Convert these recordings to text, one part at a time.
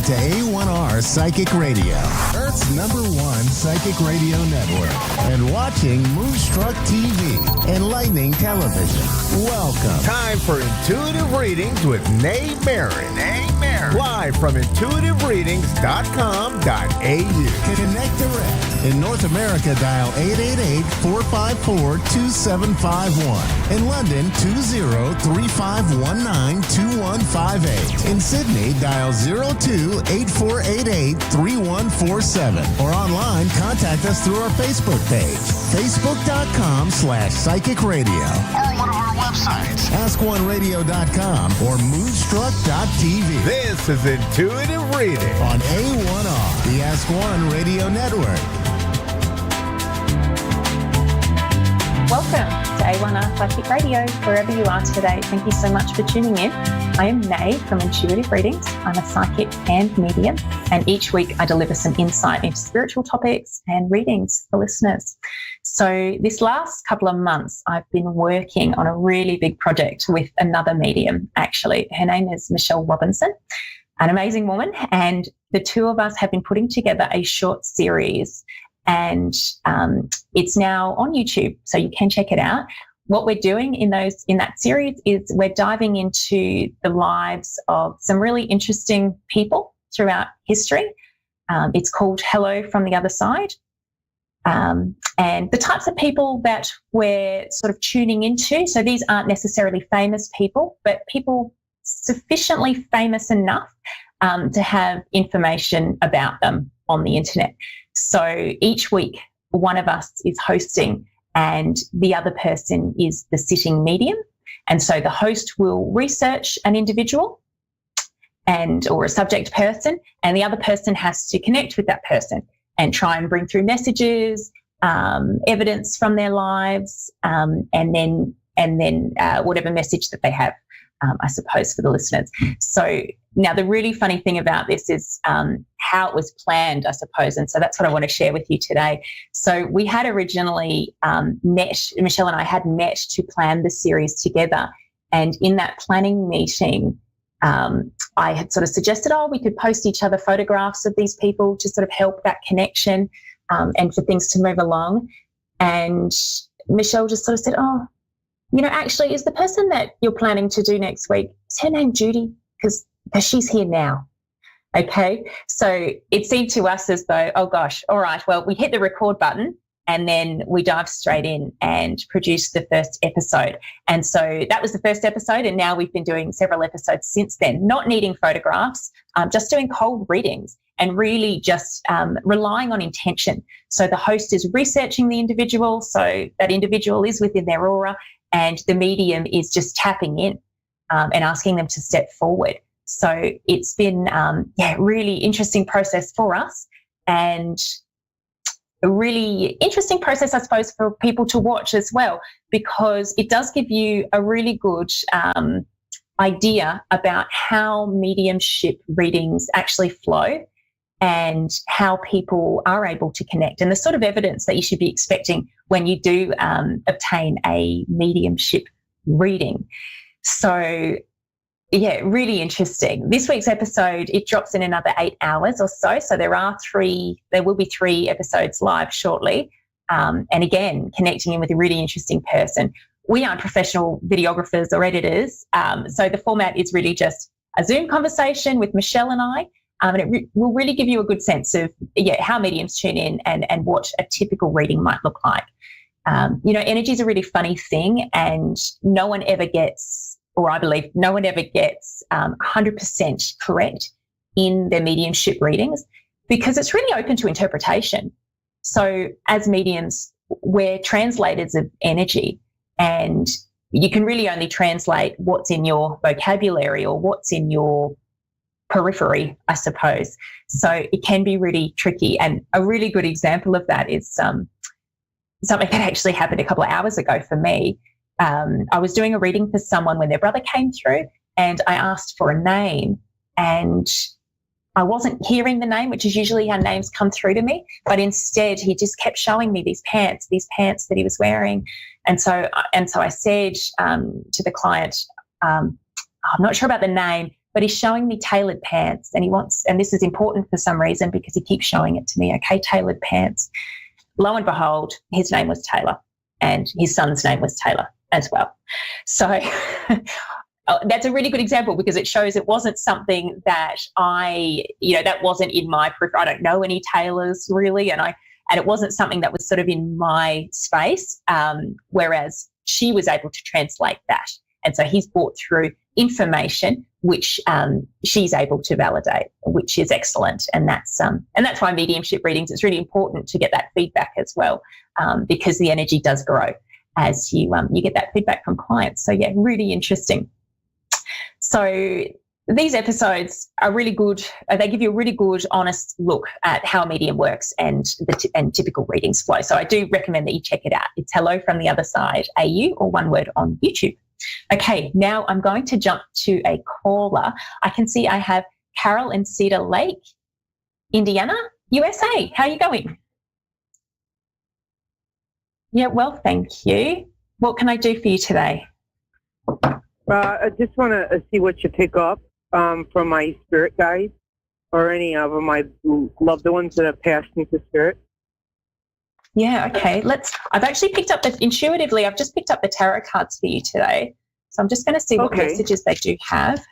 to A1R Psychic Radio, Earth's #1 psychic radio network, and watching Moonstruck TV, enlightening television. Welcome. Time for Intuitive Readings with Nay Marin. Live from intuitivereadings.com.au. Connect direct. In North America, dial 888-454-2751. In London, 20-3519-2158. In Sydney, dial 02-8488-3147. Or online, contact us through our Facebook page, facebook.com/psychic radio. Or one of our websites, askoneradio.com or moonstruck.tv. This is Intuitive Reading on A1R, the Ask One Radio Network. Welcome to A1R Psychic Radio, wherever you are today. Thank you so much for tuning in. I am Nay from Intuitive Readings. I'm a psychic and medium, and each week I deliver some insight into spiritual topics and readings for listeners. So this last couple of months, I've been working on a really big project with another medium, actually. Her name is Michelle Robinson, an amazing woman, and the two of us have been putting together a short series, and it's now on YouTube, so you can check it out. What we're doing in that series is we're diving into the lives of some really interesting people throughout history. It's called Hello from the Other Side. And the types of people that we're sort of tuning into, so these aren't necessarily famous people, but people sufficiently famous enough to have information about them on the internet. So each week, one of us is hosting and the other person is the sitting medium. And so the host will research an individual or a subject person, and the other person has to connect with that person and try and bring through messages, evidence from their lives, and then whatever message that they have, I suppose, for the listeners. So now the really funny thing about this is how it was planned, I suppose, and so that's what I want to share with you today. So we had originally Michelle and I had met to plan the series together, and in that planning meeting, I had sort of suggested, we could post each other photographs of these people to sort of help that connection and for things to move along. And Michelle just sort of said, actually, is the person that you're planning to do next week, is her name Judy? Because she's here now. Okay. So it seemed to us as though, oh gosh, all right, well, we hit the record button and then we dived straight in and produced the first episode. And so that was the first episode. And now we've been doing several episodes since then, not needing photographs, just doing cold readings and really just relying on intention. So the host is researching the individual. So that individual is within their aura, and the medium is just tapping in and asking them to step forward. So it's been really interesting process for us, and a really interesting process, I suppose, for people to watch as well, because it does give you a really good idea about how mediumship readings actually flow and how people are able to connect, and the sort of evidence that you should be expecting when you do obtain a mediumship reading. So really interesting. This week's episode, it drops in another 8 hours or so. So there will be 3 episodes live shortly. And again, connecting in with a really interesting person. We aren't professional videographers or editors. So the format is really just a Zoom conversation with Michelle and I. And it will really give you a good sense of how mediums tune in and what a typical reading might look like. Energy is a really funny thing, and no one ever gets, or I believe no one ever gets 100% correct in their mediumship readings, because it's really open to interpretation. So as mediums, we're translators of energy, and you can really only translate what's in your vocabulary or what's in your periphery, I suppose. So it can be really tricky. And a really good example of that is something that actually happened a couple of hours ago for me. I was doing a reading for someone when their brother came through, and I asked for a name, and I wasn't hearing the name, which is usually how names come through to me, but instead he just kept showing me these pants that he was wearing. And so I said to the client, I'm not sure about the name, but he's showing me tailored pants, and and this is important for some reason because he keeps showing it to me, okay, tailored pants. Lo and behold, his name was Taylor, and his son's name was Taylor as well. So that's a really good example because it shows it wasn't something that that wasn't in my I don't know any Taylors really, and it wasn't something that was sort of in my space, whereas she was able to translate that. And so he's brought through information which she's able to validate, which is excellent. And that's why mediumship readings, it's really important to get that feedback as well, because the energy does grow as you get that feedback from clients. So yeah, really interesting. So these episodes are really good. They give you a really good, honest look at how a medium works and typical readings flow. So I do recommend that you check it out. It's Hello from the Other Side AU, or one word, on YouTube. Okay, now I'm going to jump to a caller. I can see I have Carol in Cedar Lake, Indiana, USA. How are you going? Yeah, well, thank you. What can I do for you today? I just want to see what you pick up from my spirit guides or any of my loved ones that have passed into spirit. Yeah, okay. I've actually picked up intuitively, I've just picked up the tarot cards for you today. So I'm just going to see what messages they do have.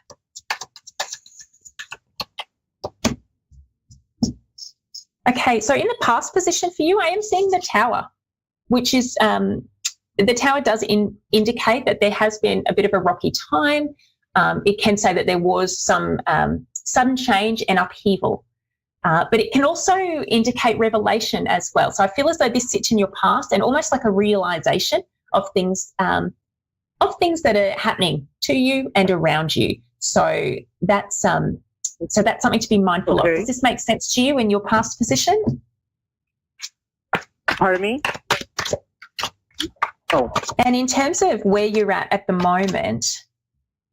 Okay, so in the past position for you, I am seeing the Tower, which is the Tower does indicate that there has been a bit of a rocky time. It can say that there was some sudden change and upheaval. But it can also indicate revelation as well. So I feel as though this sits in your past and almost like a realization of things that are happening to you and around you. So that's something to be mindful of. Does this make sense to you in your past position? Pardon me? Oh. And in terms of where you're at the moment,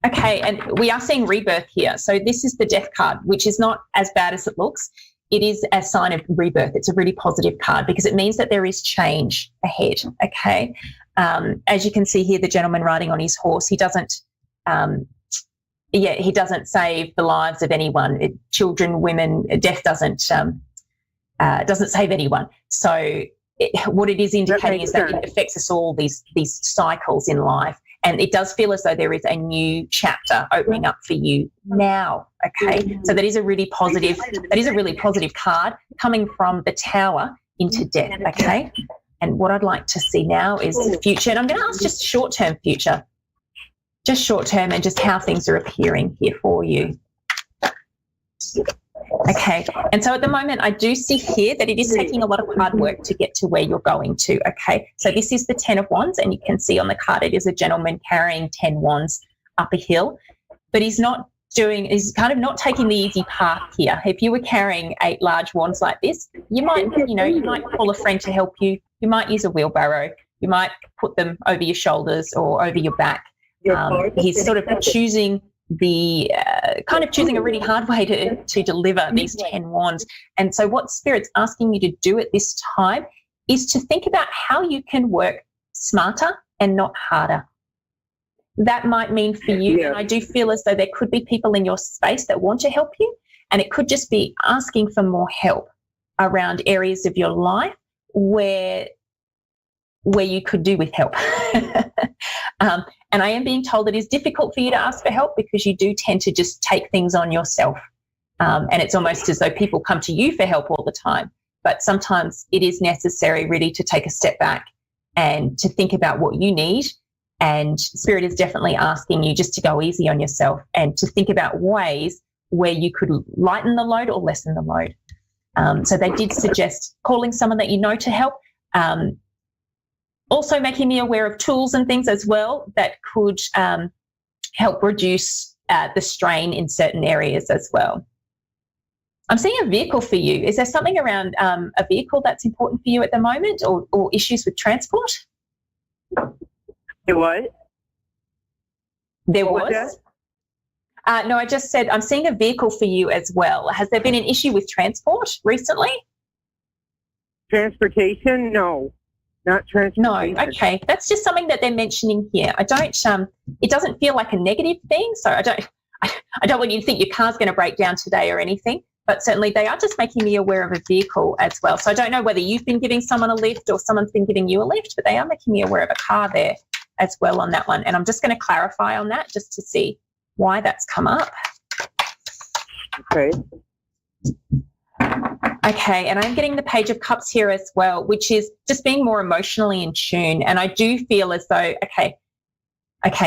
okay, and we are seeing rebirth here. So this is the Death card, which is not as bad as it looks. It is a sign of rebirth. It's a really positive card because it means that there is change ahead, okay? As you can see here, the gentleman riding on his horse, he doesn't save the lives of anyone, children, women. Death doesn't save anyone. So what it is indicating is that it affects us all, these cycles in life. And it does feel as though there is a new chapter opening up for you now, okay? So that is a really positive card coming from the Tower into Death, okay? And what I'd like to see now is the future. And I'm going to ask just short-term future, just short-term, and just how things are appearing here for you. Okay, and so at the moment I do see here that it is taking a lot of hard work to get to where you're going to, okay? So this is the 10 of Wands, and you can see on the card it is a gentleman carrying 10 wands up a hill, but he's kind of not taking the easy path here. If you were carrying 8 large wands like this, you might call a friend to help you. You might use a wheelbarrow. You might put them over your shoulders or over your back. He's sort of choosing a really hard way to deliver these 10 wands. And so what Spirit's asking you to do at this time is to think about how you can work smarter and not harder. That might mean for you, and I do feel as though there could be people in your space that want to help you, and it could just be asking for more help around areas of your life where you could do with help. And I am being told it is difficult for you to ask for help because you do tend to just take things on yourself. And it's almost as though people come to you for help all the time. But sometimes it is necessary really to take a step back and to think about what you need. And Spirit is definitely asking you just to go easy on yourself and to think about ways where you could lighten the load or lessen the load. So they did suggest calling someone that you know to help. Also making me aware of tools and things as well that could help reduce the strain in certain areas as well. I'm seeing a vehicle for you. Is there something around a vehicle that's important for you at the moment, or issues with transport? It what? There was? No, I just said I'm seeing a vehicle for you as well. Has there been an issue with transport recently? Transportation? No. Not transportation. No, okay. That's just something that they're mentioning here. I don't, it doesn't feel like a negative thing, so I don't want you to think your car's going to break down today or anything, but certainly they are just making me aware of a vehicle as well. So I don't know whether you've been giving someone a lift or someone's been giving you a lift, but they are making me aware of a car there as well on that one. And I'm just going to clarify on that just to see why that's come up. Okay. Okay, and I'm getting the Page of Cups here as well, which is just being more emotionally in tune. And I do feel as though, okay,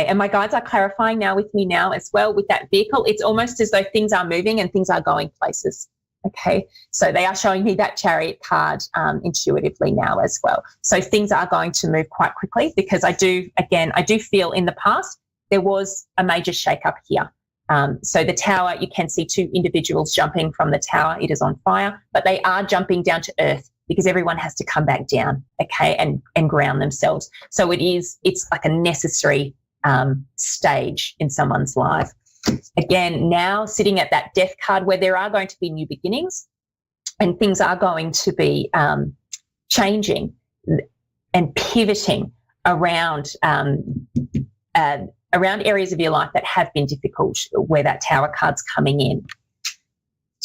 and my guides are clarifying now with me now as well with that vehicle. It's almost as though things are moving and things are going places. Okay, so they are showing me that Chariot card intuitively now as well. So things are going to move quite quickly, because I do feel in the past there was a major shake-up here. So the tower, you can see two individuals jumping from the tower. It is on fire, but they are jumping down to earth because everyone has to come back down, okay, and ground themselves. So it's like a necessary stage in someone's life. Again, now sitting at that death card where there are going to be new beginnings and things are going to be changing and pivoting around areas of your life that have been difficult, where that Tower card's coming in.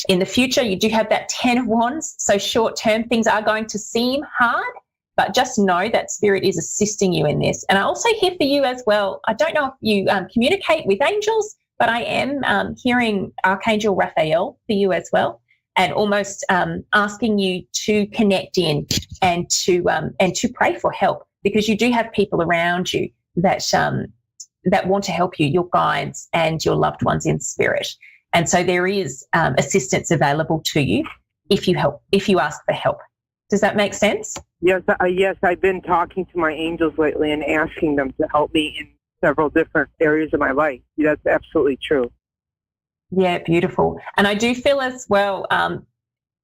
In the future, you do have that 10 of Wands. So short term, things are going to seem hard, but just know that Spirit is assisting you in this. And I also hear for you as well, I don't know if you communicate with angels, but I am hearing Archangel Raphael for you as well, and almost asking you to connect in and to pray for help, because you do have people around you that want to help you, your guides and your loved ones in spirit. And so there is assistance available to you if you ask for help. Does that make sense? Yes, I've been talking to my angels lately and asking them to help me in several different areas of my life. That's absolutely true. Yeah, beautiful. And I do feel as well,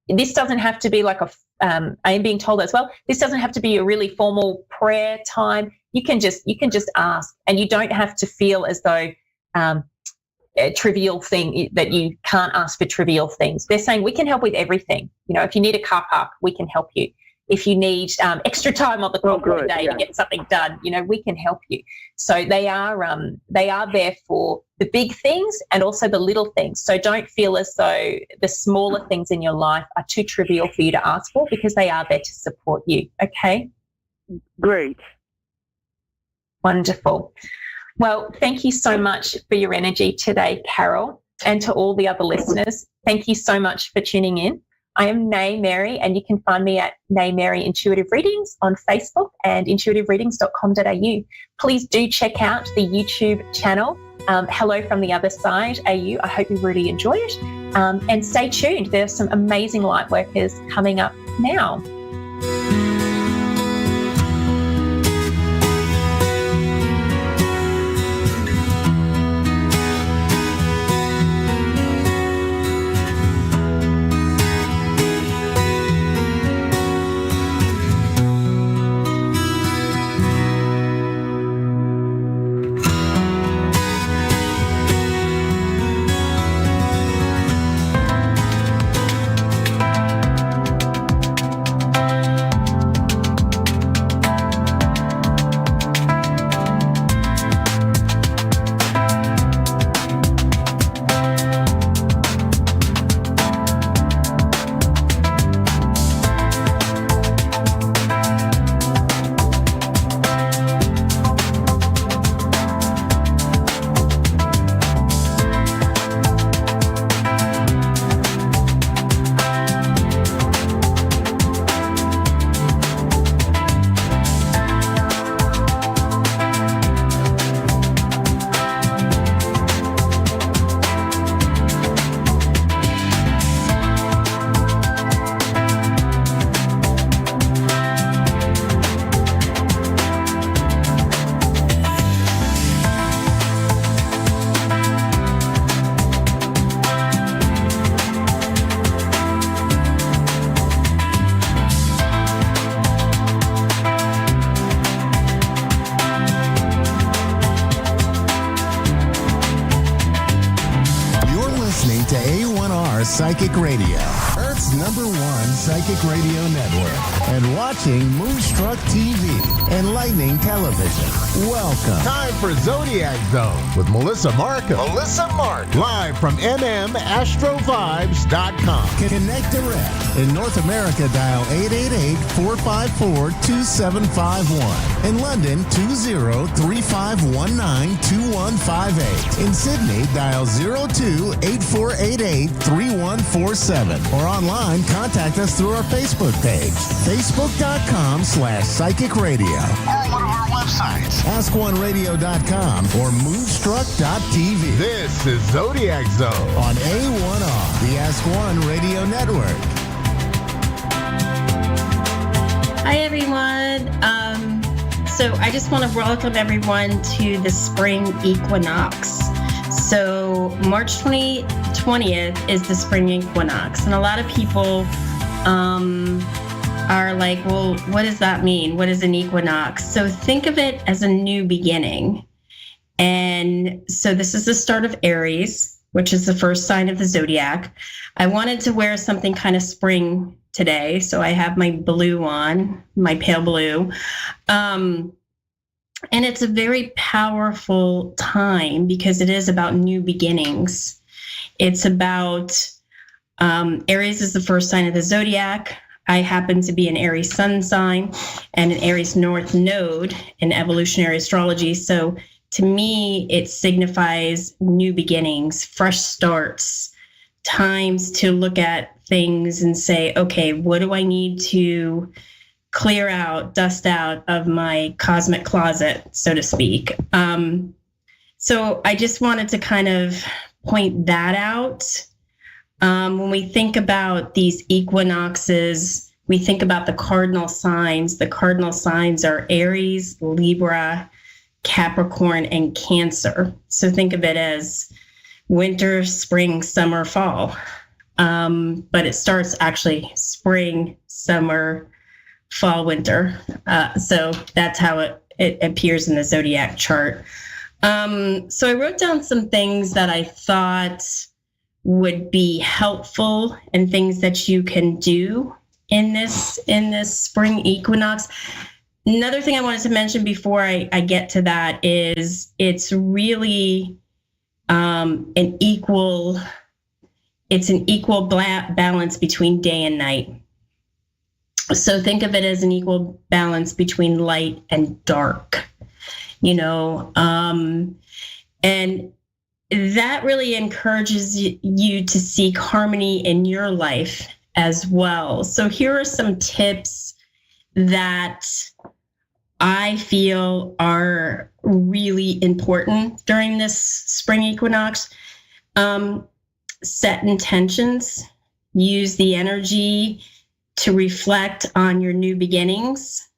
this doesn't have to be like I am being told as well, this doesn't have to be a really formal prayer time. You can just ask, and you don't have to feel as though a trivial thing that you can't ask for trivial things. They're saying we can help with everything. You know, if you need a car park, we can help you. If you need extra time on the clock today to get something done, you know, we can help you. So they are there for the big things and also the little things. So don't feel as though the smaller things in your life are too trivial for you to ask for, because they are there to support you. Okay? Great. Wonderful. Well, thank you so much for your energy today, Carol, and to all the other listeners. Thank you so much for tuning in. I am Nay Mary, and you can find me at Nay Mary Intuitive Readings on Facebook and intuitivereadings.com.au. Please do check out the YouTube channel, Hello from the Other Side AU. I hope you really enjoy it. And stay tuned. There's some amazing light workers coming up now. To A1R Psychic Radio, Earth's #1 psychic radio network, and watching Moonstruck TV, enlightening television. Welcome. Time for Zodiac Zone with Melissa Markham. Live from MMAstrovibes.com. Connect direct. In North America, dial 888-454-2751. In London, 20-3519-2158. In Sydney, dial 02-8488-3147. Or online, contact us through our Facebook page, facebook.com/psychic radio. Or one of our websites, AskOneRadio.com or Moonstruck.tv. This is Zodiac Zone On A1R, the Ask One Radio Network. Hi, everyone. So I just want to welcome everyone to the spring equinox. So March 20th is the spring equinox. And a lot of people are like, well, what does that mean? What is an equinox? So think of it as a new beginning. And so this is the start of Aries, which is the first sign of the zodiac. I wanted to wear something kind of spring today. So I have my blue on, my pale blue. And it's a very powerful time because it is about new beginnings. It's about, Aries is the first sign of the zodiac. I happen to be an Aries sun sign and an Aries north node in evolutionary astrology. So to me, it signifies new beginnings, fresh starts, times to look at things and say, okay, what do I need to clear out, dust out of my cosmic closet, so to speak. So I just wanted to kind of point that out. When we think about these equinoxes, we think about the cardinal signs. The cardinal signs are Aries, Libra, Capricorn, and Cancer. So think of it as winter, spring, summer, fall. But it starts actually spring, summer, fall, winter. So that's how it appears in the zodiac chart. So I wrote down some things that I thought would be helpful and things that you can do in this spring equinox. Another thing I wanted to mention before I get to that is it's really an equal balance between day and night. So think of it as an equal balance between light and dark, and that really encourages you to seek harmony in your life as well. So here are some tips that I feel are really important during this spring equinox. Set intentions, use the energy to reflect on your new beginnings.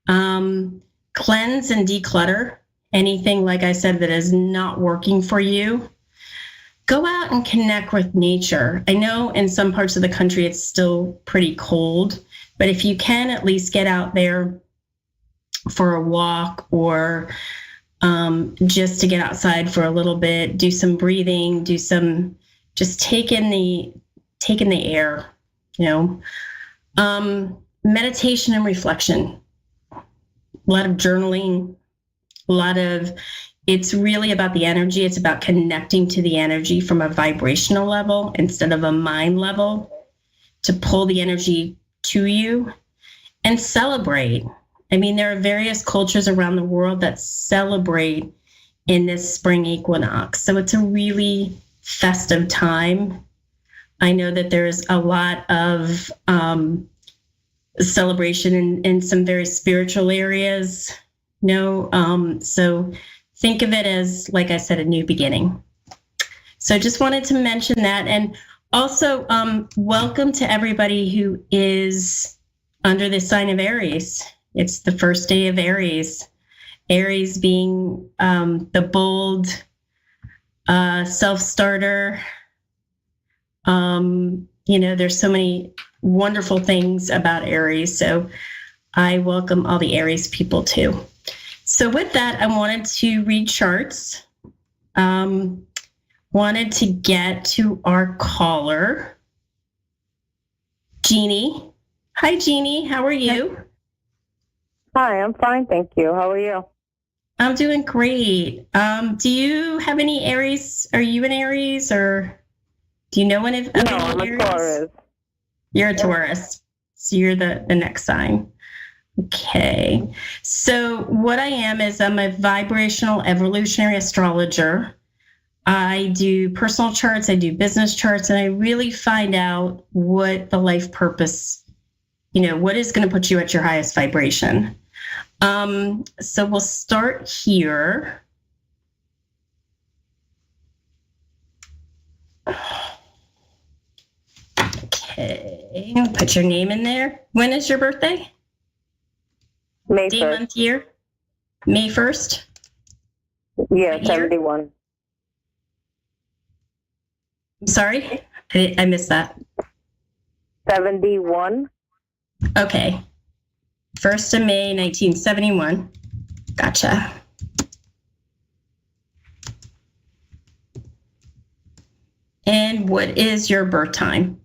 Cleanse and declutter anything, like I said, that is not working for you. Go out and connect with nature. I know in some parts of the country it's still pretty cold, but if you can at least get out there for a walk or just to get outside for a little bit, do some breathing, just take in the air. Meditation and reflection, a lot of journaling, it's really about the energy. It's about connecting to the energy from a vibrational level instead of a mind level to pull the energy to you and celebrate. I mean, there are various cultures around the world that celebrate in this spring equinox. So it's a really festive time. I know that there's a lot of celebration in some very spiritual areas. So think of it as, like I said, a new beginning. So I just wanted to mention that. And also, welcome to everybody who is under the sign of Aries. It's the first day of Aries. Aries being the bold, self-starter. There's so many wonderful things about Aries. So I welcome all the Aries people too. So with that, I wanted to read charts. Wanted to get to our caller. Jeannie. Hi, Jeannie. How are you? Hi, I'm fine, thank you. How are you? I'm doing great. Do you have any Aries? Are you an Aries, or do you know any of No, any I'm a Aries? Taurus. You're a Taurus. So you're the next sign. Okay. So what I am is I'm a vibrational evolutionary astrologer. I do personal charts, I do business charts, and I really find out what the life purpose, what is going to put you at your highest vibration. So we'll start here. Okay, put your name in there. When is your birthday? May Day, 1st. month, year? May 1st? Yeah, Year? 71. I'm sorry? I missed that. 71. Okay. 1st of May, 1971. Gotcha. And what is your birth time?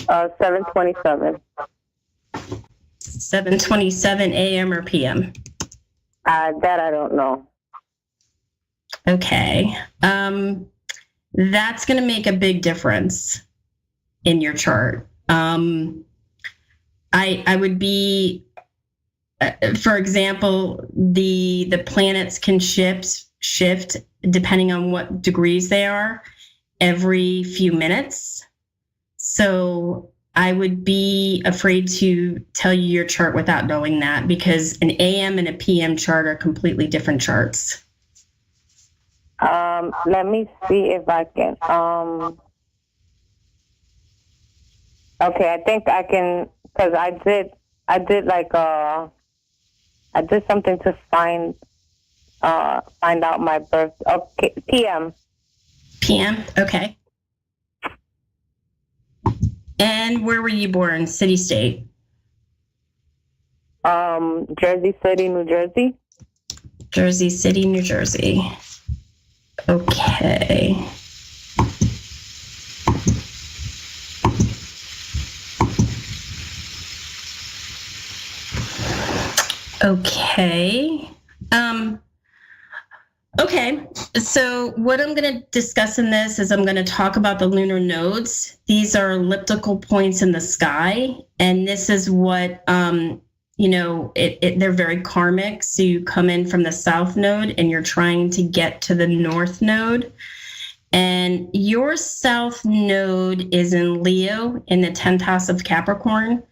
7:27. 7:27 a.m. or p.m.? That I don't know. Okay. That's going to make a big difference in your chart. I would be, for example, the planets can shift depending on what degrees they are every few minutes. So I would be afraid to tell you your chart without knowing that, because an AM and a PM chart are completely different charts. Let me see if I can. Okay, I think I can, because I did something to find out my birth. Okay, PM. PM, okay. And where were you born? City, state? Jersey City, New Jersey. Jersey City, New Jersey. Okay. Okay. Okay, so what I'm going to discuss in this is I'm going to talk about the lunar nodes. These are elliptical points in the sky, and this is what, they're very karmic. So you come in from the south node and you're trying to get to the north node. And your south node is in Leo in the 10th house of Capricorn.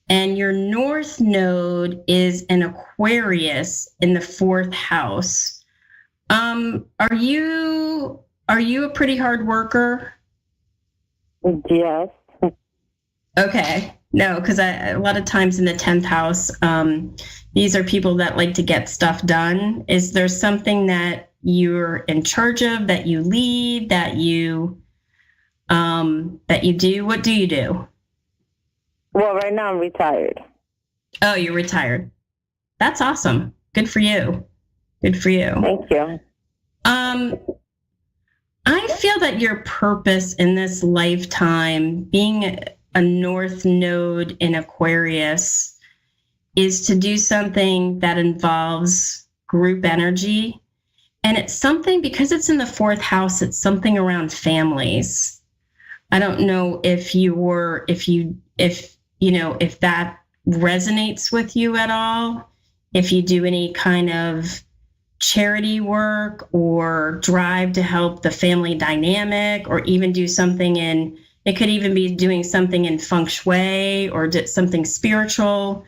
And your north node is in Aquarius in the 4th house. Are you a pretty hard worker? Yes. Okay. No, because a lot of times in the 10th house, these are people that like to get stuff done. Is there something that you're in charge of, that you lead, that you do? What do you do? Well, right now I'm retired. Oh, you're retired. That's awesome. Good for you. Good for you. Thank you. I feel that your purpose in this lifetime, being a north node in Aquarius, is to do something that involves group energy. And it's something, because it's in the 4th house, it's something around families. I don't know if that resonates with you at all, if you do any kind of charity work or drive to help the family dynamic, or even do something it could even be doing something in feng shui or something spiritual.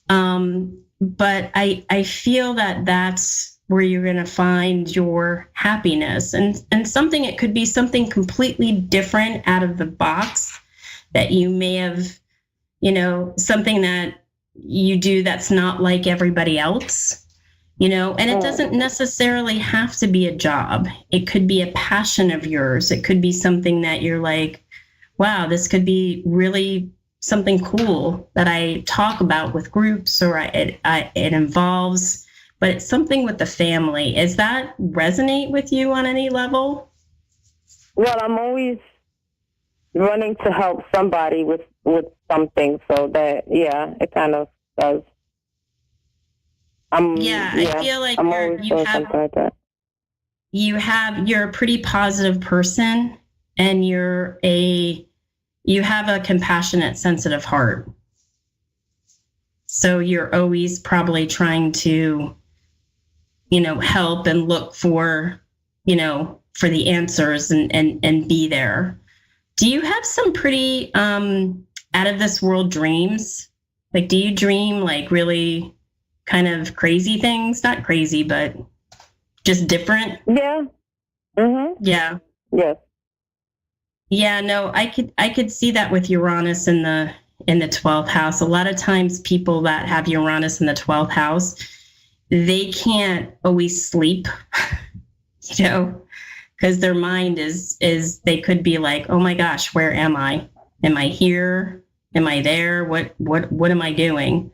But I feel that that's where you're going to find your happiness, and something, it could be something completely different out of the box that you may have, something that you do that's not like everybody else. And it doesn't necessarily have to be a job. It could be a passion of yours. It could be something that you're like, wow, this could be really something cool that I talk about with groups, or it involves, but it's something with the family. Does that resonate with you on any level? Well, I'm always running to help somebody with with something. So that, yeah, it kind of does. I feel like I'm always doing something like that. You're a pretty positive person, and you have a compassionate, sensitive heart. So you're always probably trying to, help and look for, for the answers and be there. Do you have some pretty out of this world dreams? Like, do you dream like really kind of crazy things? Not crazy, but just different? Yeah. Mm-hmm. Yeah. Yes. Yeah, no, I could see that with Uranus in the 12th house. A lot of times people that have Uranus in the 12th house, they can't always sleep, because their mind is they could be like, oh my gosh, where am I? Am I here? Am I there? What am I doing?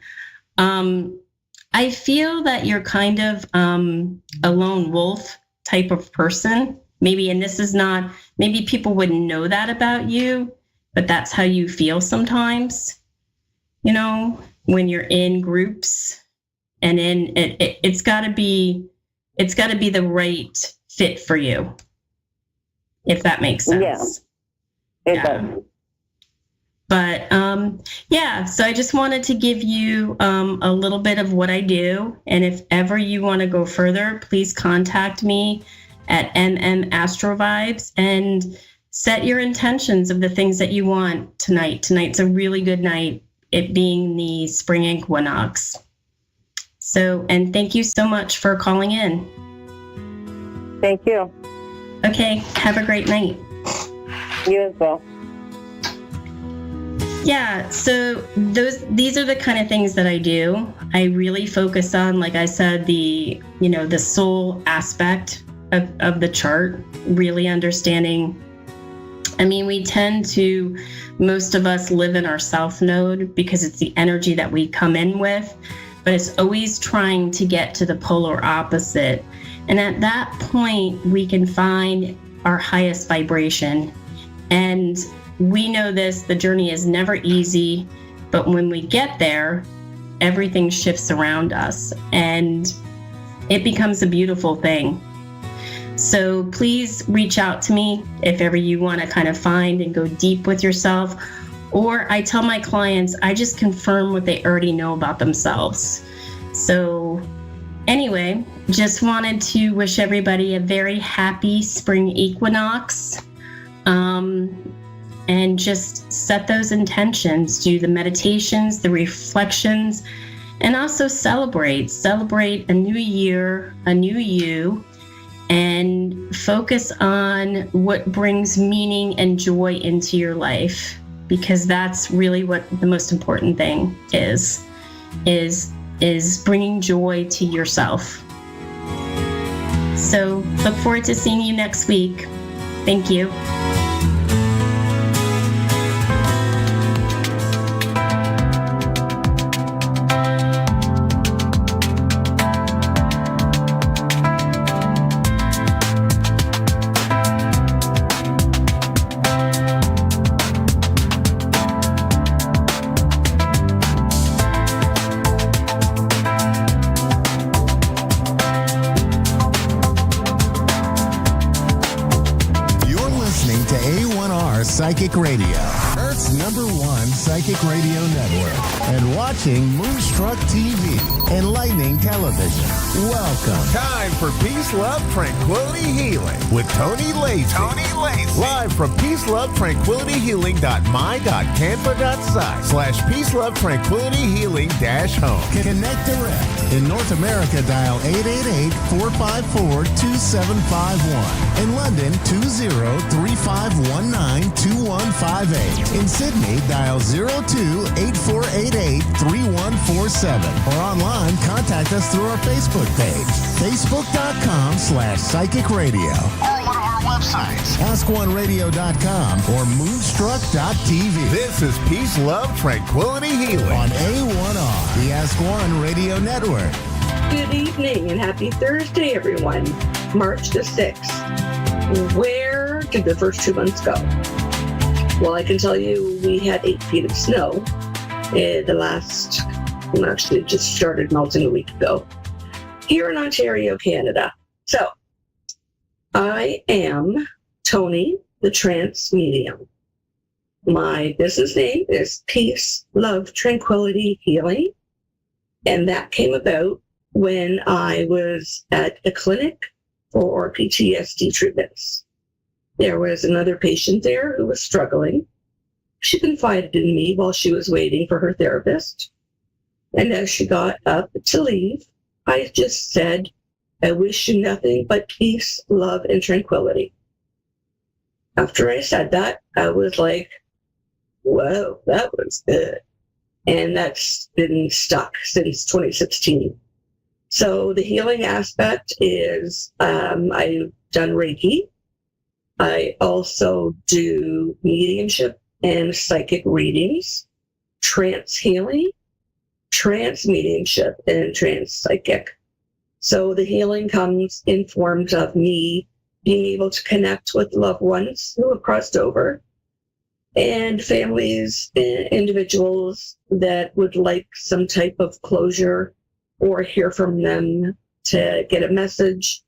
I feel that you're kind of a lone wolf type of person. Maybe, and this is not, maybe people wouldn't know that about you, but that's how you feel sometimes, when you're in groups, and it's gotta be the right fit for you, if that makes sense. Yeah, it does. But so I just wanted to give you a little bit of what I do. And if ever you want to go further, please contact me at MMAstroVibes and set your intentions of the things that you want tonight. Tonight's a really good night, it being the spring equinox. So, and thank you so much for calling in. Thank you. Okay, have a great night. You as well. Yeah, so these are the kind of things that I do. I really focus on, like I said, the soul aspect of the chart, really understanding. I mean, we tend to, most of us live in our south node because it's the energy that we come in with, but it's always trying to get to the polar opposite. And at that point, we can find our highest vibration. And we know this, the journey is never easy, but when we get there, everything shifts around us and it becomes a beautiful thing. So please reach out to me if ever you want to kind of find and go deep with yourself. Or I tell my clients, I just confirm what they already know about themselves. So anyway, just wanted to wish everybody a very happy spring equinox. And just set those intentions, do the meditations, the reflections, and also celebrate a new year, a new you, and focus on what brings meaning and joy into your life, because that's really what the most important thing is bringing joy to yourself. So look forward to seeing you next week. Thank you. Psychic Radio, Earth's #1 psychic radio network, and watching Moonstruck TV, enlightening television. Welcome. Time for Peace, Love, Tranquility Healing with Tony Lacey. Live from peacelovetranquilityhealing.my.canva.site/Peace Love Tranquility Healing -home. Connect direct. In North America, dial 888-454-2751. In London, 20-3519-2158. In Sydney, dial 02-8488-3147. Or online, contact us through our Facebook page, facebook.com/Psychic Radio. Or one of our websites, askoneradio.com or moonstruck.tv. This is Peace, Love, Tranquility Healing on A1R, the Ask One Radio Network. Good evening and happy Thursday, everyone. March the 6th. Where did the first 2 months go? Well, I can tell you we had 8 feet of snow the last, well, actually, it just started melting a week ago here in Ontario, Canada. So I am Tony, the trance medium. My business name is Peace, Love, Tranquility, Healing. And that came about when I was at a clinic for PTSD treatments. There was another patient there who was struggling. She confided in me while she was waiting for her therapist. And as she got up to leave, I just said, I wish you nothing but peace, love, and tranquility. After I said that, I was like, whoa, that was good. And that's been stuck since 2016. So the healing aspect is I've done Reiki. I also do mediumship and psychic readings, trance healing, trance mediumship, and trance psychic. So the healing comes in forms of me being able to connect with loved ones who have crossed over, and families, individuals that would like some type of closure or hear from them to get a message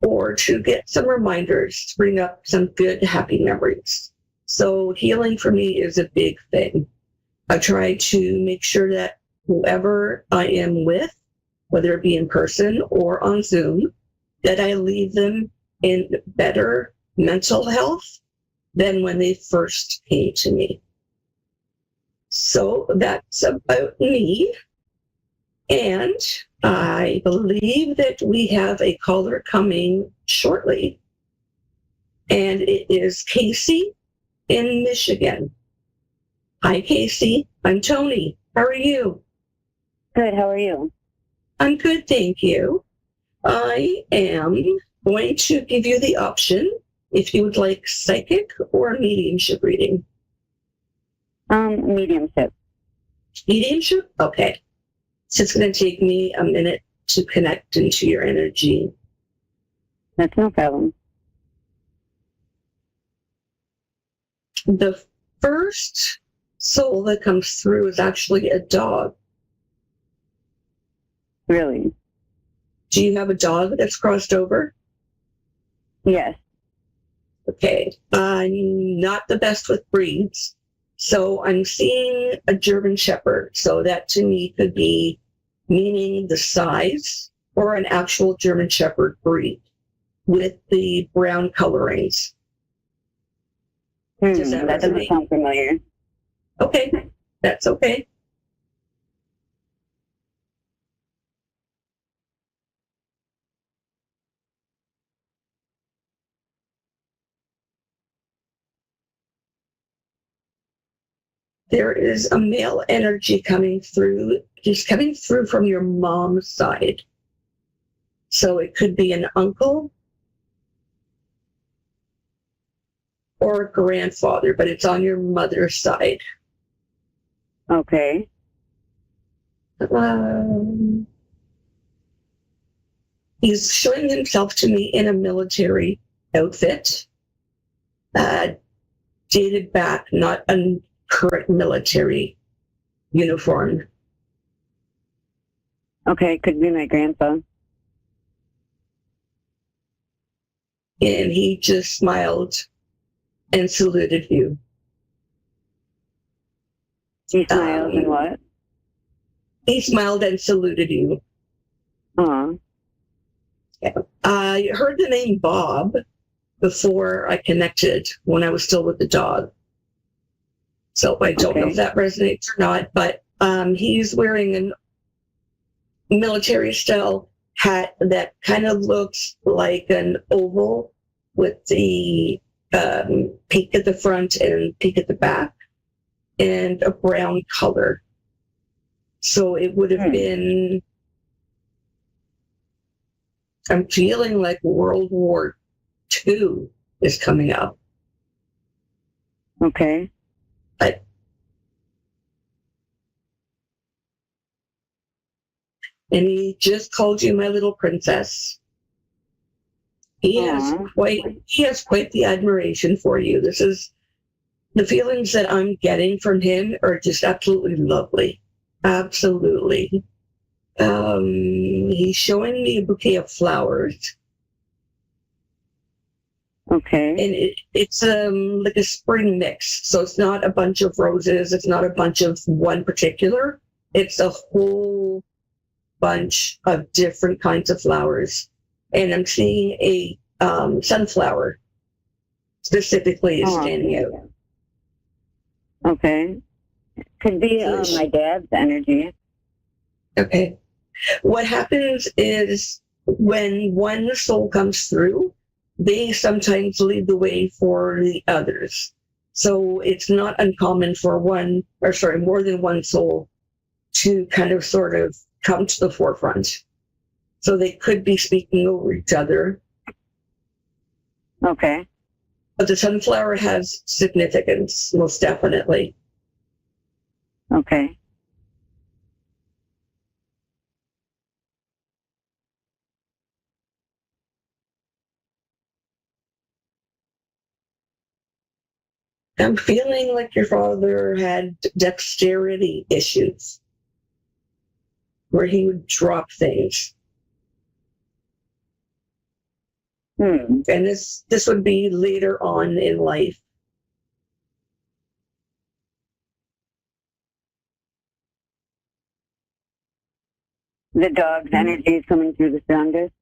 or to get some reminders to bring up some good, happy memories. So healing for me is a big thing. I try to make sure that whoever I am with, whether it be in person or on Zoom, that I leave them in better mental health than when they first came to me. So that's about me. And I believe that we have a caller coming shortly. And it is Casey in Michigan. Hi, Casey. I'm Tony. How are you? Good. How are you? I'm good, thank you. I am going to give you the option if you would like psychic or mediumship reading. Mediumship. Mediumship? Okay. So it's going to take me a minute to connect into your energy. That's no problem. The first soul that comes through is actually a dog. Really? Do you have a dog that's crossed over? Yes. Okay. I'm not the best with breeds. So I'm seeing a German Shepherd. So that to me could be meaning the size or an actual German Shepherd breed with the brown colorings. Does that doesn't resonate? sound familiar. Okay. That's okay. There is a male energy coming through. He's coming through from your mom's side. So it could be an uncle or a grandfather, but it's on your mother's side. Okay. He's showing himself to me in a military outfit, dated back, not a current military uniform. Okay, could be my grandson. And he just smiled and saluted you. He smiled and what? He smiled and saluted you. I heard the name Bob before I connected when I was still with the dog. So I don't know if that resonates or not, but he's wearing a military style hat that kind of looks like an oval with the peak at the front and peak at the back and a brown color. So it would have been, I'm feeling like World War II is coming up. Okay. And he just called you my little princess. He has quite the admiration for you. This is the feelings that I'm getting from him are just absolutely lovely. Absolutely. He's showing me a bouquet of flowers. Okay. And it's like a spring mix. So it's not a bunch of roses. It's not a bunch of one particular. It's a whole bunch of different kinds of flowers. And I'm seeing a sunflower specifically is standing out. Okay. Could be my dad's energy. Okay. What happens is when one soul comes through, they sometimes lead the way for the others. So it's not uncommon for more than one soul to kind of sort of come to the forefront. So they could be speaking over each other. Okay. But the sunflower has significance, most definitely. Okay. I'm feeling like your father had dexterity issues where he would drop things. And this would be later on in life. The dog's energy is coming through the strongest.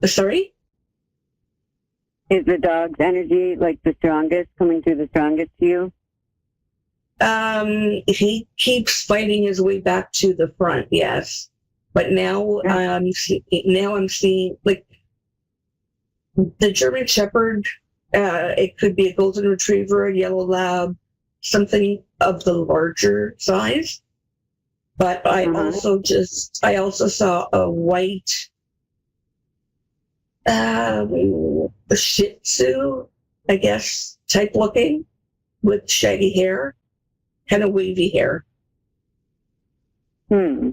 Sorry? Is the dog's energy like the strongest, coming through the strongest to you? He keeps fighting his way back to the front, yes. But now I'm seeing like the German Shepherd. It could be a golden retriever, a yellow lab, something of the larger size. But I also saw a white Shih Tzu, I guess, type looking, with shaggy hair, kind of wavy hair. Now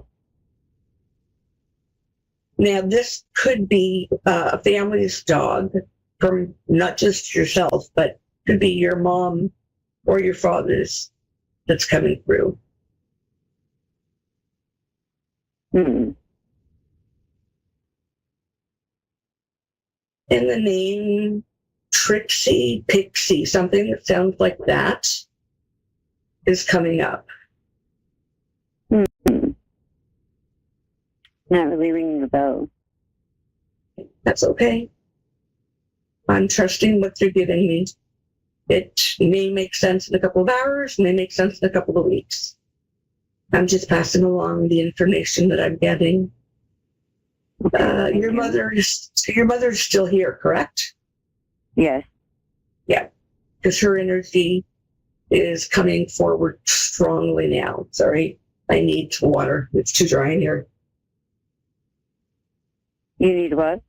this could be a family's dog from not just yourself, but could be your mom or your father's that's coming through. And the name Trixie, Pixie, something that sounds like that, is coming up. Not really ringing the bell. That's okay. I'm trusting what you're giving me. It may make sense in a couple of hours, may make sense in a couple of weeks. I'm just passing along the information that I'm getting. Your mother's still here, correct? Yes. Yeah, because her energy is coming forward strongly now. Sorry, I need water. It's too dry in here. You need what?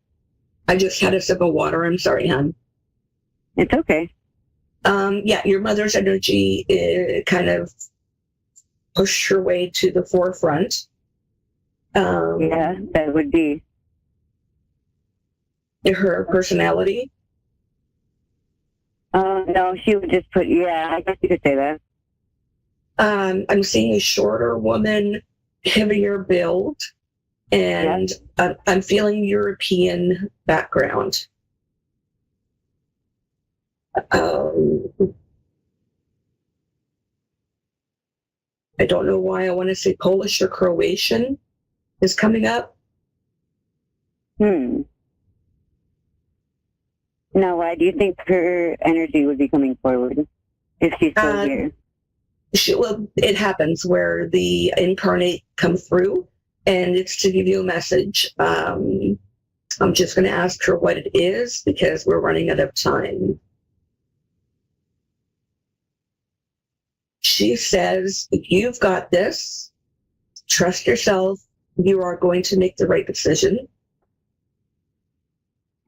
I just had a sip of water. I'm sorry, hon. It's okay. Yeah, your mother's energy kind of pushed her way to the forefront. Yeah, that would be. Her personality? No, she would just put, yeah, I guess you could say that. I'm seeing a shorter woman, heavier build, and I'm feeling European background. I don't know why I want to say Polish or Croatian is coming up. Now, why do you think her energy would be coming forward if she's still here? Well, it happens where the incarnate come through, and it's to give you a message. I'm just going to ask her what it is because we're running out of time. She says, you've got this. Trust yourself. You are going to make the right decision.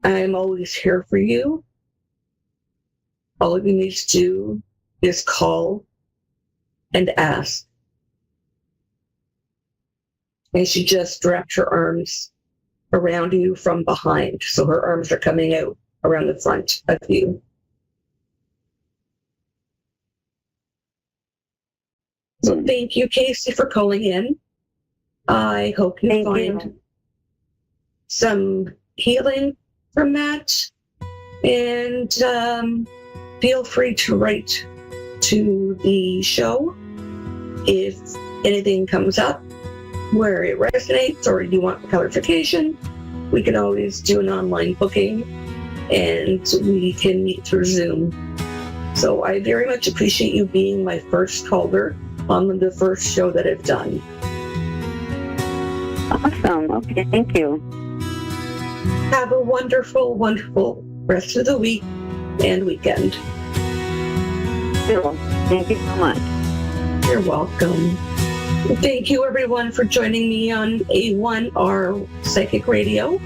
I'm always here for you. All you need to do is call and ask. And she just wrapped her arms around you from behind. So her arms are coming out around the front of you. So thank you, Casey, for calling in. I hope you find some healing from that. And feel free to write to the show if anything comes up where it resonates or you want clarification. We can always do an online booking and we can meet through Zoom. So I very much appreciate you being my first caller on the first show that I've done. Awesome. Okay, thank you. Have a wonderful, wonderful rest of the week and weekend. Cool. Thank you so much. You're welcome. Thank you, everyone, for joining me on A1R Psychic Radio,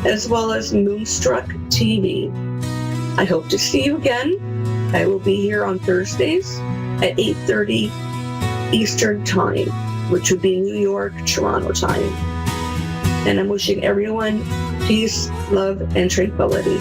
as well as Moonstruck TV. I hope to see you again. I will be here on Thursdays at 8:30 Eastern Time, which would be New York, Toronto time. And I'm wishing everyone peace, love, and tranquility.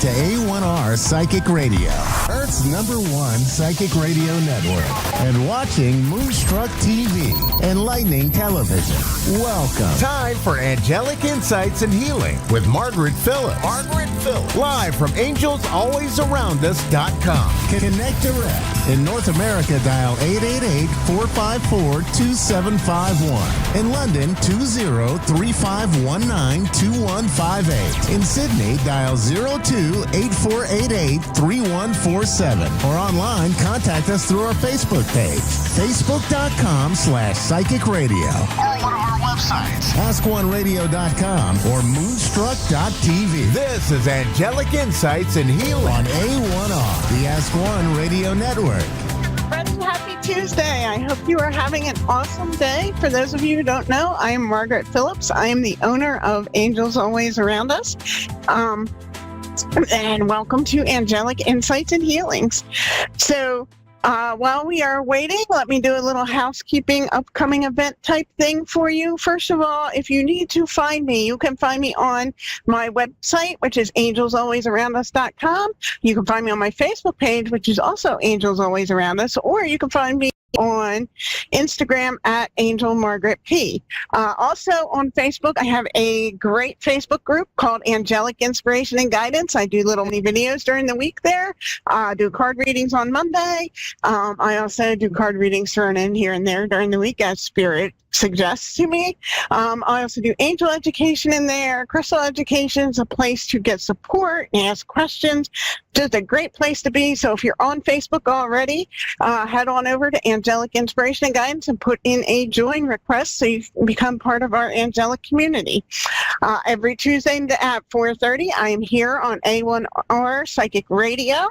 To A1R Psychic Radio, Earth's #1 psychic radio network, and watching Moonstruck TV, Enlightening Television. Welcome. Time for Angelic Insights and Healing with Margaret Phillips. Live from AngelsAlwaysAroundUs.com. Connect direct. In North America, dial 888-454-2751. In London, 20-3519-2158. In Sydney, dial 02-8488-3147. Or online, contact us through our Facebook page, facebook.com/psychic radio. Or one of our websites, AskOneRadio.com or Moonstruck.tv. This is Angelic Insights and Healing on A1R, the Ask One Radio Network. Friends, happy Tuesday. I hope you are having an awesome day. For those of you who don't know, I am Margaret Phillips. I am the owner of Angels Always Around Us. And welcome to Angelic Insights and Healings. So while we are waiting, let me do a little housekeeping upcoming event type thing for you. First of all, if you need to find me, you can find me on my website, which is AngelsAlwaysAroundUs.com. You can find me on my Facebook page, which is also Angels Always Around Us, or you can find me on Instagram at Angel Margaret P. Also on Facebook, I have a great Facebook group called Angelic Inspiration and Guidance. I do little mini videos during the week there. I do card readings on Monday. I also do card readings thrown in here and there during the week as Spirit suggests to me. I also do angel education in there. Crystal education is a place to get support and ask questions. Just a great place to be. So if you're on Facebook already, head on over to Angelic Inspiration and Guidance and put in a join request so you can become part of our angelic community. Every Tuesday at 4:30, I am here on A1R Psychic Radio.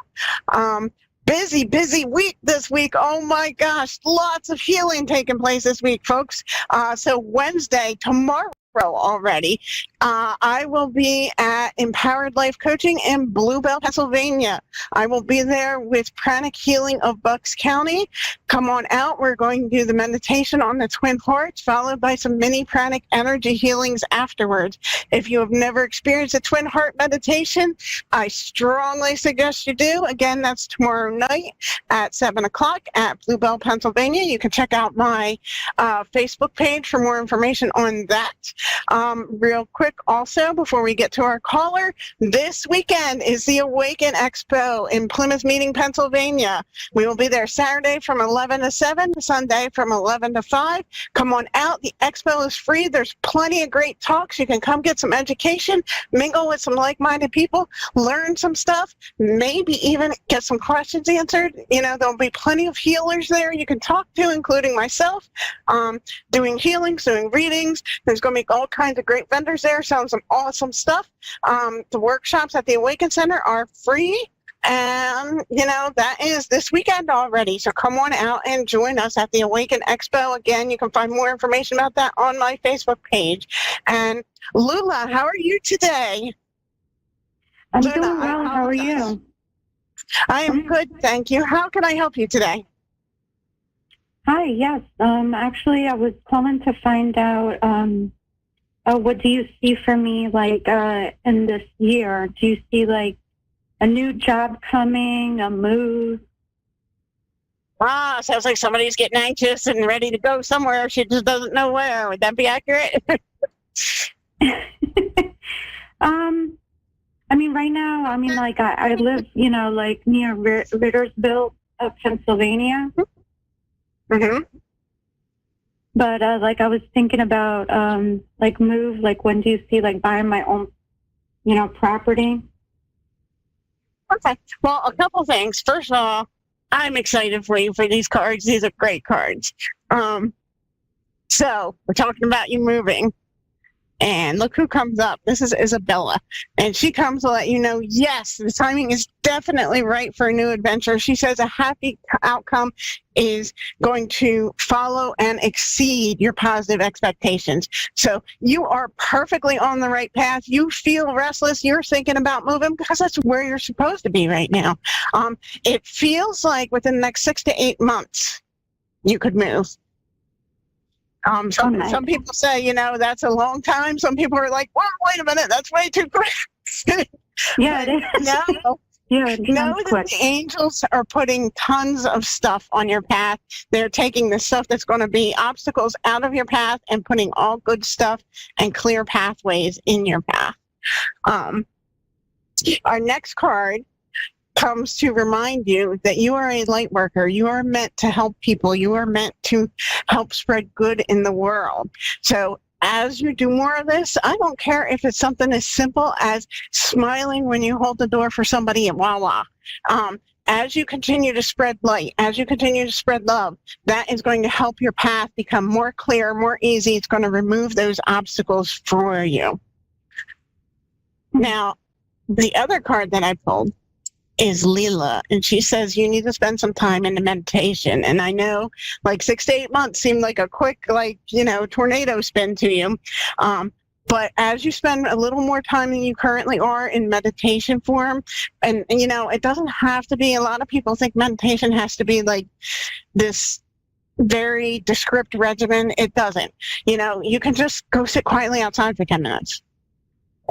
Busy week this week. Oh my gosh, lots of healing taking place this week, folks. So Wednesday, tomorrow already, I will be at Empowered Life Coaching in Bluebell, Pennsylvania. I will be there with Pranic Healing of Bucks County. Come on out. We're going to do the meditation on the Twin Hearts, followed by some mini pranic energy healings afterwards. If you have never experienced a Twin Heart meditation, I strongly suggest you do. Again, that's tomorrow night at 7 o'clock at Bluebell, Pennsylvania. You can check out my Facebook page for more information on that. Real quick also, before we get to our caller, this weekend is the Awaken Expo in Plymouth Meeting, Pennsylvania. We will be there Saturday from 11 to 7, Sunday from 11 to 5. Come on out. The expo is free. There's plenty of great talks. You can come get some education, mingle with some like-minded people, learn some stuff, maybe even get some questions answered. You know, there'll be plenty of healers there you can talk to, including myself, doing healings, doing readings. There's going to be all kinds of great vendors there, selling some awesome stuff. The workshops at the Awaken Center are free. And, you know, that is this weekend already. So come on out and join us at the Awaken Expo. Again, you can find more information about that on my Facebook page. And Lula, how are you today? I'm Lula, doing well. How are you? I am good, thank you. How can I help you today? Hi, yes. Actually, I was calling to find out what do you see for me, like, in this year? Do you see, like, a new job coming, a move? Sounds like somebody's getting anxious and ready to go somewhere. She just doesn't know where. Would that be accurate? I mean, right now, I mean, like, I live, you know, like, near Rittersville, Pennsylvania. Mm-hmm. But, like, I was thinking about, like, move, like, when do you see, like, buying my own, you know, property? Okay. Well, a couple things. First of all, I'm excited for you for these cards. These are great cards. So we're talking about you moving. And look who comes up. This is Isabella. And she comes to let you know, yes, the timing is definitely right for a new adventure. She says a happy outcome is going to follow and exceed your positive expectations. So you are perfectly on the right path. You feel restless. You're thinking about moving because that's where you're supposed to be right now. It feels like within the next 6 to 8 months, you could move. Some people say, you know, that's a long time. Some people are like, well, wait a minute, that's way too quick. Yeah, it is. No. Yeah, it Know that quick. the angels are putting tons of stuff on your path. They're taking the stuff that's going to be obstacles out of your path and putting all good stuff and clear pathways in your path. Our next card comes to remind you that you are a light worker. You are meant to help people. You are meant to help spread good in the world. So as you do more of this, I don't care if it's something as simple as smiling when you hold the door for somebody at Wawa. As you continue to spread light, as you continue to spread love, that is going to help your path become more clear, more easy. It's going to remove those obstacles for you. Now, the other card that I pulled is Leela, and she says you need to spend some time in the meditation. And I know like 6 to 8 months seem like a quick, like, you know, tornado spin to you. But as you spend a little more time than you currently are in meditation form, and you know, it doesn't have to be, a lot of people think meditation has to be like this very descriptive regimen. It doesn't. You know, you can just go sit quietly outside for 10 minutes.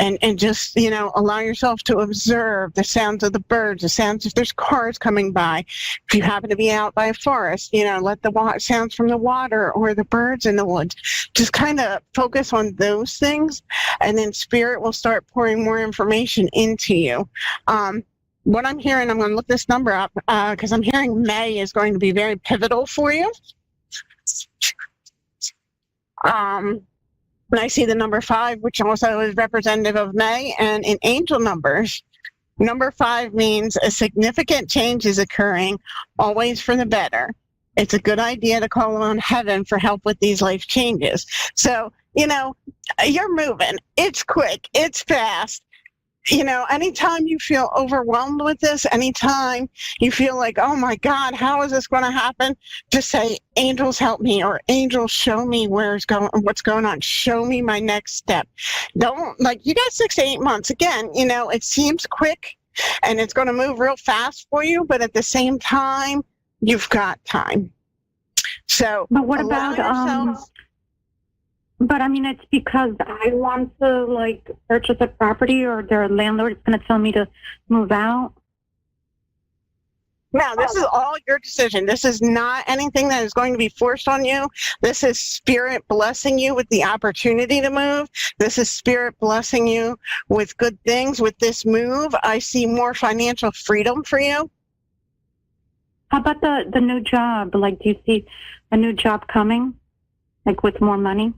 and just, allow yourself to observe the sounds of the birds, the sounds if there's cars coming by. If you happen to be out by a forest, let the sounds from the water or the birds in the woods, just kind of focus on those things, and then Spirit will start pouring more information into you. What I'm hearing, I'm going to look this number up because I'm hearing May is going to be very pivotal for you. And I see the number 5, which also is representative of May, and in angel numbers, number 5 means a significant change is occurring, always for the better. It's a good idea to call on heaven for help with these life changes. So, you're moving. It's quick. It's fast. Anytime you feel overwhelmed with this, anytime you feel like, oh my God, how is this going to happen? Just say, angels help me, or angels show me what's going on. Show me my next step. Don't, you got 6 to 8 months. Again, it seems quick and it's going to move real fast for you, but at the same time, you've got time. So, but what about, but I mean, it's because I want to purchase a property, or their landlord is going to tell me to move out. No, this is all your decision. This is not anything that is going to be forced on you. This is Spirit blessing you with the opportunity to move. This is Spirit blessing you with good things. With this move, I see more financial freedom for you. How about the new job? Do you see a new job coming, with more money?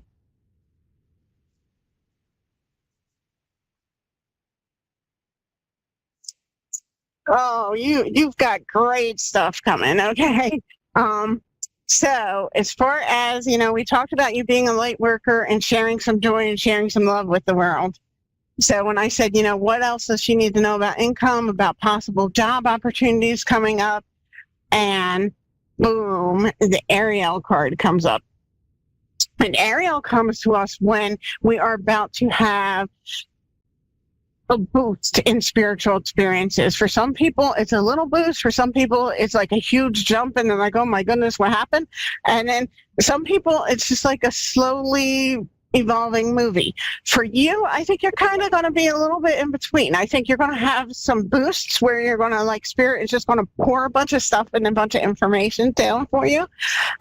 Oh, you've got great stuff coming, okay? So as far as, we talked about you being a light worker and sharing some joy and sharing some love with the world. So when I said, what else does she need to know about income, about possible job opportunities coming up, and boom, the Ariel card comes up. And Ariel comes to us when we are about to have a boost in spiritual experiences. For some people, it's a little boost. For some people, it's like a huge jump, and they're like, oh my goodness, what happened? And then some people, it's just like a slowly evolving movie. For you, I think you're kind of going to be a little bit in between. I think you're going to have some boosts where you're going to Spirit is just going to pour a bunch of stuff and a bunch of information down for you.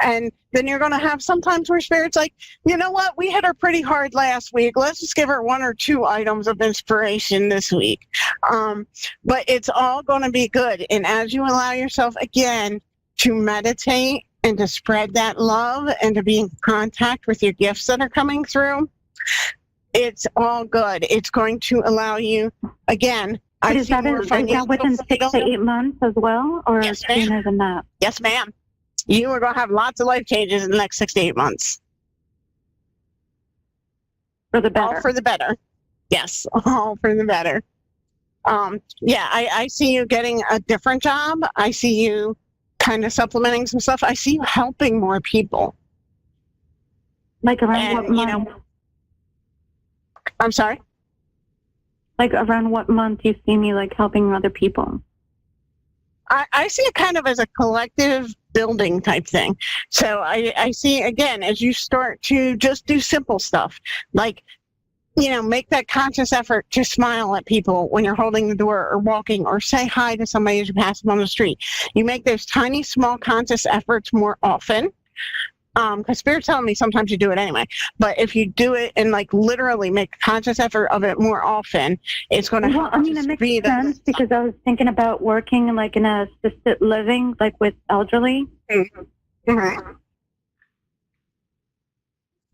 And then you're going to have sometimes where Spirit's like, you know what, we hit her pretty hard last week. Let's just give her 1 or 2 items of inspiration this week. But it's all going to be good. And as you allow yourself, again, to meditate and to spread that love and to be in contact with your gifts that are coming through, it's all good. It's going to allow you, again, is that within 6 to 8 months as well, or sooner than that? Yes, ma'am. You are going to have lots of life changes in the next 6 to 8 months. For the better. All for the better. Yes, all for the better. I see you getting a different job. I see you kind of supplementing some stuff. I see you helping more people. Around what month? I'm sorry? Around what month do you see me helping other people? I see it kind of as a collective building type thing. So I see, again, as you start to just do simple stuff, make that conscious effort to smile at people when you're holding the door or walking, or say hi to somebody as you pass them on the street. You make those tiny, small, conscious efforts more often. Because Spirit's telling me sometimes you do it anyway. But if you do it and literally make a conscious effort of it more often, it's going to help. It makes sense because I was thinking about working in an assisted living, with elderly. Mm-hmm. Mm-hmm.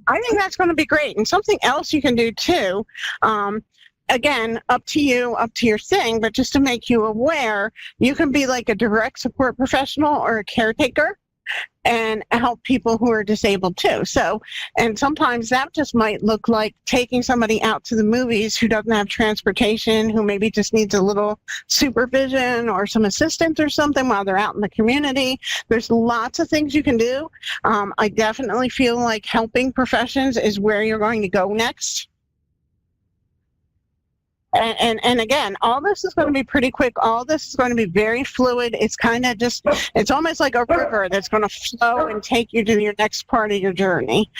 I think that's going to be great. And something else you can do too, again, up to you, up to your thing, but just to make you aware, you can be a direct support professional or a caretaker and help people who are disabled too. So, and sometimes that just might look like taking somebody out to the movies who doesn't have transportation, who maybe just needs a little supervision or some assistance or something while they're out in the community. There's lots of things you can do. I definitely feel like helping professions is where you're going to go next. And again, all this is going to be pretty quick. All this is going to be very fluid. It's kind of just, it's almost like a river that's going to flow and take you to your next part of your journey.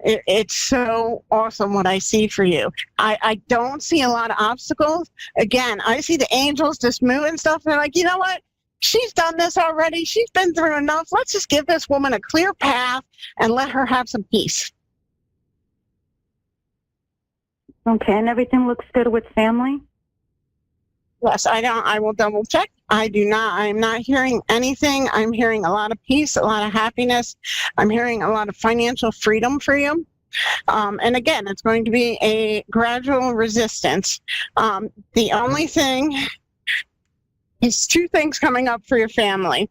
It's so awesome what I see for you. I don't see a lot of obstacles. Again, I see the angels just moving stuff. And they're like, you know what? She's done this already. She's been through enough. Let's just give this woman a clear path and let her have some peace. Okay, and everything looks good with family? Yes, I will double check. I'm not hearing anything. I'm hearing a lot of peace, a lot of happiness. I'm hearing a lot of financial freedom for you. And again, it's going to be a gradual resistance. The only thing is 2 things coming up for your family.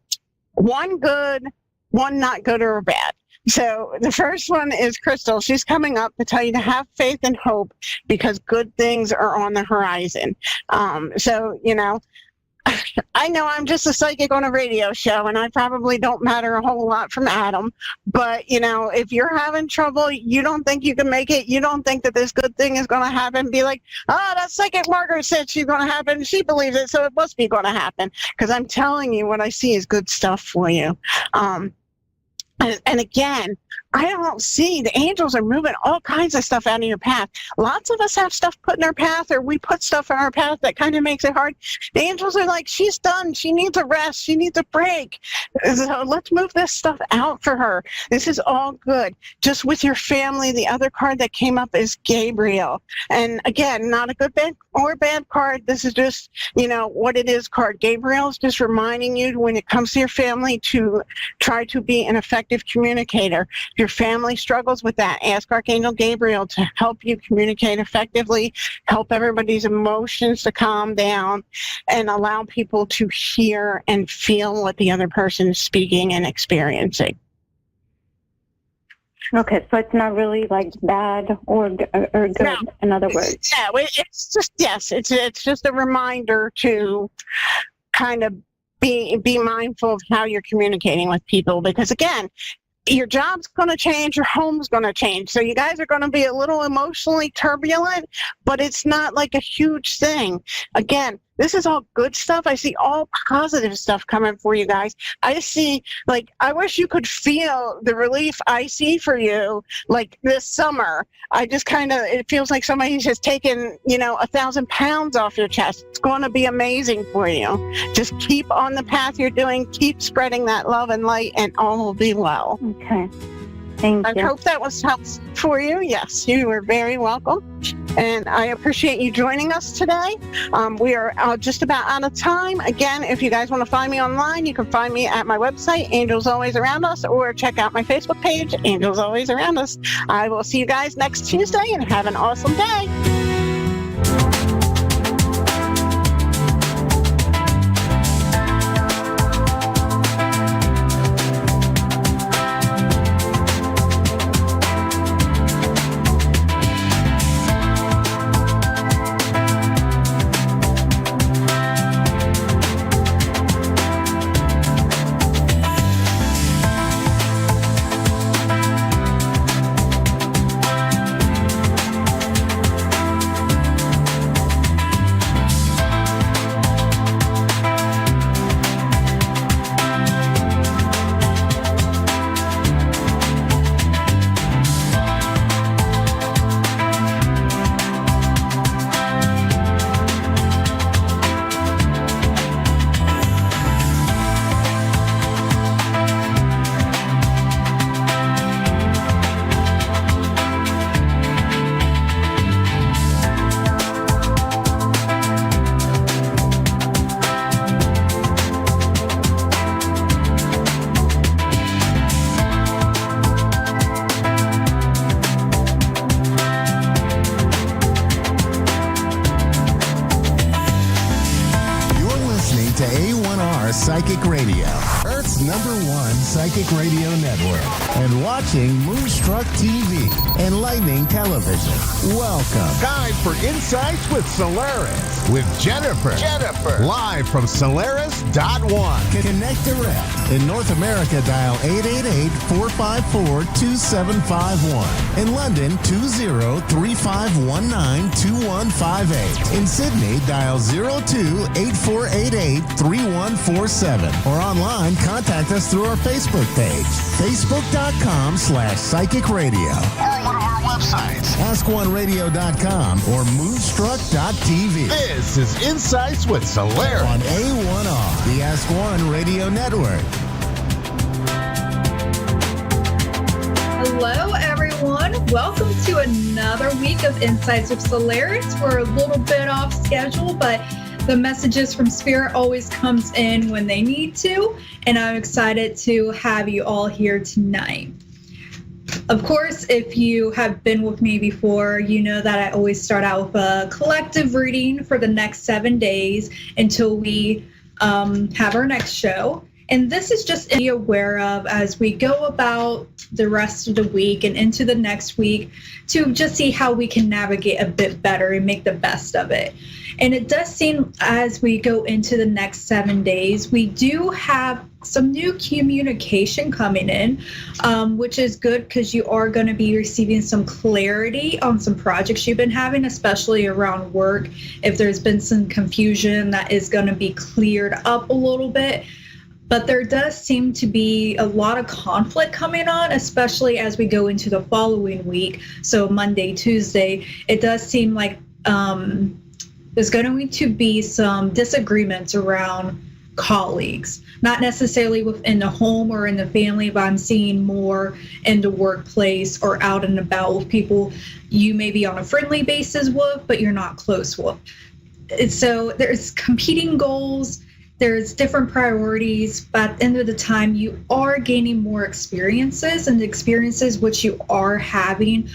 One good, one not good or bad. So the first one is Crystal. She's coming up to tell you to have faith and hope because good things are on the horizon. So, you know, I know I'm just a psychic on a radio show and I probably don't matter a whole lot from Adam, but you know, if you're having trouble, you don't think you can make it, you don't think that this good thing is going to happen, be like, oh, that psychic Margaret said she's going to happen. She believes it, so it must be going to happen. Because I'm telling you, what I see is good stuff for you. And again, I don't see, the angels are moving all kinds of stuff out of your path. Lots of us have stuff put in our path, or we put stuff in our path that kind of makes it hard. The angels are like, she's done. She needs a rest. She needs a break. So let's move this stuff out for her. This is all good. Just with your family, the other card that came up is Gabriel. And again, not a good or bad card. This is just, you know, what it is card. Gabriel is just reminding you when it comes to your family to try to be an effective communicator. If your family struggles with that, ask Archangel Gabriel to help you communicate effectively, help everybody's emotions to calm down, and allow people to hear and feel what the other person is speaking and experiencing. Okay, so it's not really like bad or good, no. In other words. No, it's just, yes, it's just a reminder to kind of be mindful of how you're communicating with people, because again, your job's going to change, your home's going to change. So you guys are going to be a little emotionally turbulent, but it's not like a huge thing. Again, this is all good stuff. I see all positive stuff coming for you guys. I see, like, I wish you could feel the relief I see for you, like this summer. I just kind of, it feels like somebody's just taken, 1,000 pounds off your chest. It's going to be amazing for you. Just keep on the path you're doing, keep spreading that love and light, and all will be well. Okay. Thank you. I hope that was helpful for you. Yes, you were very welcome. And I appreciate you joining us today. We are just about out of time. Again, if you guys want to find me online, you can find me at my website, Angels Always Around Us, or check out my Facebook page, Angels Always Around Us. I will see you guys next Tuesday, and have an awesome day. one psychic radio network and watching Moonstruck TV, enlightening television. Welcome. Time for Insights with Solaris with Jennifer. Live from Solaris.one. Connect direct. In North America, dial 888-454-2751. In London, 20-3519-2158. In Sydney, dial 02-8488-3147. Or online, contact us through our Facebook page, facebook.com/psychic radio. Or one of our websites, askoneradio.com or moonstruck.tv. This is Insights with Solaris On A1R, the Ask One Radio Network. Hello, everyone. Welcome to another week of Insights with Solaris. We're a little bit off schedule, but the messages from Spirit always comes in when they need to, and I'm excited to have you all here tonight. Of course, if you have been with me before, you know that I always start out with a collective reading for the next 7 days until we have our next show. And this is just to be aware of as we go about the rest of the week and into the next week to just see how we can navigate a bit better and make the best of it. And it does seem as we go into the next 7 days, we do have some new communication coming in, which is good because you are going to be receiving some clarity on some projects you've been having, especially around work. If there's been some confusion, that is going to be cleared up a little bit. But there does seem to be a lot of conflict coming on, especially as we go into the following week. So Monday, Tuesday, it does seem like there's going to be some disagreements around colleagues, not necessarily within the home or in the family, but I'm seeing more in the workplace or out and about with people you may be on a friendly basis with, but you're not close with. So there's competing goals. There's different priorities, but at the end of the time, you are gaining more experiences, and the experiences which you are having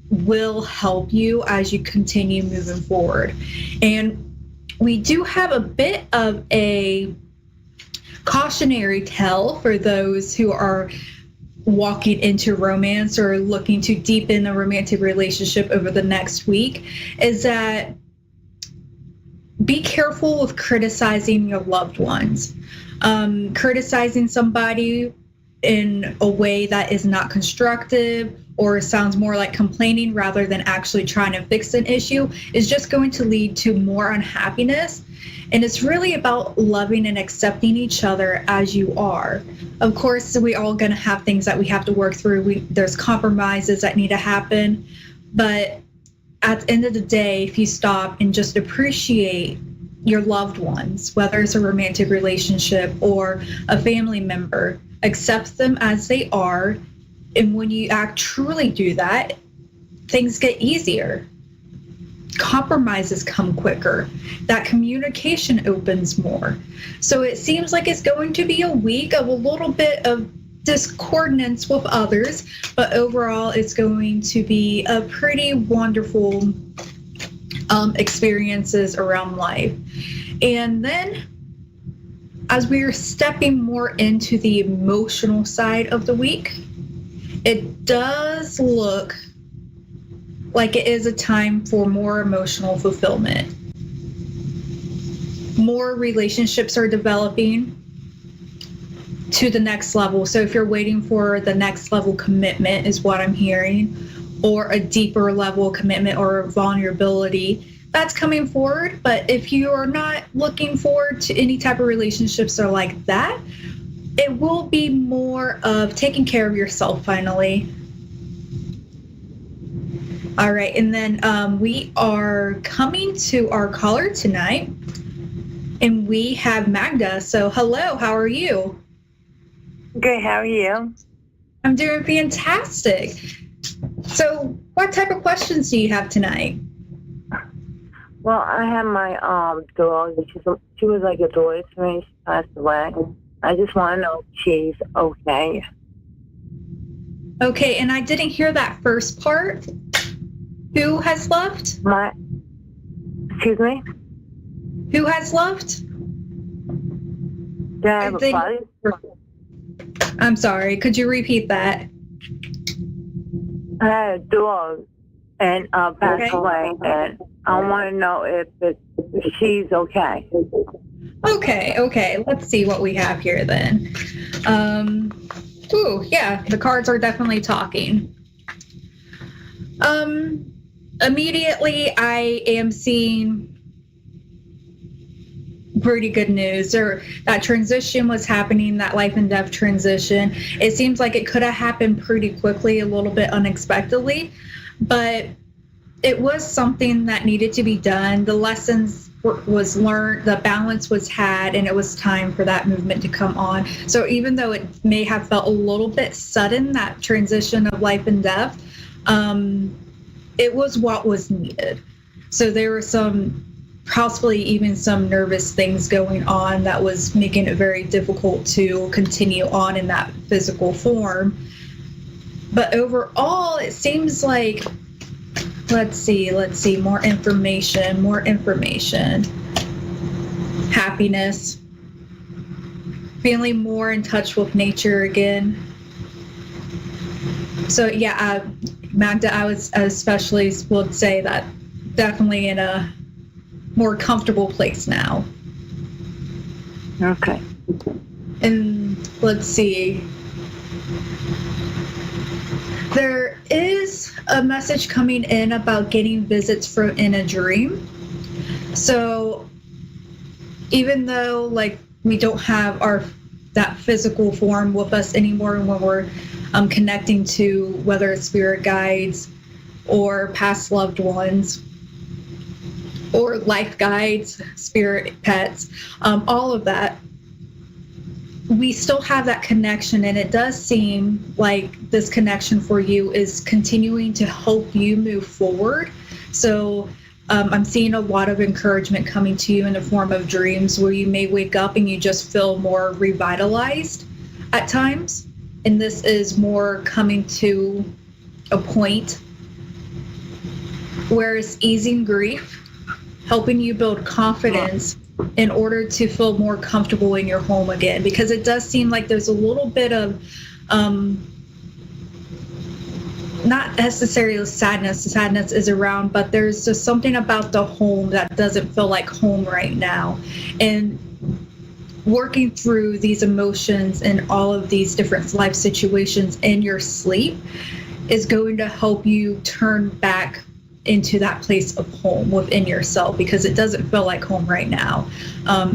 will help you as you continue moving forward. And we do have a bit of a cautionary tale for those who are walking into romance or looking to deepen a romantic relationship over the next week, is that be careful with criticizing your loved ones. Criticizing somebody in a way that is not constructive or sounds more like complaining rather than actually trying to fix an issue is just going to lead to more unhappiness. And it's really about loving and accepting each other as you are. Of course, we all going to have things that we have to work through. There's compromises that need to happen, but at the end of the day, if you stop and just appreciate your loved ones, whether it's a romantic relationship or a family member, accept them as they are. And when you truly do that, things get easier. Compromises come quicker. That communication opens more. So it seems like it's going to be a week of a little bit of discordance with others, but overall it's going to be a pretty wonderful experiences around life. And then as we are stepping more into the emotional side of the week, it does look like it is a time for more emotional fulfillment. More relationships are developing to the next level. So if you're waiting for the next level commitment is what I'm hearing, or a deeper level commitment or vulnerability, that's coming forward. But if you are not looking forward to any type of relationships or like that, it will be more of taking care of yourself finally. All right, and then we are coming to our caller tonight, and we have Magda. So hello, how are you? Good, how are you? I'm doing fantastic. So what type of questions do you have tonight? Well, I have my dog. She was like a daughter to me. She passed away. I just want to know if she's okay. Okay, and I didn't hear that first part. Who has left? Excuse me? Who has left? Do I have a body? I'm sorry. Could you repeat that? I had a dog and passed away, and I want to know if she's okay. Okay. Let's see what we have here then. Yeah, the cards are definitely talking. Immediately I am seeing pretty good news. That transition was happening, that life and death transition. It seems like it could have happened pretty quickly, a little bit unexpectedly, but it was something that needed to be done. The lessons was learned, the balance was had, and it was time for that movement to come on. So even though it may have felt a little bit sudden, that transition of life and death, it was what was needed. So there were possibly even some nervous things going on that was making it very difficult to continue on in that physical form. But overall, it seems like, let's see, more information. Happiness, feeling more in touch with nature again. So yeah, Magda, I would especially would say that definitely in a more comfortable place now. Okay. And let's see. There is a message coming in about getting visits in a dream. So even though like we don't have that physical form with us anymore when we're connecting to whether it's spirit guides or past loved ones or life guides, spirit pets, all of that, we still have that connection, and it does seem like this connection for you is continuing to help you move forward. So I'm seeing a lot of encouragement coming to you in the form of dreams where you may wake up and you just feel more revitalized at times. And this is more coming to a point where it's easing grief, helping you build confidence in order to feel more comfortable in your home again, because it does seem like there's a little bit of not necessarily sadness is around, but there's just something about the home that doesn't feel like home right now. And working through these emotions and all of these different life situations in your sleep is going to help you turn back into that place of home within yourself, because it doesn't feel like home right now.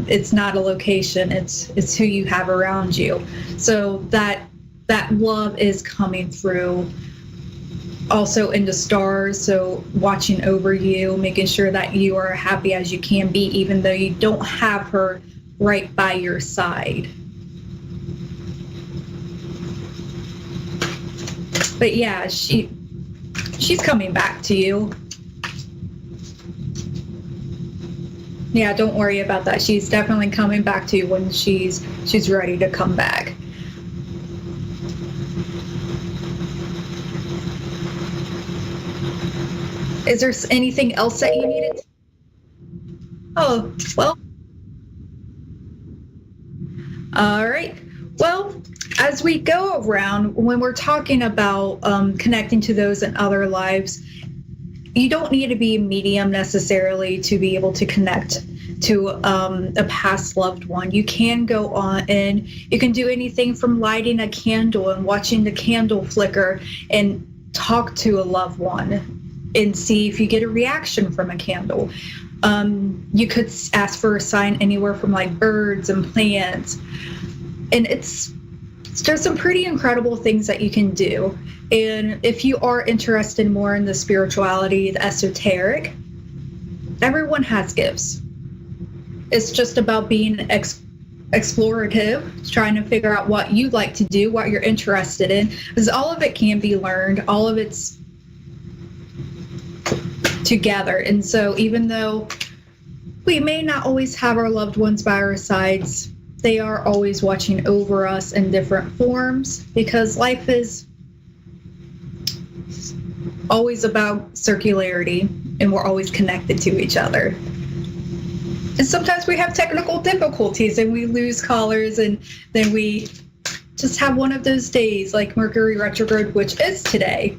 It's not a location, it's who you have around you. So that love is coming through also in the stars, so watching over you, making sure that you are happy as you can be, even though you don't have her right by your side. But yeah, she's coming back to you. Yeah, don't worry about that. She's definitely coming back to you when she's ready to come back. Is there anything else that you needed? Oh, well. All right. Well, as we go around, when we're talking about connecting to those in other lives, you don't need to be a medium necessarily to be able to connect to a past loved one. You can go on and you can do anything from lighting a candle and watching the candle flicker and talk to a loved one and see if you get a reaction from a candle. You could ask for a sign anywhere from like birds and plants. And there's some pretty incredible things that you can do. And if you are interested more in the spirituality, the esoteric, everyone has gifts. It's just about being explorative, trying to figure out what you like to do, what you're interested in, because all of it can be learned, all of it's together. And so even though we may not always have our loved ones by our sides, they are always watching over us in different forms, because life is always about circularity and we're always connected to each other. And sometimes we have technical difficulties and we lose callers, and then we just have one of those days like Mercury retrograde, which is today.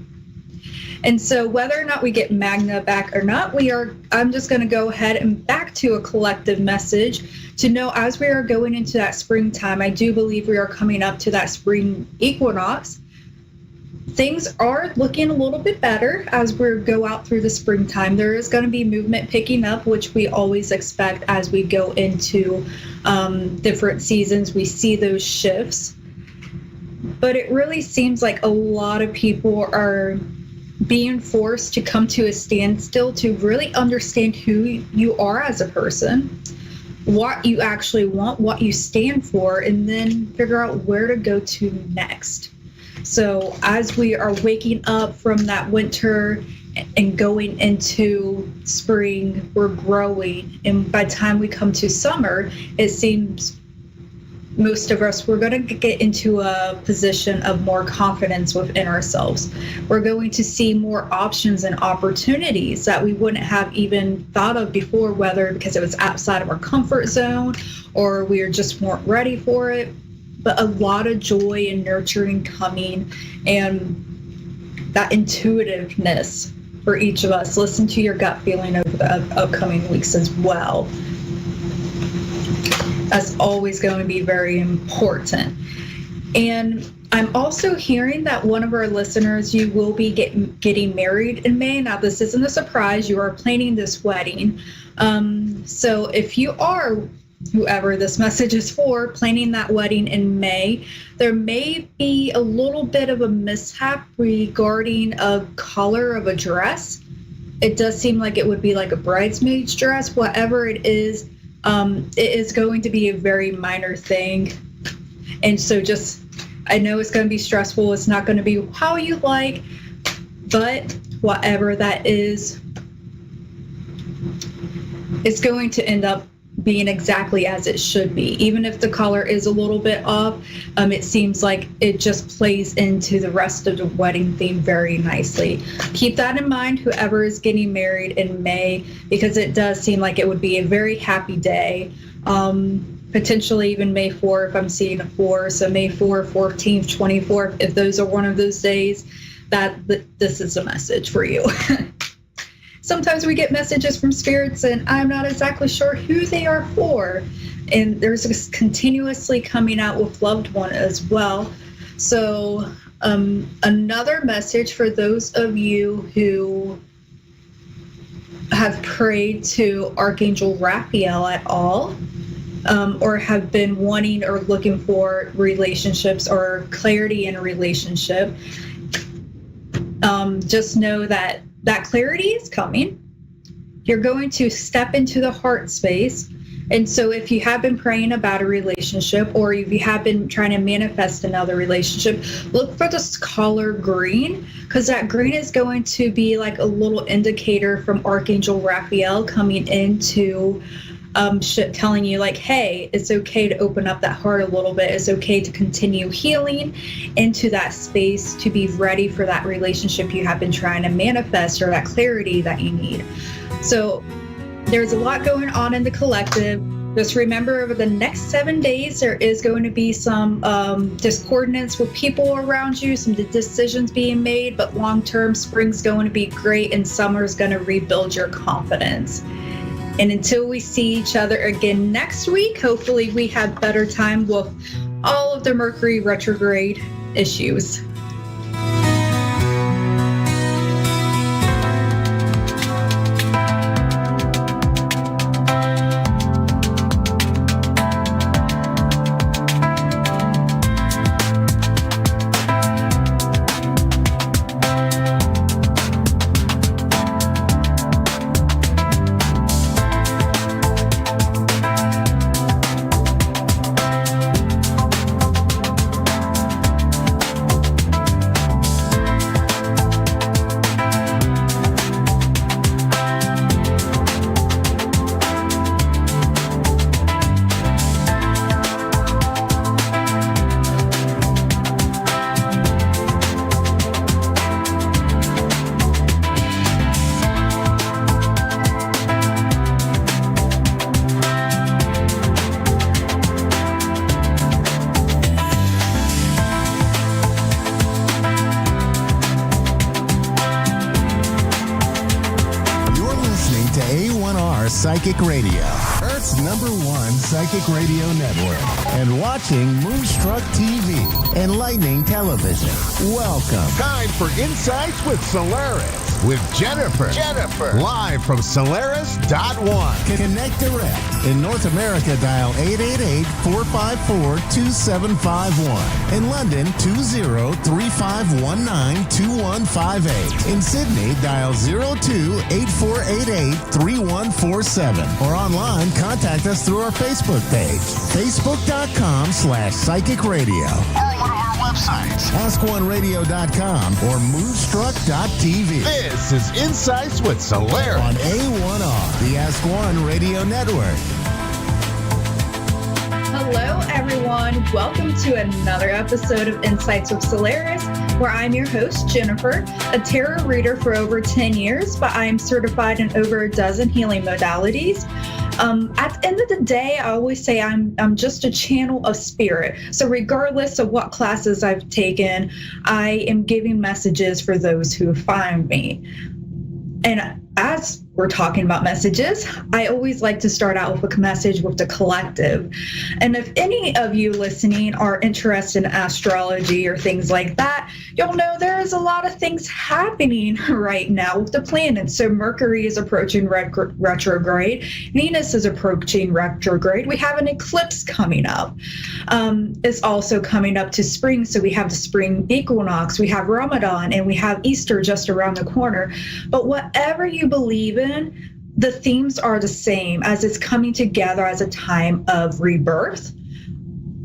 And so whether or not we get Magna back or not, I'm just going to go ahead and back to a collective message to know as we are going into that springtime. I do believe we are coming up to that spring equinox. Things are looking a little bit better as we go out through the springtime. There is going to be movement picking up, which we always expect as we go into different seasons. We see those shifts. But it really seems like a lot of people are being forced to come to a standstill to really understand who you are as a person, what you actually want, what you stand for, and then figure out where to go to next. So as we are waking up from that winter and going into spring, we're growing. And by the time we come to summer, it seems most of us, we're going to get into a position of more confidence within ourselves. We're going to see more options and opportunities that we wouldn't have even thought of before, whether because it was outside of our comfort zone or we just weren't ready for it. But a lot of joy and nurturing coming, and that intuitiveness for each of us. Listen to your gut feeling over the upcoming weeks as well. That's always going to be very important. And I'm also hearing that one of our listeners, you will be getting married in May. Now, this isn't a surprise. You are planning this wedding. So if you are, whoever this message is for, planning that wedding in May, there may be a little bit of a mishap regarding a color of a dress. It does seem like it would be like a bridesmaid's dress. Whatever it is going to be a very minor thing. And so I know it's going to be stressful. It's not going to be how you like, but whatever that is, it's going to end up being exactly as it should be. Even if the color is a little bit off, it seems like it just plays into the rest of the wedding theme very nicely. Keep that in mind, whoever is getting married in May, because it does seem like it would be a very happy day. Potentially even May 4th, if I'm seeing a 4. So May 4th, 14th, 24th, if those are one of those days, this is a message for you. Sometimes we get messages from spirits and I'm not exactly sure who they are for. And there's this continuously coming out with loved one as well. So another message for those of you who have prayed to Archangel Raphael at all, or have been wanting or looking for relationships or clarity in a relationship, just know that clarity is coming. You're going to step into the heart space. And so if you have been praying about a relationship, or if you have been trying to manifest another relationship, look for this color green, because that green is going to be like a little indicator from Archangel Raphael coming into telling you like, hey, it's okay to open up that heart a little bit. It's okay to continue healing into that space to be ready for that relationship you have been trying to manifest, or that clarity that you need. So there's a lot going on in the collective. Just remember, over the next 7 days, there is going to be some discordance with people around you, some decisions being made, but long-term, spring's going to be great and summer's going to rebuild your confidence. And until we see each other again next week, hopefully we have better time with all of the Mercury retrograde issues. Psychic Radio, Earth's #1 psychic radio network, and watching Moonstruck TV and Lightning Television. Welcome. Time for Insights with Solaris with Jennifer. Live from Solaris.1. Connect direct. In North America, dial 888-454-2751. In London, 20-3519-2158. In Sydney, dial 02-8488-3147. Or online, contact us through our Facebook page, facebook.com/psychic radio. Or one of our websites, askoneradio.com or moonstruck.tv. This is Insights with Solaris on A1R, the Ask One Radio Network. Hello, everyone. Welcome to another episode of Insights with Solaris, where I'm your host, Jennifer, a tarot reader for over 10 years, but I am certified in over a dozen healing modalities. At the end of the day, I always say I'm just a channel of spirit. So regardless of what classes I've taken, I am giving messages for those who find me. And as we're talking about messages, I always like to start out with a message with the collective. And if any of you listening are interested in astrology or things like that, you'll know there is a lot of things happening right now with the planets. So Mercury is approaching retrograde. Venus is approaching retrograde. We have an eclipse coming up. It's also coming up to spring. So we have the spring equinox, we have Ramadan, and we have Easter just around the corner. But whatever you believe in, the themes are the same, as it's coming together as a time of rebirth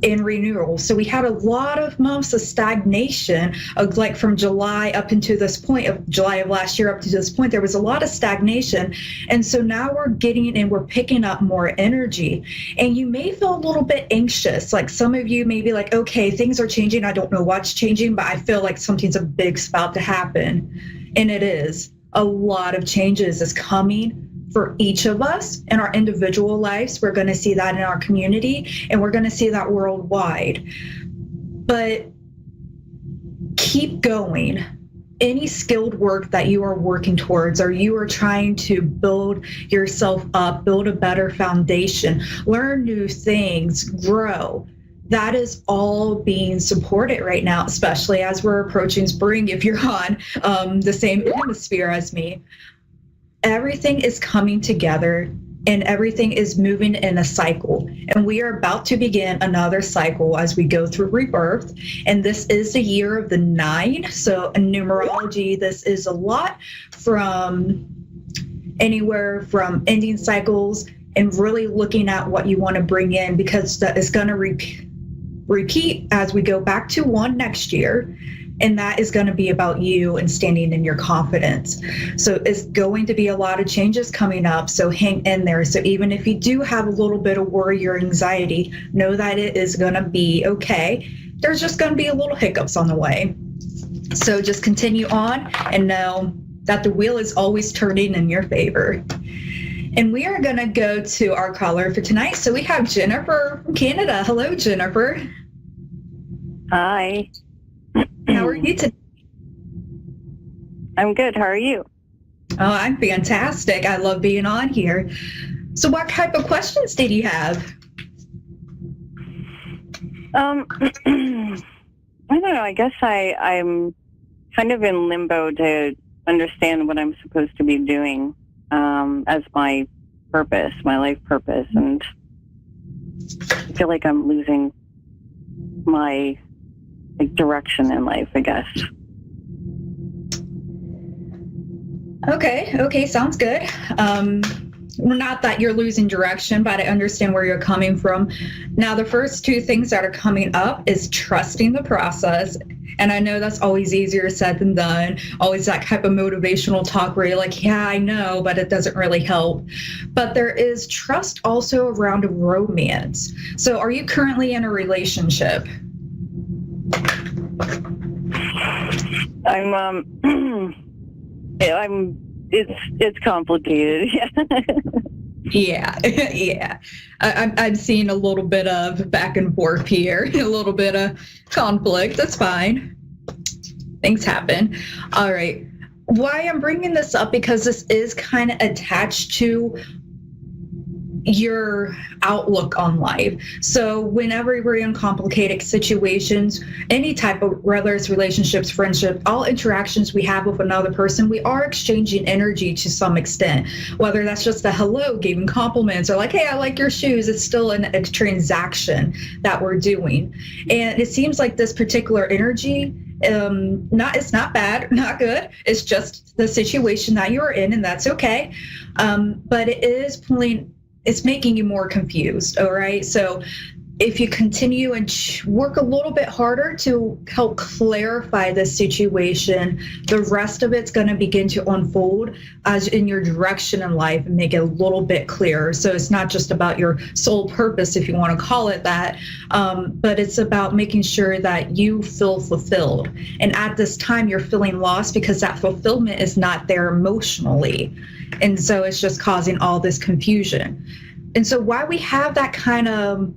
and renewal. So we had a lot of months of stagnation, like from July up into this point of July of last year up to this point, there was a lot of stagnation. And so now we're picking up more energy, and you may feel a little bit anxious. Like some of you may be like, okay, things are changing. I don't know what's changing, but I feel like something's a big about to happen. And it is. A lot of changes is coming for each of us in our individual lives. We're going to see that in our community, and we're going to see that worldwide. But keep going. Any skilled work that you are working towards, or you are trying to build yourself up, build a better foundation, learn new things, grow. That is all being supported right now, especially as we're approaching spring. If you're on the same hemisphere as me, everything is coming together and everything is moving in a cycle. And we are about to begin another cycle as we go through rebirth. And this is the year of the 9. So in numerology, this is a lot from anywhere from ending cycles and really looking at what you want to bring in, because that is going to repeat as we go back to 1 next year. And that is going to be about you and standing in your confidence. So it's going to be a lot of changes coming up. So hang in there. So even if you do have a little bit of worry or anxiety, know that it is going to be okay. There's just going to be a little hiccups on the way. So just continue on and know that the wheel is always turning in your favor. And we are going to go to our caller for tonight. So we have Jennifer from Canada. Hello, Jennifer. Hi. How are you today? I'm good. How are you? Oh, I'm fantastic. I love being on here. So what type of questions did you have? I don't know. I guess I'm kind of in limbo to understand what I'm supposed to be doing as my purpose, my life purpose. And I feel like I'm losing my direction in life, I guess. Okay, sounds good. Not that you're losing direction, but I understand where you're coming from. Now, the first 2 things that are coming up is trusting the process. And I know that's always easier said than done. Always that type of motivational talk where you're like, yeah, I know, but it doesn't really help. But there is trust also around romance. So are you currently in a relationship? It's complicated. Yeah. I'm seeing a little bit of back and forth here, a little bit of conflict. That's fine. Things happen. All right. Why I'm bringing this up, because this is kind of attached to your outlook on life. So whenever we're in complicated situations, any type of, whether it's relationships, friendship, all interactions we have with another person, we are exchanging energy to some extent, whether that's just a hello, giving compliments, or like, hey, I like your shoes. It's still a transaction that we're doing. And it seems like this particular energy, it's not bad, not good. It's just the situation that you're in, and that's okay. But it is it's making you more confused. All right. So if you continue and work a little bit harder to help clarify the situation, the rest of it's going to begin to unfold as in your direction in life and make it a little bit clearer. So it's not just about your sole purpose, if you want to call it that, but it's about making sure that you feel fulfilled. And at this time, you're feeling lost because that fulfillment is not there emotionally. And so it's just causing all this confusion. And so why we have that kind of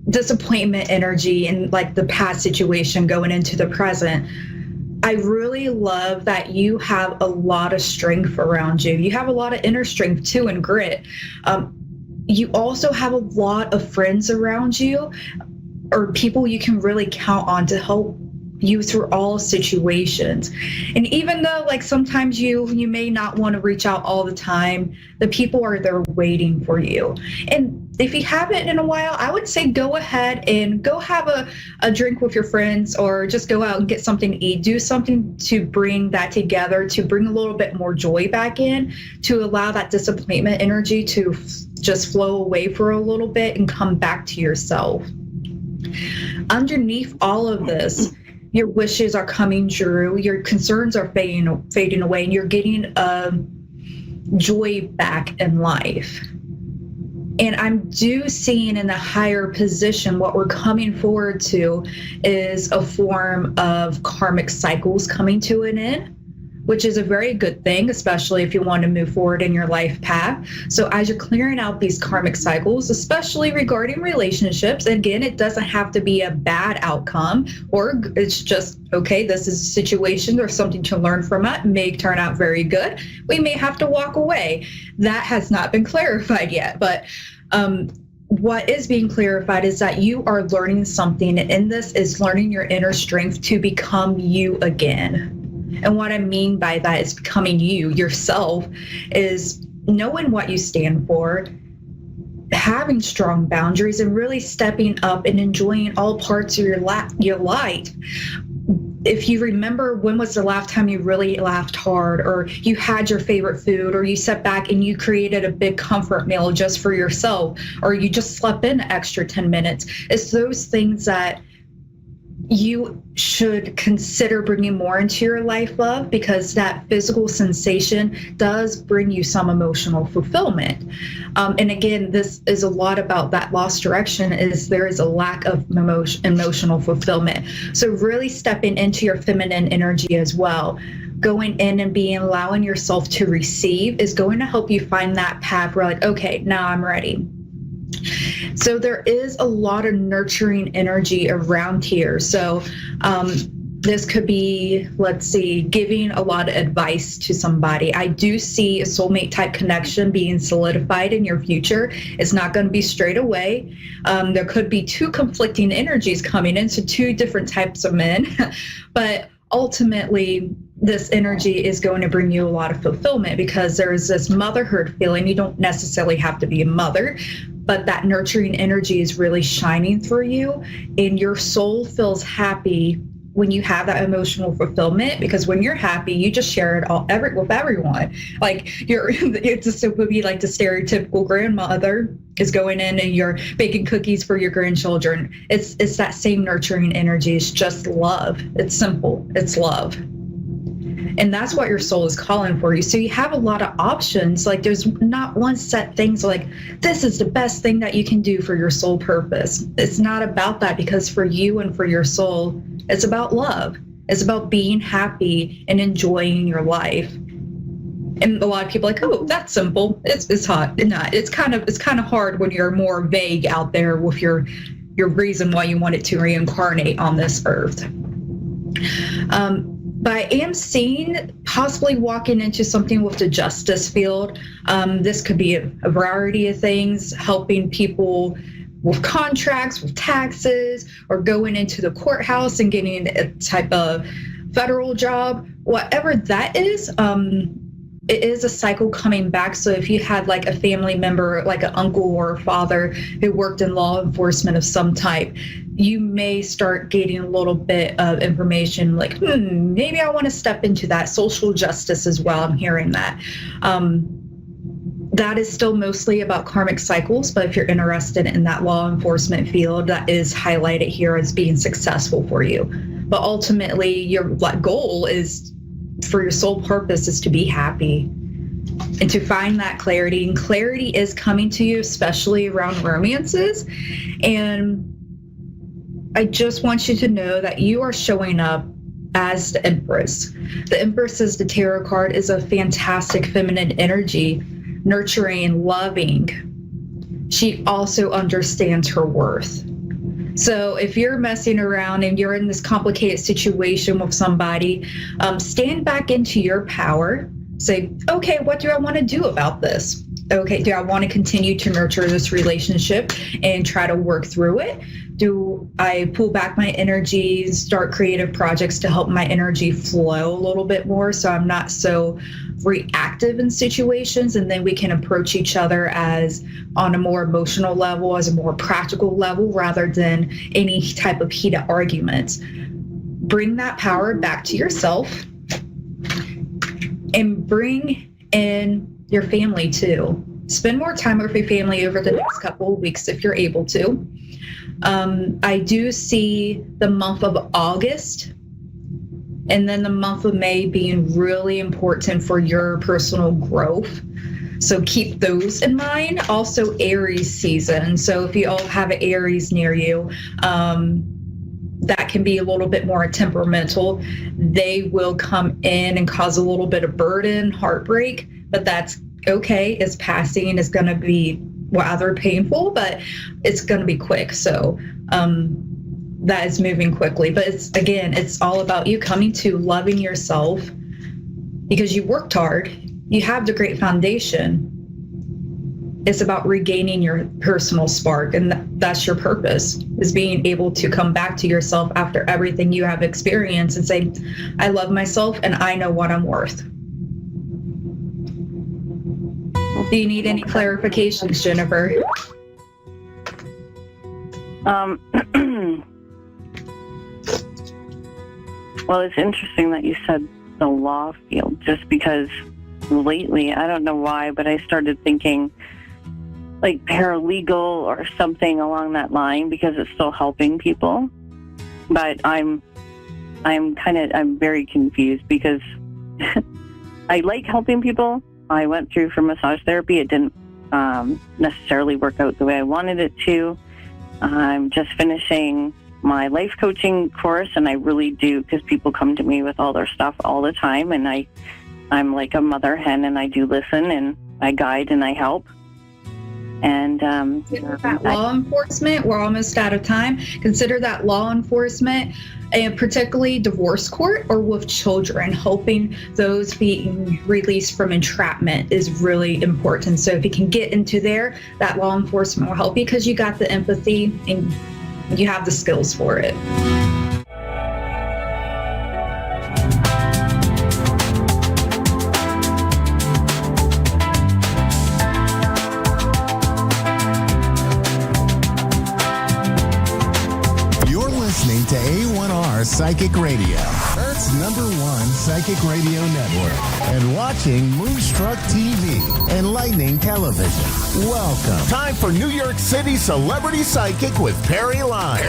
disappointment energy in like the past situation going into the present, I really love that you have a lot of strength around you. You have a lot of inner strength too, and grit. You also have a lot of friends around you, or people you can really count on to help you through all situations. And even though like sometimes you may not want to reach out all the time, the people are there waiting for you. And if you haven't in a while, I would say go ahead and go have a drink with your friends, or just go out and get something to eat. Do something to bring that together, to bring a little bit more joy back in, to allow that disappointment energy to just flow away for a little bit and come back to yourself. Underneath all of this, your wishes are coming true, your concerns are fading away, and you're getting joy back in life. And I'm seeing in the higher position, what we're coming forward to is a form of karmic cycles coming to an end, which is a very good thing, especially if you want to move forward in your life path. So as you're clearing out these karmic cycles, especially regarding relationships, again, it doesn't have to be a bad outcome, or it's just, okay, this is a situation or something to learn from it, may turn out very good. We may have to walk away. That has not been clarified yet, but what is being clarified is that you are learning something, and this is learning your inner strength to become you again. And what I mean by that is becoming you, yourself, is knowing what you stand for, having strong boundaries, and really stepping up and enjoying all parts of your life. If you remember, when was the last time you really laughed hard, or you had your favorite food, or you sat back and you created a big comfort meal just for yourself, or you just slept in an extra 10 minutes? It's those things that you should consider bringing more into your life of, because that physical sensation does bring you some emotional fulfillment. And again, this is a lot about that lost direction, is there is a lack of emotional fulfillment. So really stepping into your feminine energy as well, going in and allowing yourself to receive, is going to help you find that path where, like, okay, now I'm ready. So there is a lot of nurturing energy around here. So this could be, let's see, giving a lot of advice to somebody. I do see a soulmate type connection being solidified in your future. It's not going to be straight away. There could be two conflicting energies coming in, so two different types of men. But ultimately, this energy is going to bring you a lot of fulfillment, because there is this motherhood feeling. You don't necessarily have to be a mother, but that nurturing energy is really shining through you, and your soul feels happy when you have that emotional fulfillment, because when you're happy, you just share it with everyone. Like it would be like the stereotypical grandmother is going in and you're baking cookies for your grandchildren. It's that same nurturing energy. It's just love. It's simple. It's love. And that's what your soul is calling for you. So you have a lot of options. Like there's not one set thing. So like, this is the best thing that you can do for your soul purpose. It's not about that, because for you and for your soul, it's about love. It's about being happy and enjoying your life. And a lot of people are like, oh, that's simple. It's hot. Not. It's kind of hard when you're more vague out there with your But I am seeing possibly walking into something with the justice field. This could be a variety of things, helping people with contracts, with taxes, or going into the courthouse and getting a type of federal job. Whatever that is, it is a cycle coming back. So if you had like a family member, like an uncle or a father who worked in law enforcement of some type, you may start getting a little bit of information like, maybe I want to step into that. Social justice as well, I'm hearing that. That is still mostly about karmic cycles, but if you're interested in that law enforcement field, that is highlighted here as being successful for you. But ultimately, your goal is, for your sole purpose, is to be happy and to find that clarity. And clarity is coming to you, especially around romances. And I just want you to know that you are showing up as the Empress. The Empress, as the tarot card, is a fantastic feminine energy, nurturing, loving. She also understands her worth. So if you're messing around and you're in this complicated situation with somebody, stand back into your power. Say, okay, what do I want to do about this? Okay, do I want to continue to nurture this relationship and try to work through it? Do I pull back my energy, start creative projects to help my energy flow a little bit more so I'm not so reactive in situations, and then we can approach each other as on a more emotional level, as a more practical level, rather than any type of heated arguments. Bring that power back to yourself and bring in your family too. Spend more time with your family over the next couple of weeks if you're able to. I do see the month of August and then the month of May being really important for your personal growth. So keep those in mind. Also Aries season. So if you all have an Aries near you, that can be a little bit more temperamental. They will come in and cause a little bit of burden, heartbreak, but that's okay. It's passing. It's going to be rather painful, but it's going to be quick. So that is moving quickly. But it's all about you coming to loving yourself because you worked hard. You have the great foundation. It's about regaining your personal spark, and that's your purpose, is being able to come back to yourself after everything you have experienced and say, I love myself and I know what I'm worth. Do you need any clarifications, Jennifer? Well, it's interesting that you said the law field, just because lately, I don't know why, but I started thinking like paralegal or something along that line because it's still helping people. But I'm very confused because I like helping people. I went through for massage therapy. It didn't necessarily work out the way I wanted it to. I'm just finishing my life coaching course, and I really do, because people come to me with all their stuff all the time, and I'm like a mother hen, and I do listen, and I guide, and I help. And consider that law enforcement. We're almost out of time. Consider that law enforcement, and particularly divorce court or with children, helping those being released from entrapment is really important. So if you can get into there, that law enforcement will help you because you got the empathy and you have the skills for it. To A1R Psychic Radio, Earth's #1 psychic radio network, and watching Moonstruck TV and Lightning Television. Welcome. Time for New York City Celebrity Psychic with Perry Lyons.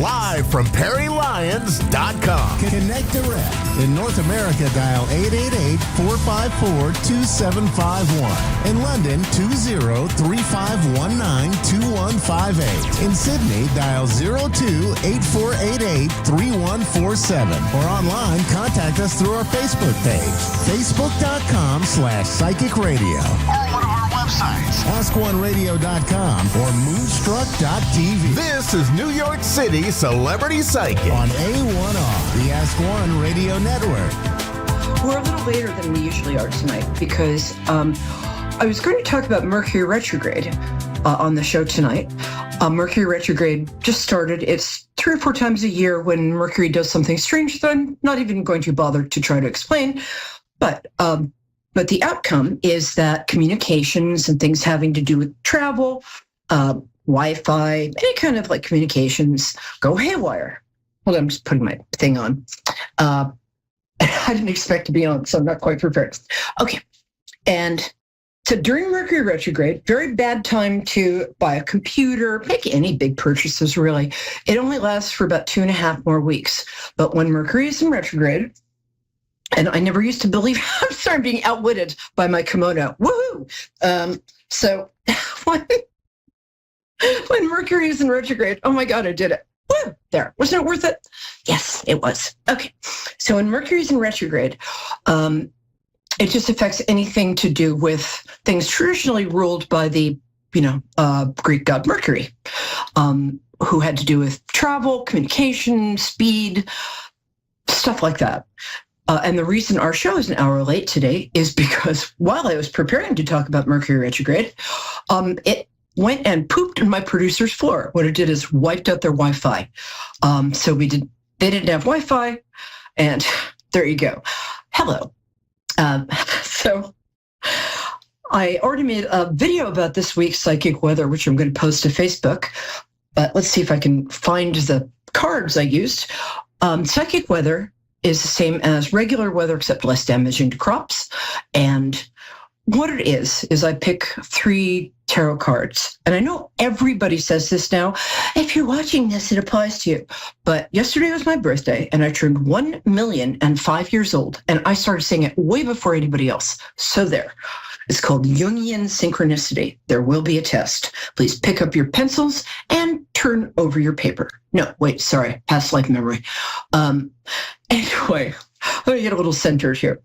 Live from PerryLyons.com. Connect direct. In North America, dial 888-454-2751. In London, 20-3519-2158. In Sydney, dial 02-8488-3147. Or online, contact us through our Facebook page, facebook.com/psychic radio. Or one of our websites, AskOneRadio.com or Moonstruck.tv. This is New York City Celebrity Psychic on A1R, the Ask One Radio Network. We're a little later than we usually are tonight because I was going to talk about Mercury retrograde on the show tonight. Mercury retrograde just started. It's 3 or 4 times a year when Mercury does something strange that I'm not even going to bother to try to explain. But the outcome is that communications and things having to do with travel, Wi-Fi, any kind of like communications go haywire. Hold on, I'm just putting my thing on. I didn't expect to be on, so I'm not quite prepared. Okay. And so during Mercury retrograde, very bad time to buy a computer, make any big purchases, really. It only lasts for about 2.5 more weeks. But when Mercury is in retrograde, and I never used to believe, I'm sorry, I'm being outwitted by my kimono. Woohoo! So when Mercury is in retrograde, oh my God, I did it. Woo! There. Wasn't it worth it? Yes, it was. Okay. So when Mercury is in retrograde, it just affects anything to do with things traditionally ruled by the, Greek god Mercury, who had to do with travel, communication, speed, stuff like that. And the reason our show is an hour late today is because while I was preparing to talk about Mercury retrograde, it went and pooped on my producer's floor. What it did is wiped out their Wi-Fi. So they didn't have Wi-Fi, and there you go. Hello. So I already made a video about this week's psychic weather, which I'm going to post to Facebook. But let's see if I can find the cards I used. Psychic weather is the same as regular weather, except less damaging to crops. And what it is I pick 3 tarot cards. And I know everybody says this now. If you're watching this, it applies to you. But yesterday was my birthday, and I turned 1,000,005 years old. And I started saying it way before anybody else. So there. It's called Jungian synchronicity. There will be a test. Please pick up your pencils and turn over your paper. No, wait, sorry, past life memory. Anyway, let me get a little centered here.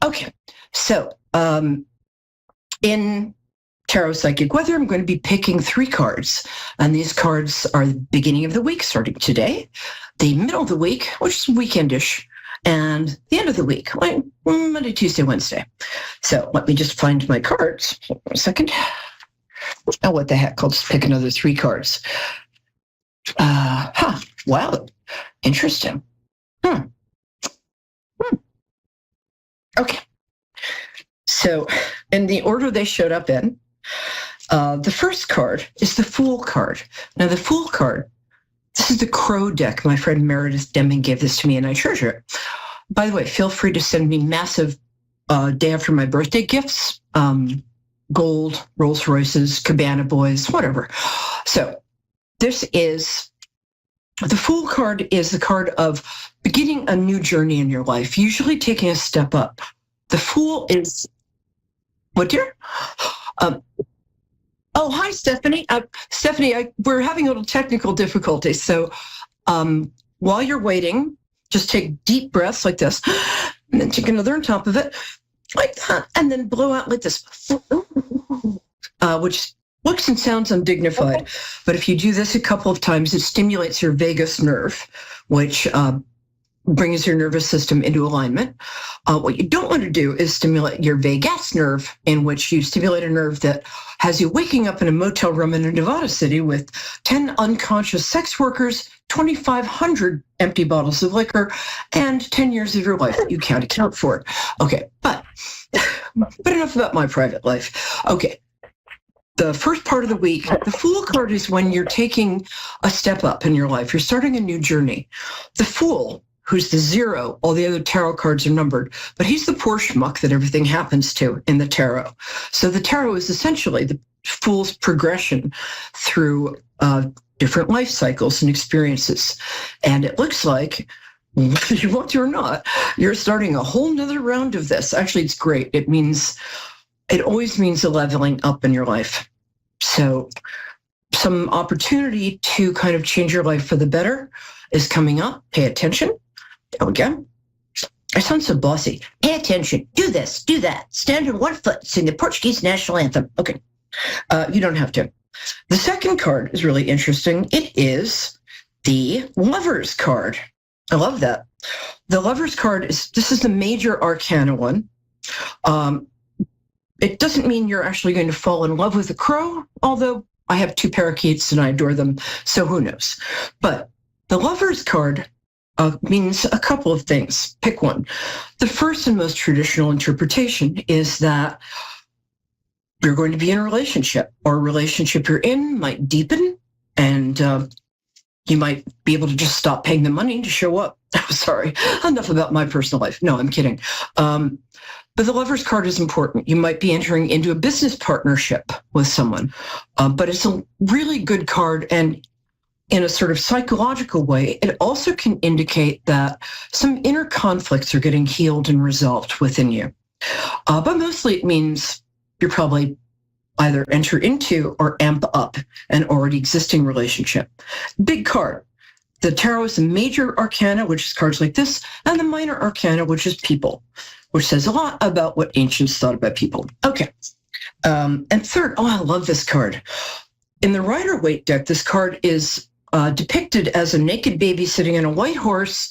Okay, so in Tarot Psychic Weather, I'm going to be picking 3 cards. And these cards are the beginning of the week, starting today, the middle of the week, which is weekendish, and the end of the week, like Monday, Tuesday, Wednesday. So let me just find my cards. Hold on a second. Oh, what the heck? I'll just pick another 3 cards. Wow. Interesting. Okay. So in the order they showed up in, the first card is the Fool card. Now, the Fool card, this is the Crow deck. My friend Meredith Deming gave this to me, and I treasure it. By the way, feel free to send me massive day after my birthday gifts, gold, Rolls Royces, Cabana Boys, whatever. So this is, the Fool card is the card of beginning a new journey in your life, usually taking a step up. The Fool is, what dear? Oh, hi, Stephanie. Stephanie, we're having a little technical difficulty. So while you're waiting, just take deep breaths like this, and then take another on top of it, like that, and then blow out like this, which looks and sounds undignified. But if you do this a couple of times, it stimulates your vagus nerve, which brings your nervous system into alignment. What you don't want to do is stimulate your vagus nerve, in which you stimulate a nerve that has you waking up in a motel room in a Nevada city with 10 unconscious sex workers, 2,500 empty bottles of liquor, and 10 years of your life that you can't account for. Okay, but enough about my private life. Okay. The first part of the week, the Fool card is when you're taking a step up in your life. You're starting a new journey. The Fool, who's the 0, all the other tarot cards are numbered, but he's the poor schmuck that everything happens to in the tarot. So the tarot is essentially the Fool's progression through different life cycles and experiences. And it looks like, whether you want to or not, you're starting a whole nother round of this. Actually, it's great. It always means a leveling up in your life. So some opportunity to kind of change your life for the better is coming up. Pay attention. There we go. I sound so bossy. Pay attention. Do this. Do that. Stand on one foot. Sing the Portuguese national anthem. Okay. You don't have to. The second card is really interesting. It is the Lover's card. I love that. The Lover's card is the major arcana one. It doesn't mean you're actually going to fall in love with a crow, although I have 2 parakeets and I adore them, so who knows. But the Lover's card means a couple of things. Pick one. The first and most traditional interpretation is that you're going to be in a relationship, or a relationship you're in might deepen, and you might be able to just stop paying the money to show up. Sorry, enough about my personal life. No, I'm kidding. But the Lover's card is important. You might be entering into a business partnership with someone, but it's a really good card, and in a sort of psychological way, it also can indicate that some inner conflicts are getting healed and resolved within you. But mostly it means you're probably either enter into or amp up an already existing relationship. Big card. The tarot is the major arcana, which is cards like this, and the minor arcana, which is people, which says a lot about what ancients thought about people. Okay. And third, I love this card. In the Rider-Waite deck, this card is depicted as a naked baby sitting on a white horse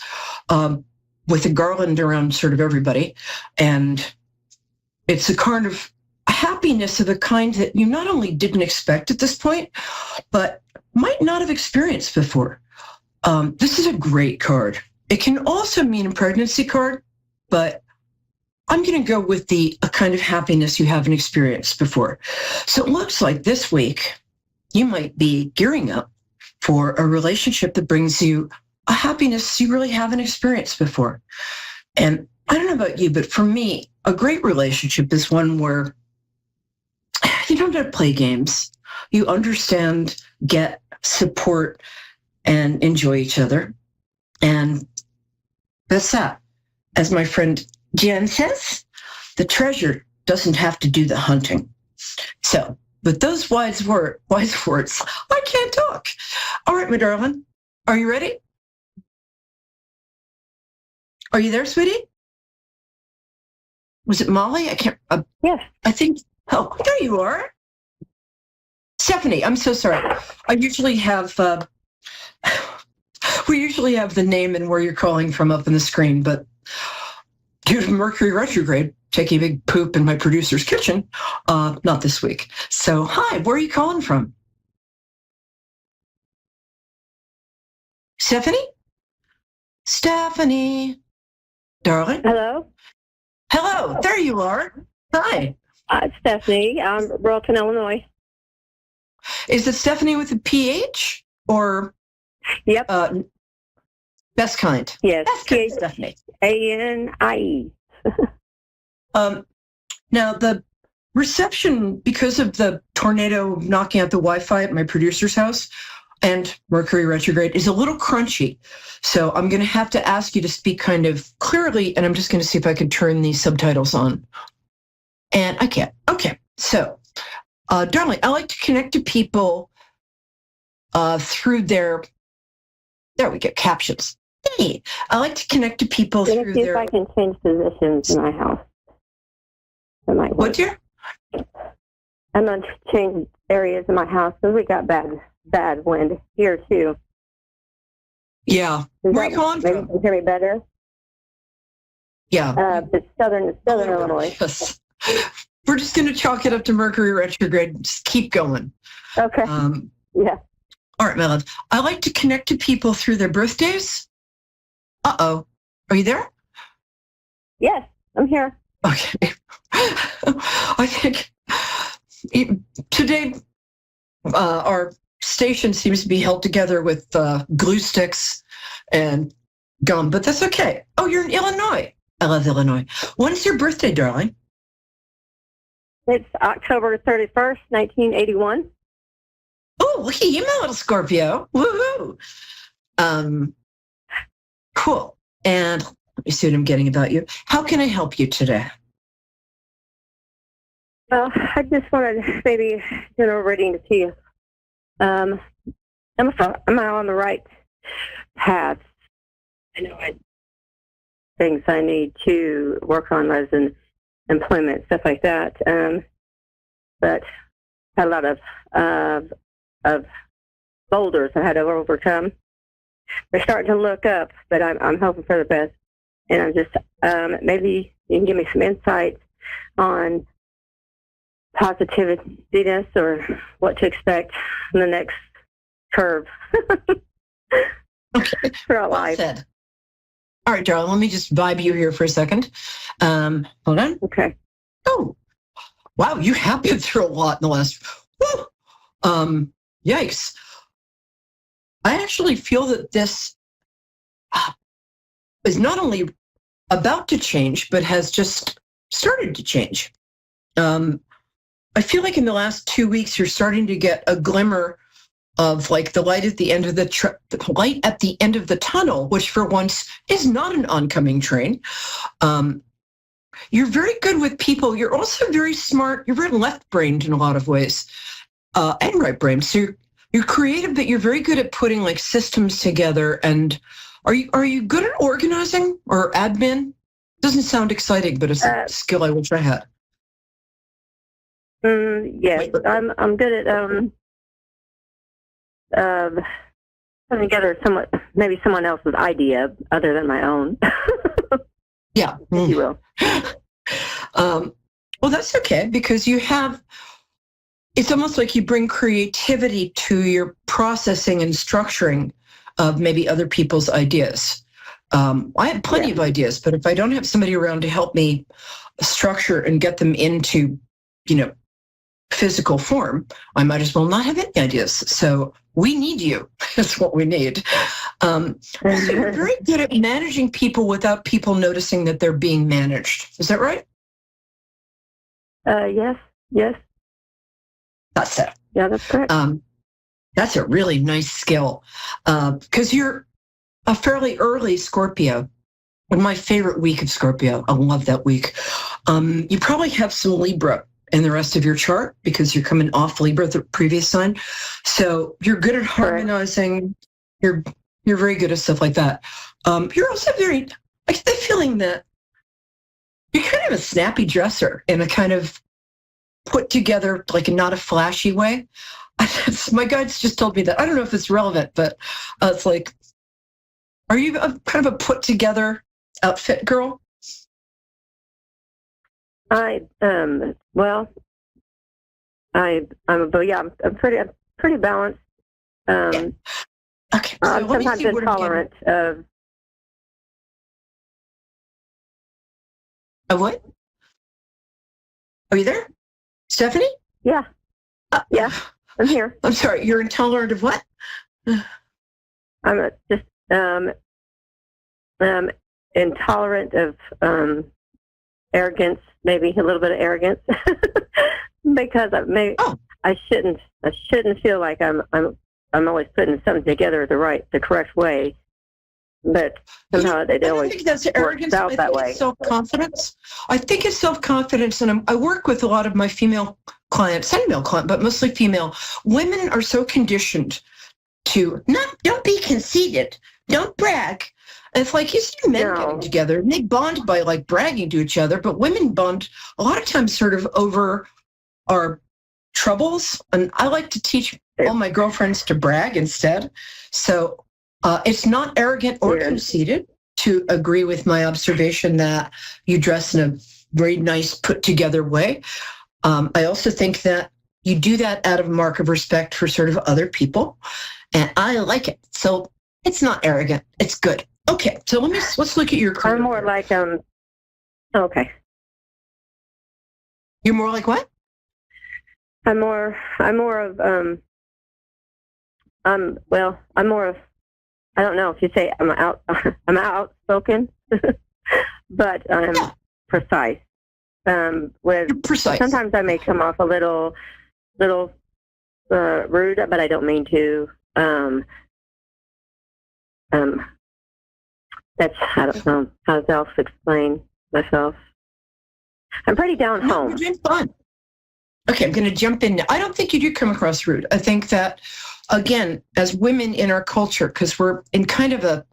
with a garland around sort of everybody. And it's a card of happiness of a kind that you not only didn't expect at this point, but might not have experienced before. This is a great card. It can also mean a pregnancy card, but I'm going to go with a kind of happiness you haven't experienced before. So it looks like this week you might be gearing up for a relationship that brings you a happiness you really haven't experienced before. And I don't know about you, but for me, a great relationship is one where you don't have to play games. You understand, get, support, and enjoy each other. And that's that. As my friend Jen says, the treasure doesn't have to do the hunting. So with those wise words, I can't talk. All right, my darling, are you ready? Are you there, sweetie? Was it Molly? I can't. Yes. I think. Oh, there you are. Stephanie, I'm so sorry. I usually have. We usually have the name and where you're calling from up on the screen, but due to Mercury retrograde taking a big poop in my producer's kitchen, not this week. So, hi, where are you calling from? Stephanie? Stephanie, darling. Hello? Hello, there you are. Hi. Stephanie, I'm Burlington, Illinois. Is it Stephanie with a PH or? Yep. Best kind. Yes. Best kind, Stephanie. ANIE. Now the reception, because of the tornado knocking out the Wi-Fi at my producer's house and Mercury retrograde, is a little crunchy. So I'm going to have to ask you to speak kind of clearly, and I'm just going to see if I can turn these subtitles on. And I can't. Okay. So, darling, I like to connect to people through their, there we go, captions. Hey, I like to connect to people through see their. if I can change positions in my house. What, dear? I'm going to change areas in my house because we got bad wind here too. Yeah. Where are you calling from? Maybe you can hear me better. Yeah. It's southern Illinois. Yes. We're just going to chalk it up to Mercury retrograde. Just keep going. Okay. Yeah. All right, my love. I like to connect to people through their birthdays. Uh-oh. Are you there? Yes, I'm here. Okay. I think today our station seems to be held together with glue sticks and gum, but that's okay. Oh, you're in Illinois. I love Illinois. When's your birthday, darling? It's October 31st, 1981. Oh, look at you, my little Scorpio. Woohoo. Cool. And let me see what I'm getting about you. How can I help you today? Well, I just wanted to maybe do a reading to see you. Am I on the right path? I know things I need to work on as in employment, stuff like that. But had a lot of boulders I had to overcome. They're starting to look up, but I'm hoping for the best. And I'm just, maybe you can give me some insight on positiveness or what to expect in the next curve for our life. Said. All right, darling, let me just vibe you here for a second. Hold on. Okay. Oh, wow, you have been through a lot in the last, yikes. I actually feel that this is not only about to change, but has just started to change. I feel like in the last 2 weeks, you're starting to get a glimmer of like the light at the end of the light at the end of the tunnel, which for once is not an oncoming train. You're very good with people. You're also very smart. You're very left-brained in a lot of ways, and right-brained. So you're creative, but you're very good at putting like systems together. And are you good at organizing or admin? Doesn't sound exciting, but it's a skill I wish I had. Yes, I'm good at putting together maybe someone else's idea other than my own. Yeah, if you will. Well, that's okay because it's almost like you bring creativity to your processing and structuring of maybe other people's ideas. I have plenty of ideas, but if I don't have somebody around to help me structure and get them into, physical form, I might as well not have any ideas. So we need you. That's what we need. So you're very good at managing people without people noticing that they're being managed. Is that right? Yes. That's it. Yeah, that's correct. That's a really nice skill because you're a fairly early Scorpio. My favorite week of Scorpio. I love that week. You probably have some Libra in the rest of your chart because you're coming off Libra, the previous sign. So you're good at harmonizing. You're very good at stuff like that. You're also I get the feeling that you're kind of a snappy dresser in a kind of put together, like not a flashy way. My guides just told me that. I don't know if it's relevant, but it's like, are you kind of a put together outfit girl? I'm pretty balanced. Okay. So I'm sometimes intolerant of what? Are you there, Stephanie? Yeah. Yeah, I'm here. I'm sorry. You're intolerant of what? I'm just intolerant of arrogance, maybe a little bit of arrogance, because I shouldn't feel like I'm always putting something together the correct way, but somehow they always think that's arrogance. out that way. It's self-confidence. I think it's self-confidence, and I work with a lot of my female clients, and male clients, but mostly female. Women are so conditioned to don't be conceited, don't brag. And it's like you see men getting together and they bond by like bragging to each other, but women bond a lot of times sort of over our troubles. And I like to teach all my girlfriends to brag instead. So it's not arrogant or conceited to agree with my observation that you dress in a very nice put together way. I also think that you do that out of a mark of respect for sort of other people. And I like it. So it's not arrogant. It's good. Okay, so let's look at your career. I'm more like okay. You're more like what? I'm more of I don't know if you say I'm outspoken, but I'm precise. You're precise. Sometimes I may come off a little rude, but I don't mean to. I don't know how to self-explain myself. I'm pretty down home. You're doing fine. Okay, I'm going to jump in. I don't think you do come across rude. I think that, again, as women in our culture, because we're in kind of a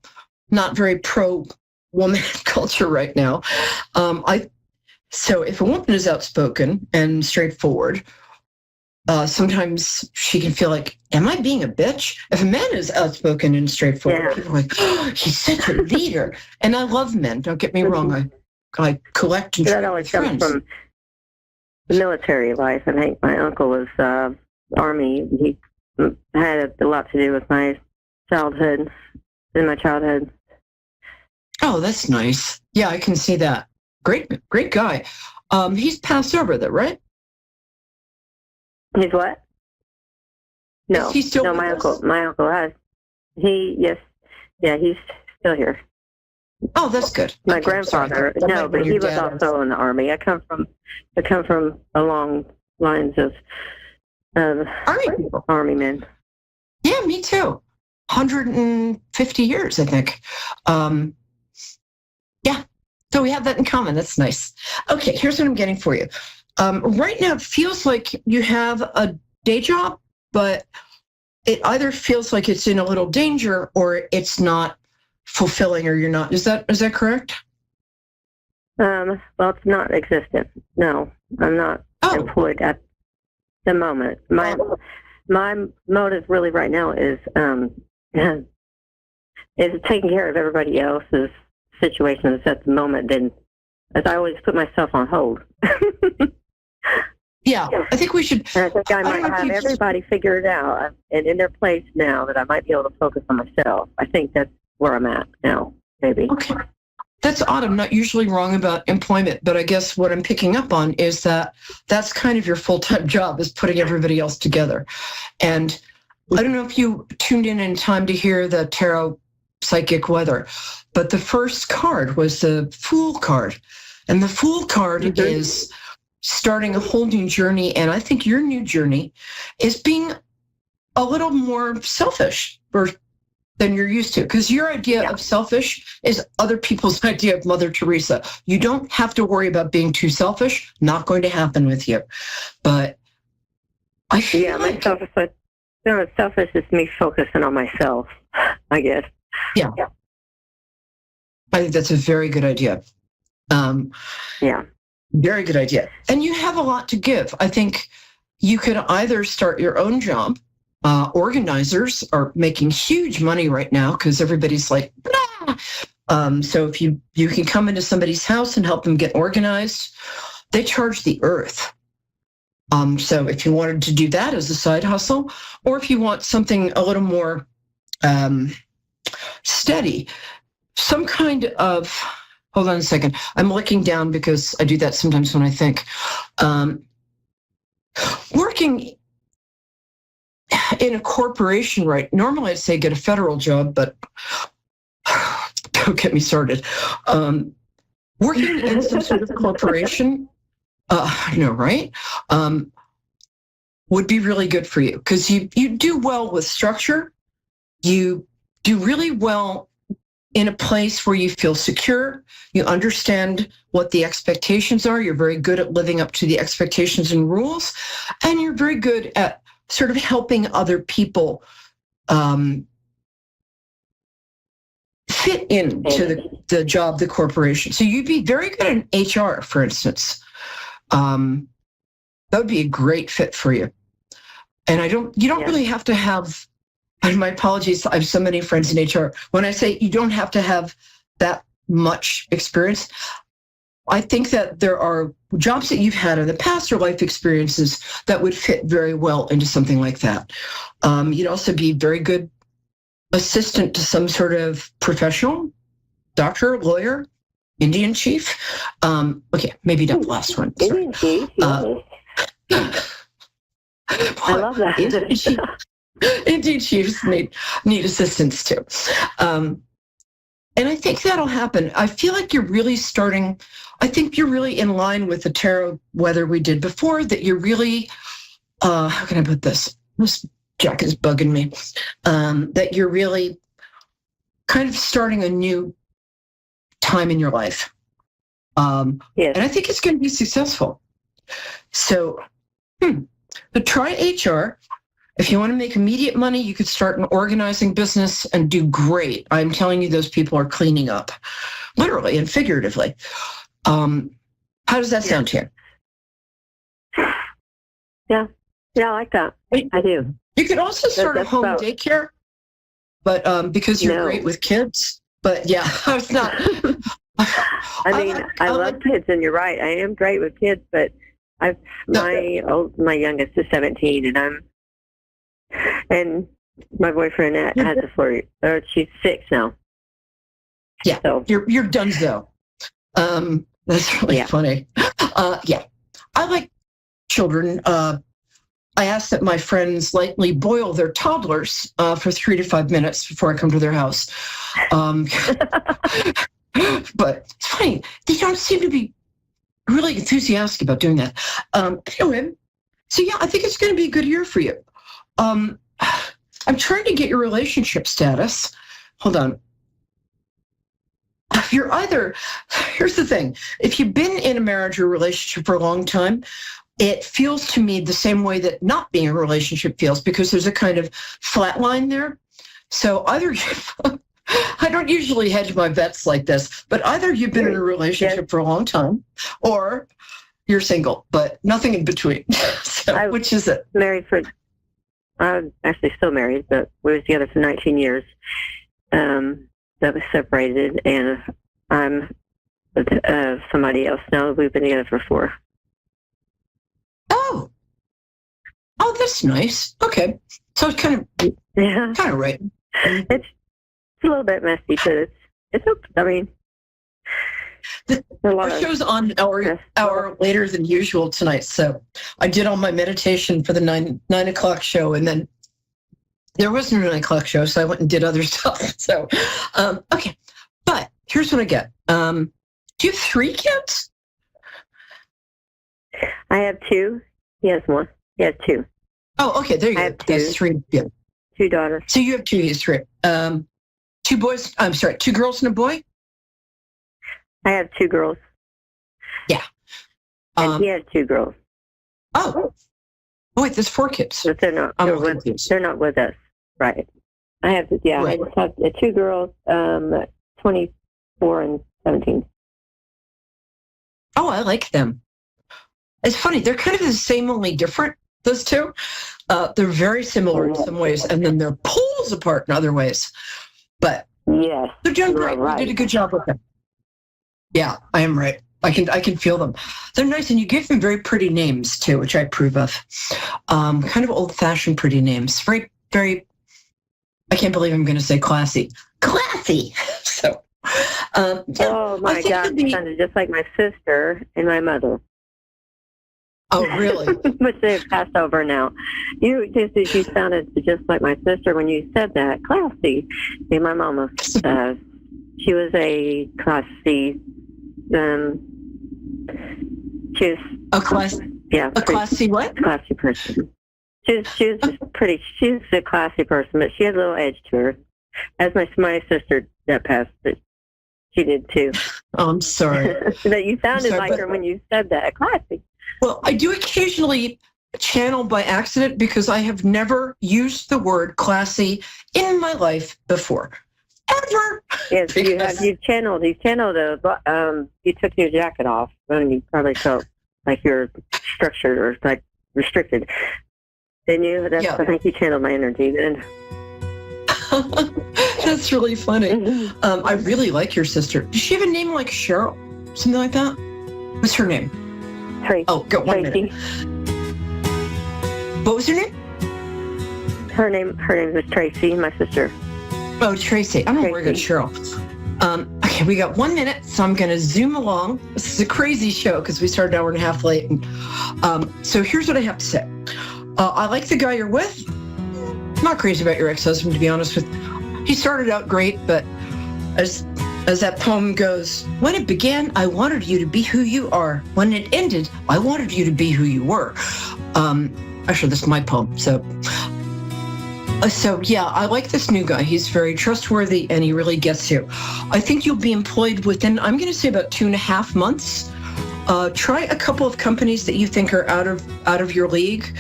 not very pro woman culture right now. So if a woman is outspoken and straightforward, sometimes she can feel like, am I being a bitch? If a man is outspoken and straightforward, people are like, oh, he's such a leader. And I love men, don't get me wrong. I collect and that always comes from the military life. I think my uncle was Army. He had a lot to do with my childhood, Oh, that's nice. Yeah, I can see that. Great guy. He's passed over though, right? He's what? No, he's still my uncle has. He's still here. Oh, that's good. My grandfather, but he was also in the Army. I come from a long lines of Army men. Yeah, me too. 150 years, I think. Yeah, so we have that in common. That's nice. Okay, here's what I'm getting for you. Right now, it feels like you have a day job, but it either feels like it's in a little danger or it's not fulfilling, or you're not. Is that correct? Well, it's not existent. No, I'm not employed at the moment. My motive really right now is taking care of everybody else's situations at the moment. And as I always put myself on hold. Yeah, I think we should. And I think I might have everybody figured out and in their place now that I might be able to focus on myself. I think that's where I'm at now, maybe. Okay. That's odd. I'm not usually wrong about employment, but I guess what I'm picking up on is that that's kind of your full-time job, is putting everybody else together. And I don't know if you tuned in time to hear the tarot psychic weather, but the first card was the Fool card. And the Fool card is starting a whole new journey. And I think your new journey is being a little more selfish than you're used to, because your idea of selfish is other people's idea of Mother Teresa. You don't have to worry about being too selfish. Not going to happen with you. But I feel like... selfish is me focusing on myself, I guess. Yeah. I think that's a very good idea. Very good idea. And you have a lot to give. I think you could either start your own job. Organizers are making huge money right now because everybody's like, nah. So if you can come into somebody's house and help them get organized, they charge the earth. So if you wanted to do that as a side hustle, or if you want something a little more steady, some kind of, hold on a second. I'm looking down because I do that sometimes when I think. Working in a corporation, right? Normally I'd say get a federal job, but don't get me started. Working in some sort of corporation, right? Would be really good for you because you do well with structure. You do really well in a place where you feel secure. You understand what the expectations are. You're very good at living up to the expectations and rules. And you're very good at sort of helping other people fit into the job, the corporation. So you'd be very good in HR, for instance. That would be a great fit for you. And you don't really have to have, and my apologies, I have so many friends in HR. When I say you don't have to have that much experience, I think that there are jobs that you've had in the past or life experiences that would fit very well into something like that. You'd also be very good assistant to some sort of professional, doctor, lawyer, Indian chief. Okay, maybe not the last one. Sorry. Indian chief. I love that. Indian chiefs need assistance too. And I think that'll happen. I feel like you're really starting, I think you're really in line with the tarot weather we did before, that you're really, how can I put this? This jacket is bugging me. That you're really kind of starting a new time in your life. And I think it's going to be successful. So, try HR. If you want to make immediate money, you could start an organizing business and do great. I'm telling you, those people are cleaning up. literally and figuratively. How does that sound to you? Yeah, I like that. I do. You could also start a home daycare, but because you're great with kids. But yeah, I was not. I love kids, and you're right. I am great with kids, but my youngest is 17, and my boyfriend has a 4. She's 6 now. Yeah, so you're donezo. That's really funny. Yeah, I like children. I ask that my friends lightly boil their toddlers for 3 to 5 minutes before I come to their house. But it's funny, they don't seem to be really enthusiastic about doing that. Anyway, so yeah, I think it's going to be a good year for you. I'm trying to get your relationship status. Hold on. Here's the thing. If you've been in a marriage or relationship for a long time, it feels to me the same way that not being in a relationship feels, because there's a kind of flat line there. So either I don't usually hedge my bets like this, but either you've been in a relationship for a long time or you're single, but nothing in between. So, which is it? I'm actually still married, but we were together for 19 years. That was separated, and I'm with somebody else now. We've been together for 4. Oh, that's nice. Okay. So it's kind of right. It's a little bit messy, but it's okay. I mean, our show's on an hour later than usual tonight, so I did all my meditation for the 9 o'clock show, and then there wasn't a 9 o'clock show, so I went and did other stuff. So, okay. But here's what I get. Do you have 3 kids? I have 2. He has 1. He has 2. Oh, okay. There you go. That's 3. Yeah. 2 daughters. So you have 2. He's 3. 2 boys. I'm sorry. 2 girls and a boy. I have 2 girls. Yeah. And he has 2 girls. Oh, wait. There's 4 kids. But they're not. They're not with us. Right. I have. Yeah. Right. I just have 2 girls. 24 and 17. Oh, I like them. It's funny. They're kind of the same, only different. Those 2. They're very similar in some ways, and then they're poles apart in other ways. But yes, they're doing great. Right. You did a good job with them. Yeah, I am right. I can feel them. They're nice, and you give them very pretty names too, which I approve of. Kind of old-fashioned pretty names. Very, very. I can't believe I'm going to say classy. Classy. So. Oh my God! It sounded just like my sister and my mother. Oh, really? But they've passed over now. You sounded just like my sister when you said that. Classy. See, my mom was, she was a classy, she was... A class... Yeah. A classy what? Classy person. She was a classy person, but she had a little edge to her. As my sister that passed, but she did too. Oh, I'm sorry. But you sounded like her when you said that. Classy. Well, I do occasionally channel by accident because I have never used the word classy in my life before. Ever. Yes, you've channeled. You took your jacket off and you probably felt like you're structured or like restricted. Didn't you? I think you channeled my energy then. That's really funny. Mm-hmm. I really like your sister. Does she have a name like Cheryl? Something like that? What's her name? Tracy. Oh, go 1 minute. What was her name? Her name is Tracy, my sister. Oh, Tracy. I don't know where to go, Cheryl. Okay, we got 1 minute, so I'm going to zoom along. This is a crazy show because we started an hour and a half late. And, so here's what I have to say. I like the guy you're with. I'm not crazy about your ex-husband, to be honest with you. He started out great, but as that poem goes, when it began, I wanted you to be who you are. When it ended, I wanted you to be who you were. Actually, this is my poem. So yeah, I like this new guy. He's very trustworthy, and he really gets you. I think you'll be employed within, I'm going to say, about 2.5 months. Try a couple of companies that you think are out of your league.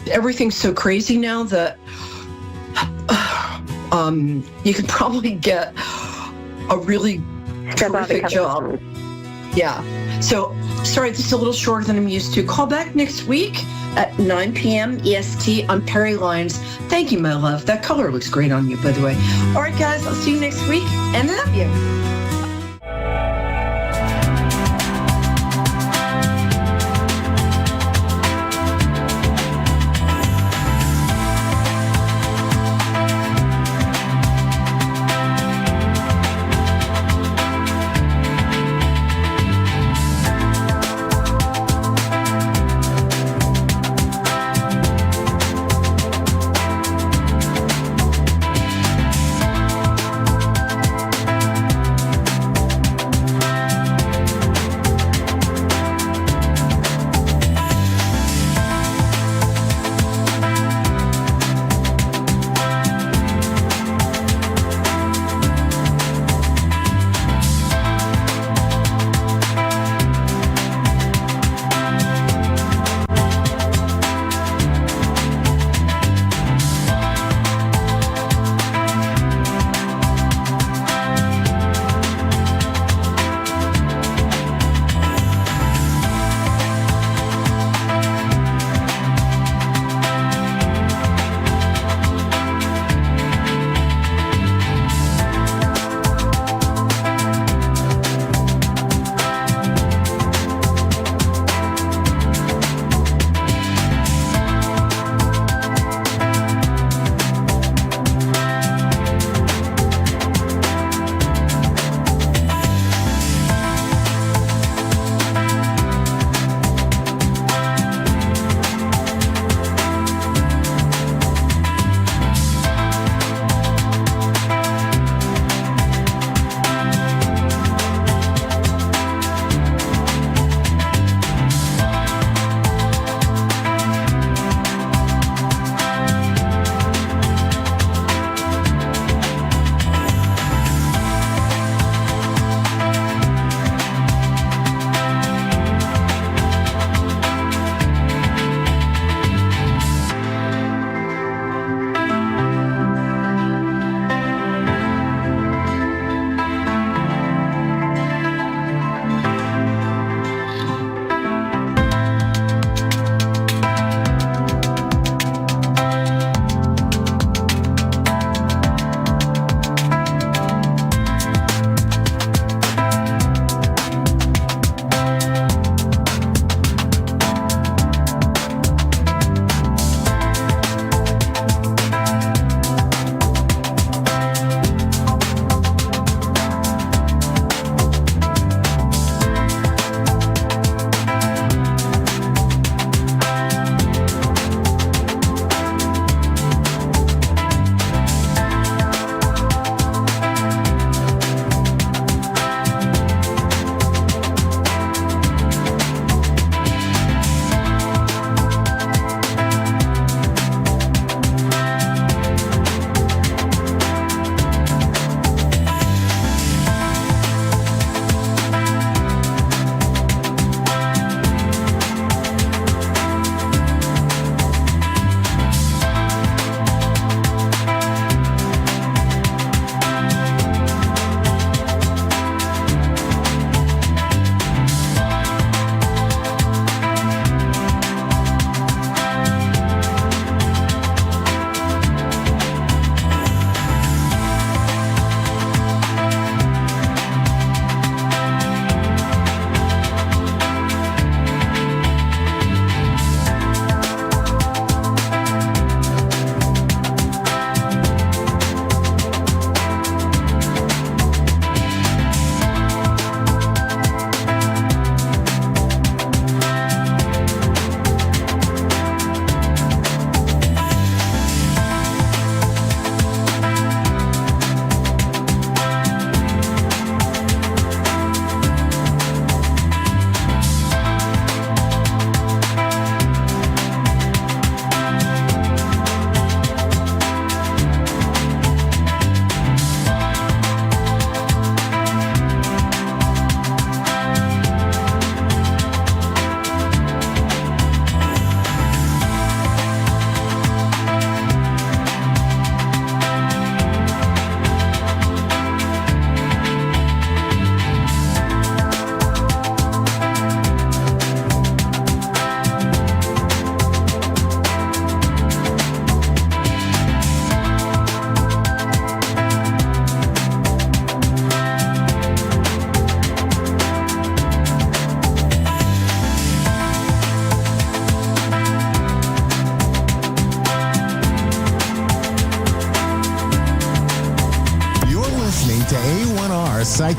Everything's so crazy now that you could probably get a really terrific job. Yeah. So, sorry, this is a little shorter than I'm used to. Call back next week at 9 p.m. EST on Perry Lyons. Thank you, my love. That color looks great on you, by the way. All right, guys, I'll see you next week, and I love you.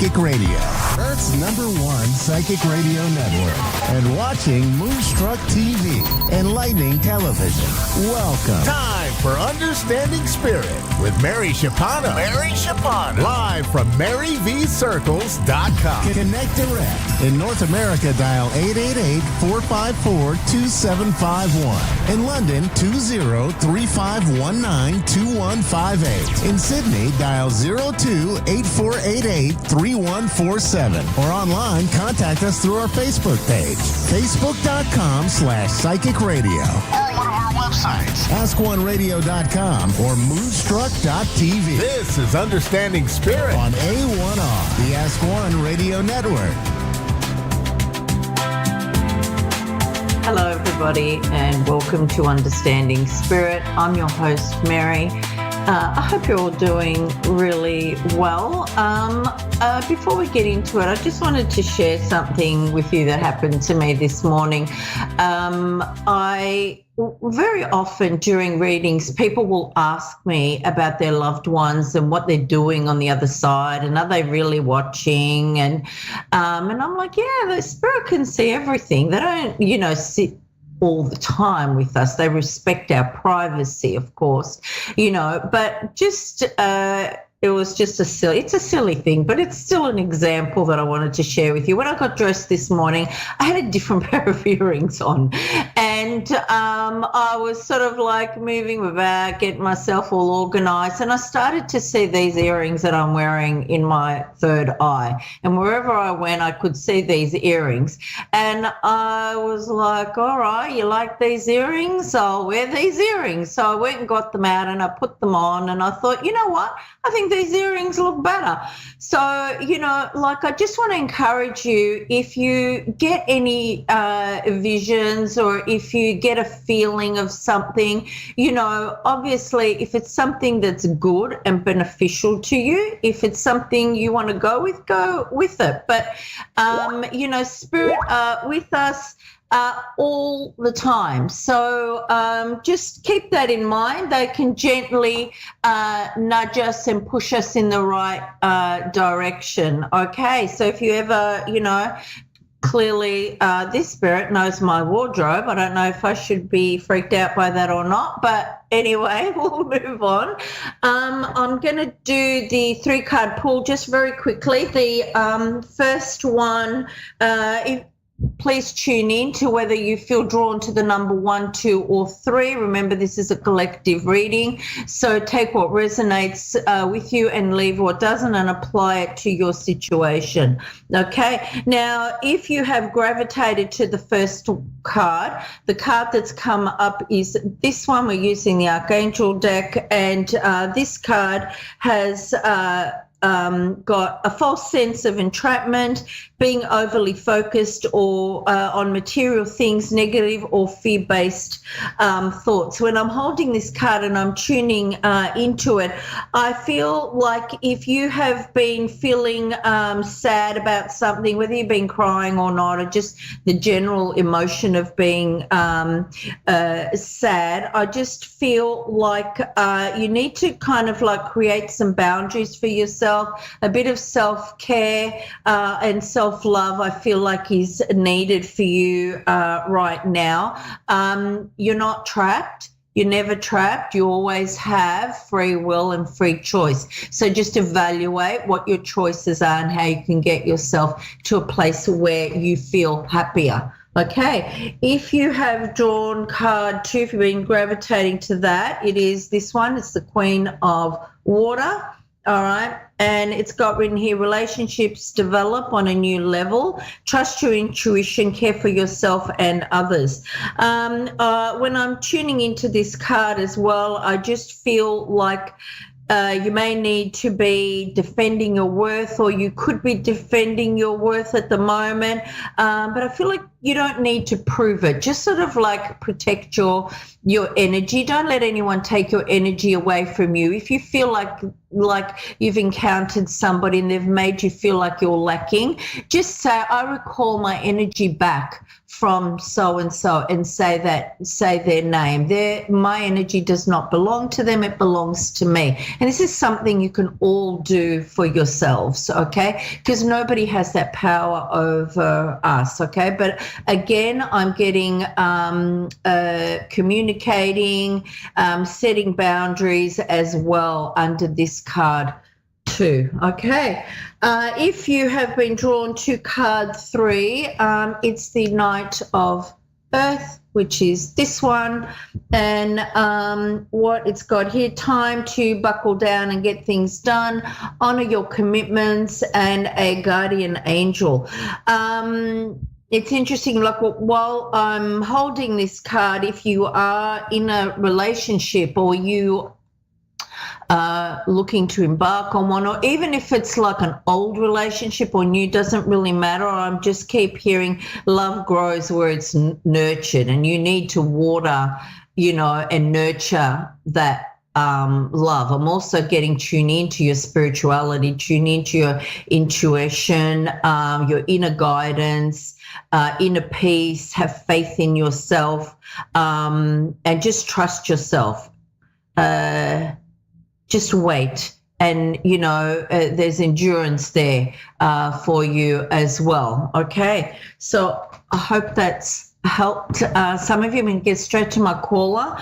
Psychic Radio, Earth's #1 psychic radio network, and watching Moonstruck TV, enlightening television. Welcome. Time for Understanding Spirit with Mary Shapana. Live from MaryVCircles.com. Connect direct. In North America, dial 888-454-2751. In London, 20-3519-2158. In Sydney, dial 02-8488-3147. Or online, contact us through our Facebook page, facebook.com/psychic radio. Or one of our websites, AskOneRadio.com or Moonstruck.tv. This is Understanding Spirit on A1R, the Ask One Radio Network. Hello, everybody, and welcome to Understanding Spirit. I'm your host, Mary. I hope you're all doing really well. Before we get into it, I just wanted to share something with you that happened to me this morning. Very often during readings, people will ask me about their loved ones and what they're doing on the other side, and are they really watching? And I'm like, yeah, the spirit can see everything. They don't, sit all the time with us. They respect our privacy, of course, but just it's a silly thing, but it's still an example that I wanted to share with you. When I got dressed this morning, I had a different pair of earrings on, and I was sort of like moving my bag, getting myself all organized, and I started to see these earrings that I'm wearing in my third eye, and wherever I went, I could see these earrings, and I was like, all right, you like these earrings? I'll wear these earrings. So I went and got them out, and I put them on, and I thought, you know what? I think these earrings look better. So, I just want to encourage you, if you get any visions or if you get a feeling of something, obviously if it's something that's good and beneficial to you, if it's something you want to go with it. But, spirit with us all the time. So just keep that in mind. They can gently nudge us and push us in the right direction. Okay, so if you ever, clearly this spirit knows my wardrobe. I don't know if I should be freaked out by that or not, but anyway, we'll move on. I'm going to do the 3-card pull just very quickly. The first one, please tune in to whether you feel drawn to the number 1, 2, or 3. Remember, this is a collective reading, so take what resonates with you and leave what doesn't, and apply it to your situation. Okay, now if you have gravitated to the first card, the card that's come up is this one. We're using the Archangel deck, and this card has got a false sense of entrapment, being overly focused or on material things, negative or fear-based thoughts. When I'm holding this card and I'm tuning into it, I feel like if you have been feeling sad about something, whether you've been crying or not, or just the general emotion of being sad, I just feel like you need to kind of like create some boundaries for yourself. A bit of self-care and self-love, I feel like, is needed for you right now. You're not trapped. You're never trapped. You always have free will and free choice. So just evaluate what your choices are and how you can get yourself to a place where you feel happier. Okay, if you have drawn card 2, if you've been gravitating to that, it is this one. It's the Queen of Water. All right. And it's got written here, relationships develop on a new level. Trust your intuition, care for yourself and others. When I'm tuning into this card as well, I just feel like you may need to be defending your worth, or you could be defending your worth at the moment. But I feel like you don't need to prove it. Just sort of like protect your energy. Don't let anyone take your energy away from you. If you feel like you've encountered somebody and they've made you feel like you're lacking, just say, I recall my energy back from so and so, and say their name. My energy does not belong to them, it belongs to me. And this is something you can all do for yourselves, okay? Because nobody has that power over us, okay? But again, I'm getting communicating, setting boundaries as well under this card too. Okay. If you have been drawn to card 3, it's the Knight of Earth, which is this one. And what it's got here, time to buckle down and get things done, honor your commitments, and a guardian angel. It's interesting, like while I'm holding this card, if you are in a relationship or you looking to embark on one, or even if it's like an old relationship or new, doesn't really matter. I'm just keep hearing love grows where it's nurtured, and you need to water, and nurture that love. I'm also getting tuned into your spirituality, tune into your intuition, your inner guidance, inner peace, have faith in yourself, and just trust yourself. Just wait, and there's endurance there for you as well. Okay, so I hope that's helped some of you. I'm going to get straight to my caller.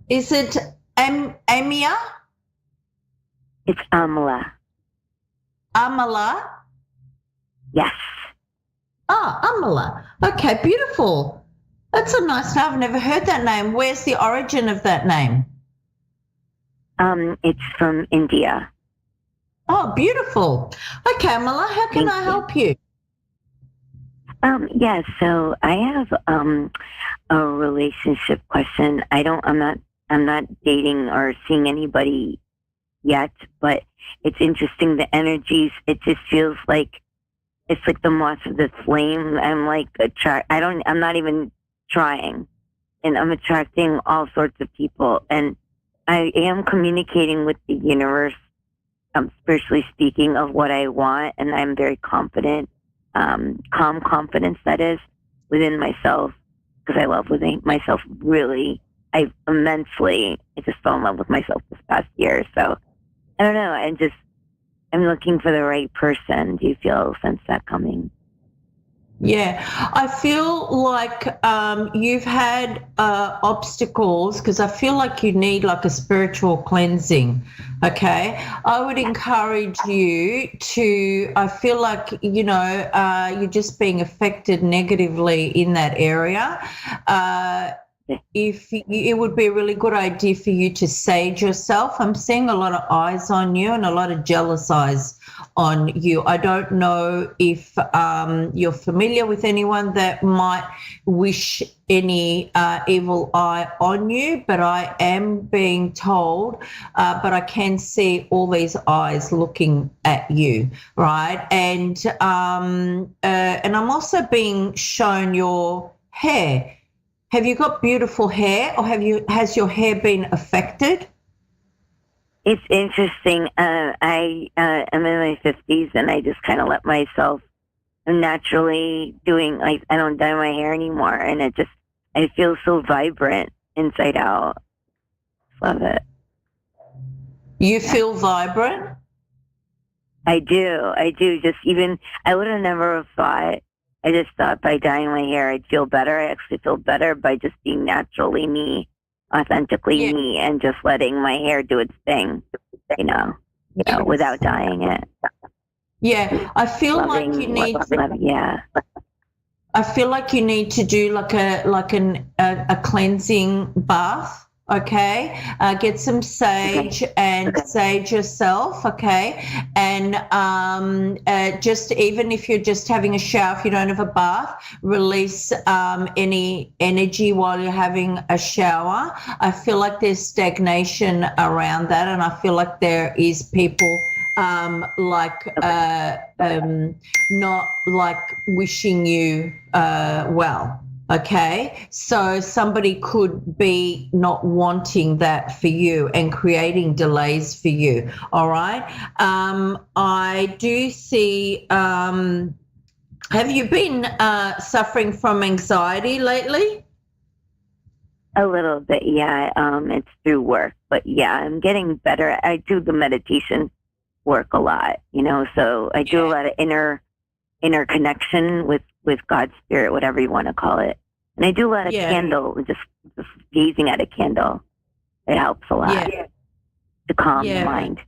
Is it Amia? It's Amala. Amala? Yes. Amala. Okay, beautiful. That's a nice name. I've never heard that name. Where's the origin of that name? It's from India. Oh, beautiful. Okay, Amala, how can I help you? Yeah, so I have a relationship question. I'm not dating or seeing anybody yet, but it's interesting, the energies. It just feels like it's like the moth of the flame. I'm like I'm not even trying, and I'm attracting all sorts of people, and I am communicating with the universe, spiritually speaking, of what I want, and I'm very confident, calm confidence, that is, within myself, because I love within myself really. I just fell in love with myself this past year. So I don't know. I'm looking for the right person. Do you sense that coming? Yeah, I feel like you've had obstacles, because I feel like you need like a spiritual cleansing, okay? I would encourage you to, I feel like, you're just being affected negatively in that area. It would be a really good idea for you to sage yourself. I'm seeing a lot of eyes on you and a lot of jealous eyes on you. I don't know if you're familiar with anyone that might wish any evil eye on you, but I am being told, but I can see all these eyes looking at you, right? And I'm also being shown your hair. Have you got beautiful hair, or has your hair been affected? It's interesting. I am in my 50s, and I just kind of let myself naturally I don't dye my hair anymore, and I feel so vibrant inside out. Love it. You feel vibrant? I do. I would have never thought. I just thought by dyeing my hair, I'd feel better. I actually feel better by just being naturally me, authentically me, and just letting my hair do its thing, without dyeing it. Yeah, I feel like you need. I feel like you need to do like a cleansing bath. Okay, get some sage and sage yourself. Okay, and just even if you're just having a shower, if you don't have a bath, release any energy while you're having a shower. I feel like there's stagnation around that, and I feel like there is people not like wishing you well. Okay, so somebody could be not wanting that for you and creating delays for you. All right. I do see. Have you been suffering from anxiety lately? A little bit, yeah. It's through work, but yeah, I'm getting better. I do the meditation work a lot, so I do a lot of inner connection with God's spirit, whatever you want to call it. And I do a lot of candle, just gazing at a candle. It helps a lot to calm the mind.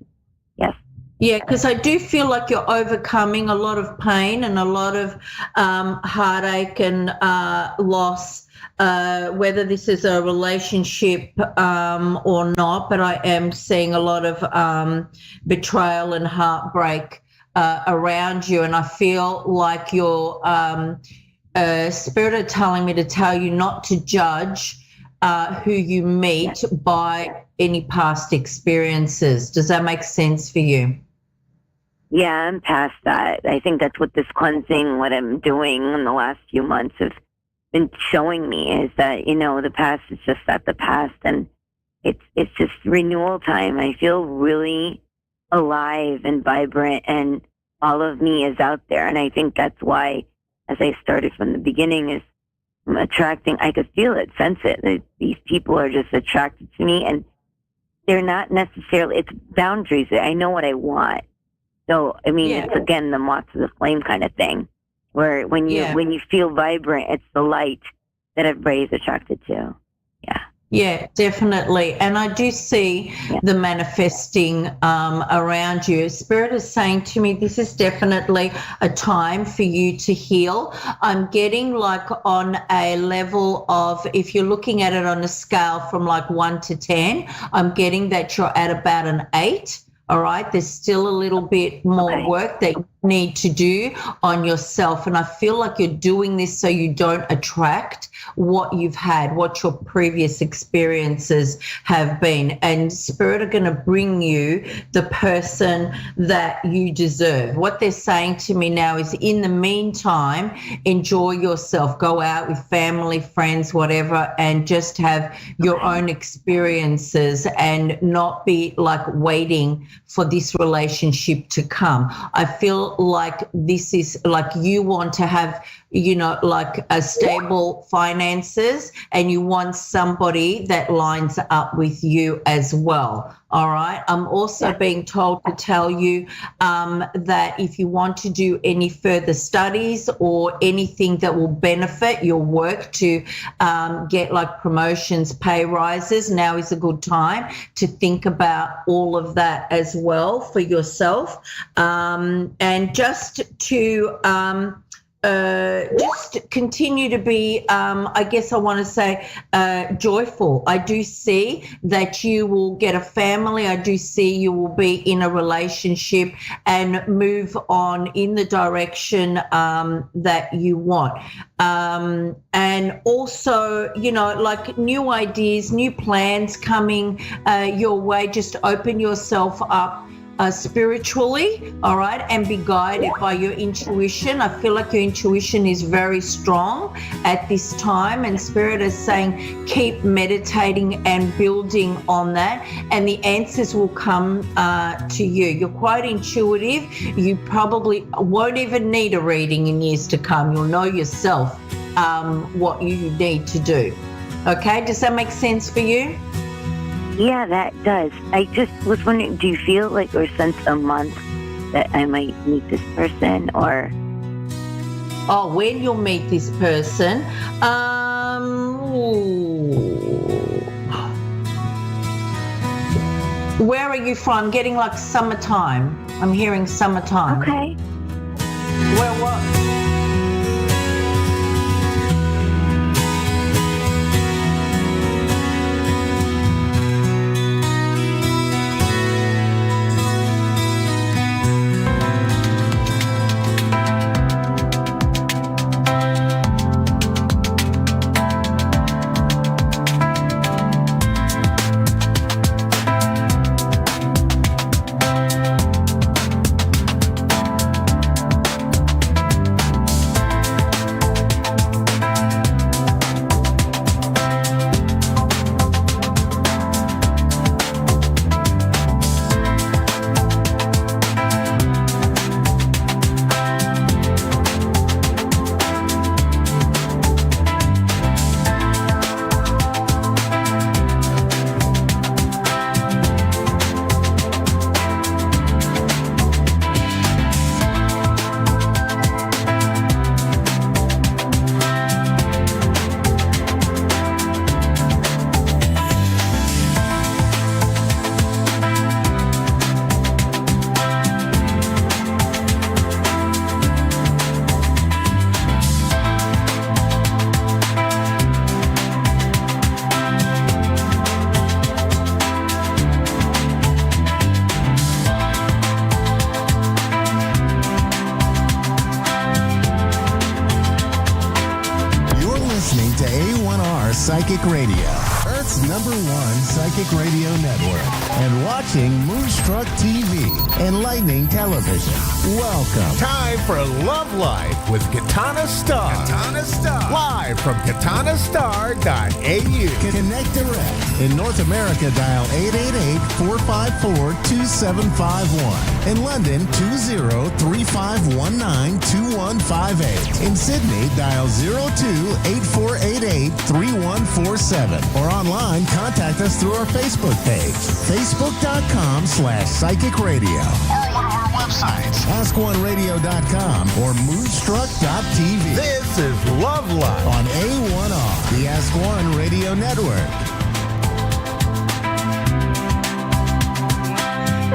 Yes. Yeah, because I do feel like you're overcoming a lot of pain and a lot of heartache and loss, whether this is a relationship or not, but I am seeing a lot of betrayal and heartbreak around you. And I feel like your spirit are telling me to tell you not to judge who you meet by any past experiences. Does that make sense for you? Yeah, I'm past that. I think that's what this cleansing, what I'm doing in the last few months have been showing me, is that, the past is just at the past, and it's just renewal time. I feel really alive and vibrant, and all of me is out there. And I think that's why, as I started from the beginning, is I'm attracting, I could feel it, sense it. These people are just attracted to me, and they're not necessarily, it's boundaries. I know what I want. So, I mean, it's again the moth to the flame kind of thing, where when you feel vibrant, it's the light that everybody's attracted to. Yeah. Yeah, definitely. And I do see the manifesting around you. Spirit is saying to me, this is definitely a time for you to heal. I'm getting like on a level of, if you're looking at it on a scale from like 1 to 10, I'm getting that you're at about an 8. All right, there's still a little bit more work that you need to do on yourself. And I feel like you're doing this so you don't attract what you've had, what your previous experiences have been. And Spirit are going to bring you the person that you deserve. What they're saying to me now is, in the meantime, enjoy yourself. Go out with family, friends, whatever, and just have your own experiences and not be like waiting for this relationship to come. I feel like this is like you want to have, like a stable finances, and you want somebody that lines up with you as well. All right. I'm also being told to tell you that if you want to do any further studies or anything that will benefit your work to get like promotions, pay rises, now is a good time to think about all of that as well for yourself. And just to just continue to be, I guess I want to say, joyful. I do see that you will get a family. I do see you will be in a relationship and move on in the direction that you want. And also, like new ideas, new plans coming your way. Just open yourself up spiritually, all right, and be guided by your intuition. I feel like your intuition is very strong at this time, and Spirit is saying keep meditating and building on that, and the answers will come to you. You're quite intuitive. You probably won't even need a reading in years to come. You'll know yourself what you need to do. Okay, does that make sense for you? Yeah, that does. I just was wondering, do you feel like, or sense a month that I might meet this person, or? Oh, when you'll meet this person? Where are you from? I'm getting like summertime. I'm hearing summertime. Okay. Where what? Psychic Radio, Earth's #1 psychic radio network, and watching Moonstruck TV, Enlightening Television. Welcome. Time for Love Life with Katana Star. Katana Star. Live from katanastar.au. Connect direct. In North America, dial 888-454-2751. In London, 20-3519-2158. In Sydney, dial 02-8488-3147. Or online, contact us through our Facebook page, facebook.com/psychic radio. Or one of our websites, askoneradio.com or moonstruck.tv. This is Love Life on A1R, the Ask One Radio Network.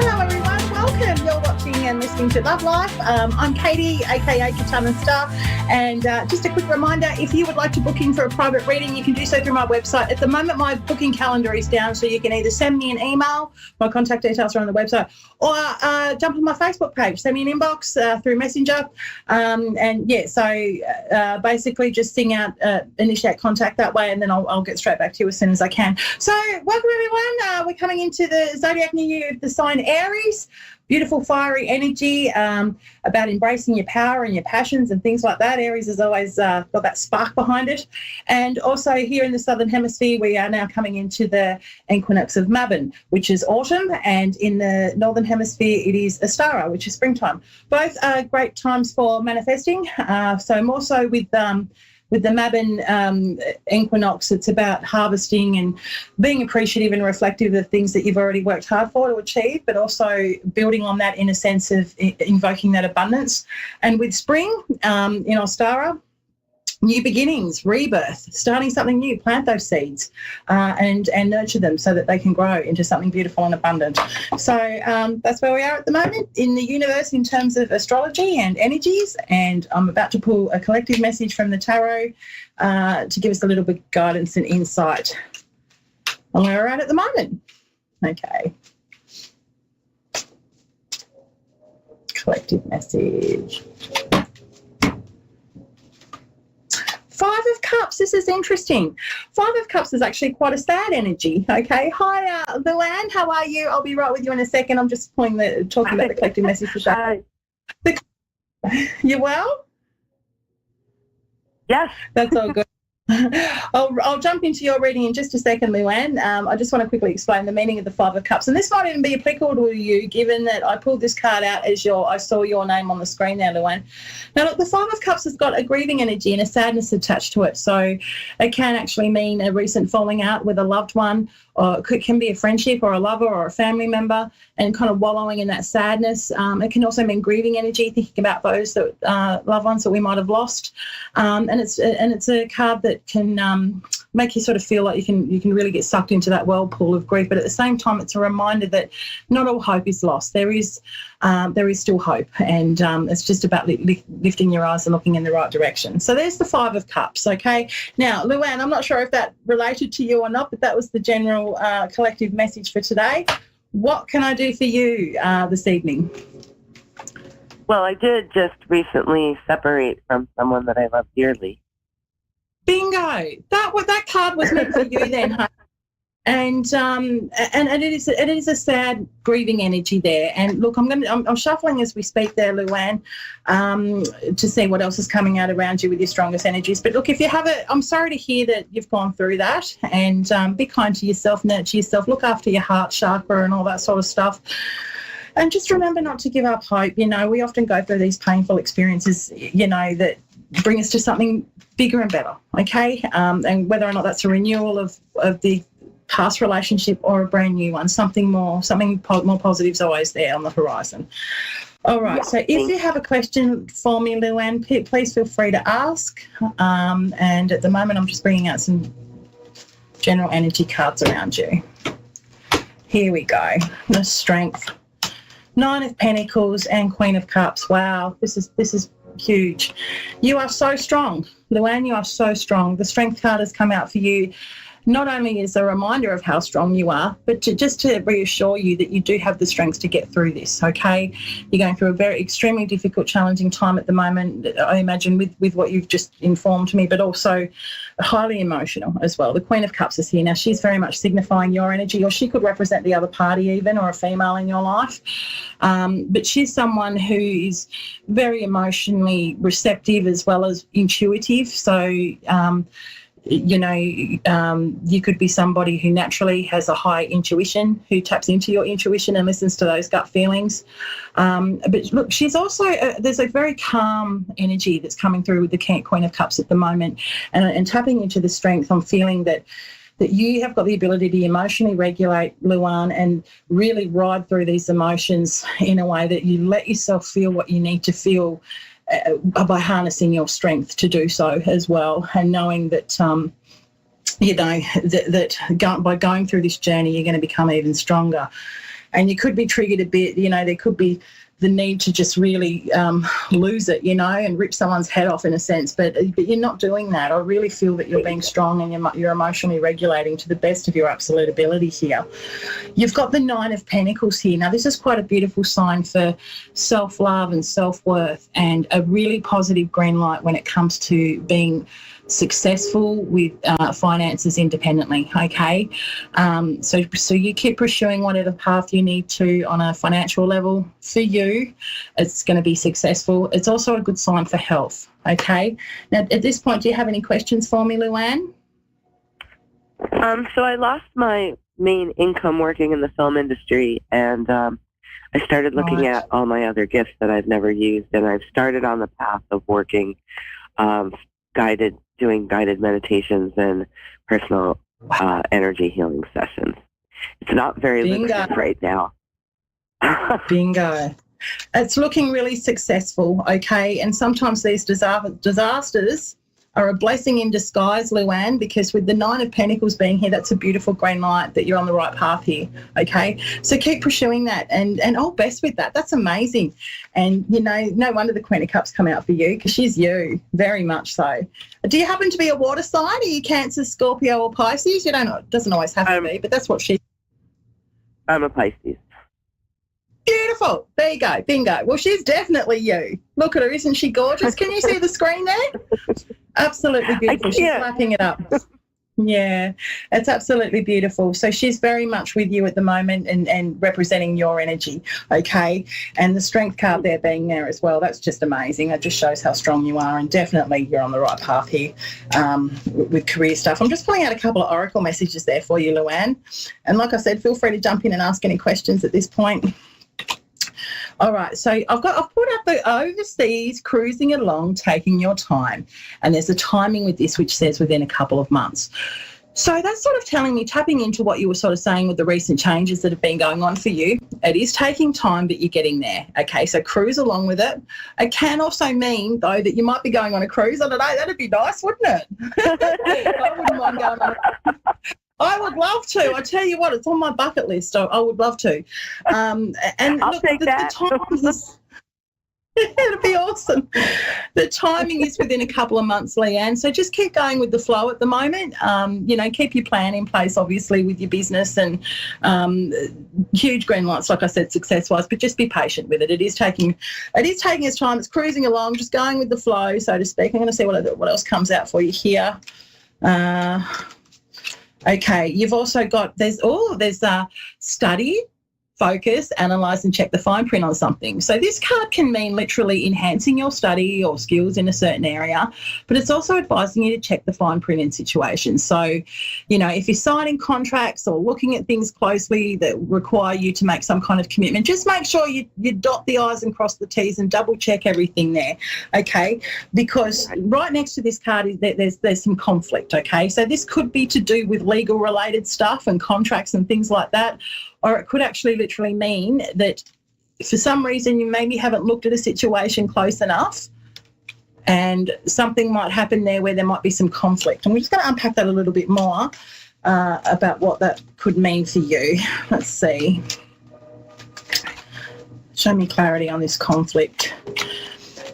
Hello everyone, welcome. You're watching and listening to Love Life. I'm Katie, aka Katana Star, and just a quick reminder, if you would like to book in for a private reading, you can do so through my website. At the moment, my booking calendar is down, so you can either send me an email, my contact details are on the website, or jump on my Facebook page, send me an inbox through Messenger, basically just sing out, initiate contact that way, and then I'll get straight back to you as soon as I can. So welcome everyone, we're coming into the zodiac new year of the sign Aries. Beautiful fiery energy, about embracing your power and your passions and things like that. Aries has always got that spark behind it. And also here in the Southern Hemisphere, we are now coming into the equinox of Mabon, which is autumn. And in the Northern Hemisphere, it is Astara, which is springtime. Both are great times for manifesting. So more so with the Mabon equinox, it's about harvesting and being appreciative and reflective of things that you've already worked hard for to achieve, but also building on that in a sense of invoking that abundance. And with spring in Ostara, new beginnings, rebirth, starting something new, plant those seeds and nurture them so that they can grow into something beautiful and abundant. So that's where we are at the moment in the universe in terms of astrology and energies. And I'm about to pull a collective message from the tarot to give us a little bit of guidance and insight on where we're at the moment. Okay. Collective message. 5 of Cups, this is interesting. 5 of Cups is actually quite a sad energy, okay? Hi, Luann, how are you? I'll be right with you in a second. I'm just talking about the collective message for sure. You well? Yes. That's all good. I'll jump into your reading in just a second, Luann. I just want to quickly explain the meaning of the 5 of Cups. And this might even be applicable to you, given that I pulled this card out as I saw your name on the screen there, Luann. Now, look, the 5 of Cups has got a grieving energy and a sadness attached to it. So it can actually mean a recent falling out with a loved one, or it can be a friendship or a lover or a family member, and kind of wallowing in that sadness. It can also mean grieving energy, thinking about those that loved ones that we might have lost. And it's a card that can make you sort of feel like you can really get sucked into that whirlpool of grief. But at the same time, it's a reminder that not all hope is lost. There is still hope, and it's just about lifting your eyes and looking in the right direction. So there's the 5 of Cups. Okay. Now, Luann, I'm not sure if that related to you or not, but that was the general collective message for today. What can I do for you this evening? Well, I did just recently separate from someone that I love dearly. Bingo! That card was meant for you then, huh? And it is a sad grieving energy there. And look, I'm shuffling as we speak there, Luann, to see what else is coming out around you with your strongest energies. But look, if you have I'm sorry to hear that you've gone through that, and be kind to yourself, nurture yourself, look after your heart chakra and all that sort of stuff. And just remember not to give up hope. You know, we often go through these painful experiences, that bring us to something bigger and better, okay? And whether or not that's a renewal of the past relationship or a brand new one, something more positive is always there on the horizon. All right, so if you have a question for me, Luann, please feel free to ask. And at the moment, I'm just bringing out some general energy cards around you. Here we go. The Strength, 9 of Pentacles and Queen of Cups. Wow, this is huge. You are so strong, Luann. You are so strong. The Strength card has come out for you. not only is a reminder of how strong you are, but just to reassure you that you do have the strength to get through this, okay? You're going through a very extremely difficult, challenging time at the moment, I imagine, with what you've just informed me, but also highly emotional as well. The Queen of Cups is here. Now, she's very much signifying your energy, or she could represent the other party even, or a female in your life. But she's someone who is very emotionally receptive as well as intuitive. So, you could be somebody who naturally has a high intuition, who taps into your intuition and listens to those gut feelings. But look, she's also, there's a very calm energy that's coming through with the Queen of Cups at the moment. And tapping into the strength, I'm feeling that you have got the ability to emotionally regulate, Luann, and really ride through these emotions in a way that you let yourself feel what you need to feel by harnessing your strength to do so as well, and knowing that, by going through this journey, you're going to become even stronger. And you could be triggered a bit, there could be the need to just really lose it, and rip someone's head off in a sense, but you're not doing that. I really feel that you're being strong and you're emotionally regulating to the best of your absolute ability here. You've got the Nine of Pentacles here. Now, this is quite a beautiful sign for self-love and self-worth, and a really positive green light when it comes to being successful with finances independently, okay? So you keep pursuing whatever path you need to on a financial level. For you, it's going to be successful. It's also a good sign for health, okay? Now, at this point, do you have any questions for me, Luann? So I lost my main income working in the film industry, and I started looking at all my other gifts that I've never used, and I've started on the path of working doing guided meditations and personal energy healing sessions. It's not very lucrative right now. Bingo. It's looking really successful, okay? And sometimes these disasters are a blessing in disguise, Luann, because with the Nine of Pentacles being here, that's a beautiful green light that you're on the right path here, okay? So keep pursuing that, and all best with that. That's amazing. And, no wonder the Queen of Cups come out for you, because she's you, very much so. Do you happen to be a water sign? Are you Cancer, Scorpio, or Pisces? You don't know. It doesn't always have to be, but that's what I'm a Pisces. Beautiful. There you go. Bingo. Well, she's definitely you. Look at her. Isn't she gorgeous? Can you see the screen there? Absolutely beautiful. She's lapping it up. Yeah, it's absolutely beautiful. So she's very much with you at the moment and representing your energy, okay? And the strength card there being there as well, that's just amazing. It just shows how strong you are, and definitely you're on the right path here with career stuff. I'm just pulling out a couple of oracle messages there for you, Luann. And like I said, feel free to jump in and ask any questions at this point. All right, so I've put up the overseas, cruising along, taking your time. And there's a timing with this which says within a couple of months. So that's sort of telling me, tapping into what you were sort of saying with the recent changes that have been going on for you. It is taking time, but you're getting there. Okay, so cruise along with it. It can also mean, though, that you might be going on a cruise. I don't know, that'd be nice, wouldn't it? I wouldn't mind going on I would love to. I tell you what, it's on my bucket list. I would love to. And I'll look, take that. The time is, it'd be awesome. The timing is within a couple of months, Leanne. So just keep going with the flow at the moment. Keep your plan in place, obviously, with your business, and huge green lights, like I said, success-wise. But just be patient with it. It is taking its time. It's cruising along, just going with the flow, so to speak. I'm going to see what else comes out for you here. Okay, you've also got, there's study, focus, analyse and check the fine print on something. So this card can mean literally enhancing your study or skills in a certain area, but it's also advising you to check the fine print in situations. So, if you're signing contracts or looking at things closely that require you to make some kind of commitment, just make sure you dot the I's and cross the T's and double check everything there, okay? Because right next to this card is there's some conflict, okay? So this could be to do with legal related stuff and contracts and things like that. Or it could actually literally mean that for some reason you maybe haven't looked at a situation close enough, and something might happen there where there might be some conflict. And we're just going to unpack that a little bit more about what that could mean for you. Let's see. Show me clarity on this conflict.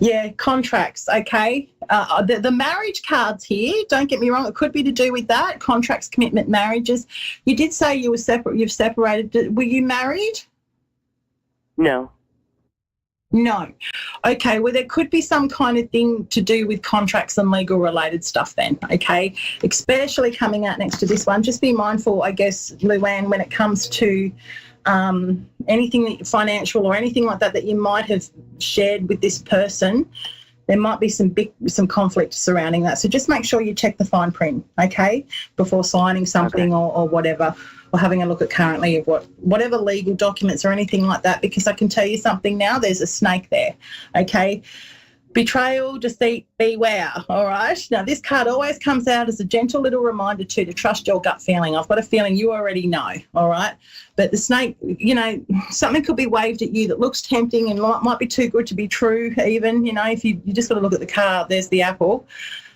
Yeah, contracts, okay. The marriage cards here, don't get me wrong, it could be to do with that, contracts, commitment, marriages. You did say you were you've separated. Were you married? No. No. Okay, well, there could be some kind of thing to do with contracts and legal related stuff then, okay? Especially coming out next to this one. Just be mindful, I guess, Luann, when it comes to anything financial or anything like that you might have shared with this person. There might be some conflict surrounding that. So just make sure you check the fine print, okay, before signing something or whatever, or having a look at currently of whatever legal documents or anything like that, because I can tell you something now, there's a snake there, okay? Betrayal, deceit, beware, all right? Now, this card always comes out as a gentle little reminder to trust your gut feeling. I've got a feeling you already know, all right? But the snake, something could be waved at you that looks tempting and might be too good to be true even, if you just got to look at the card, there's the apple.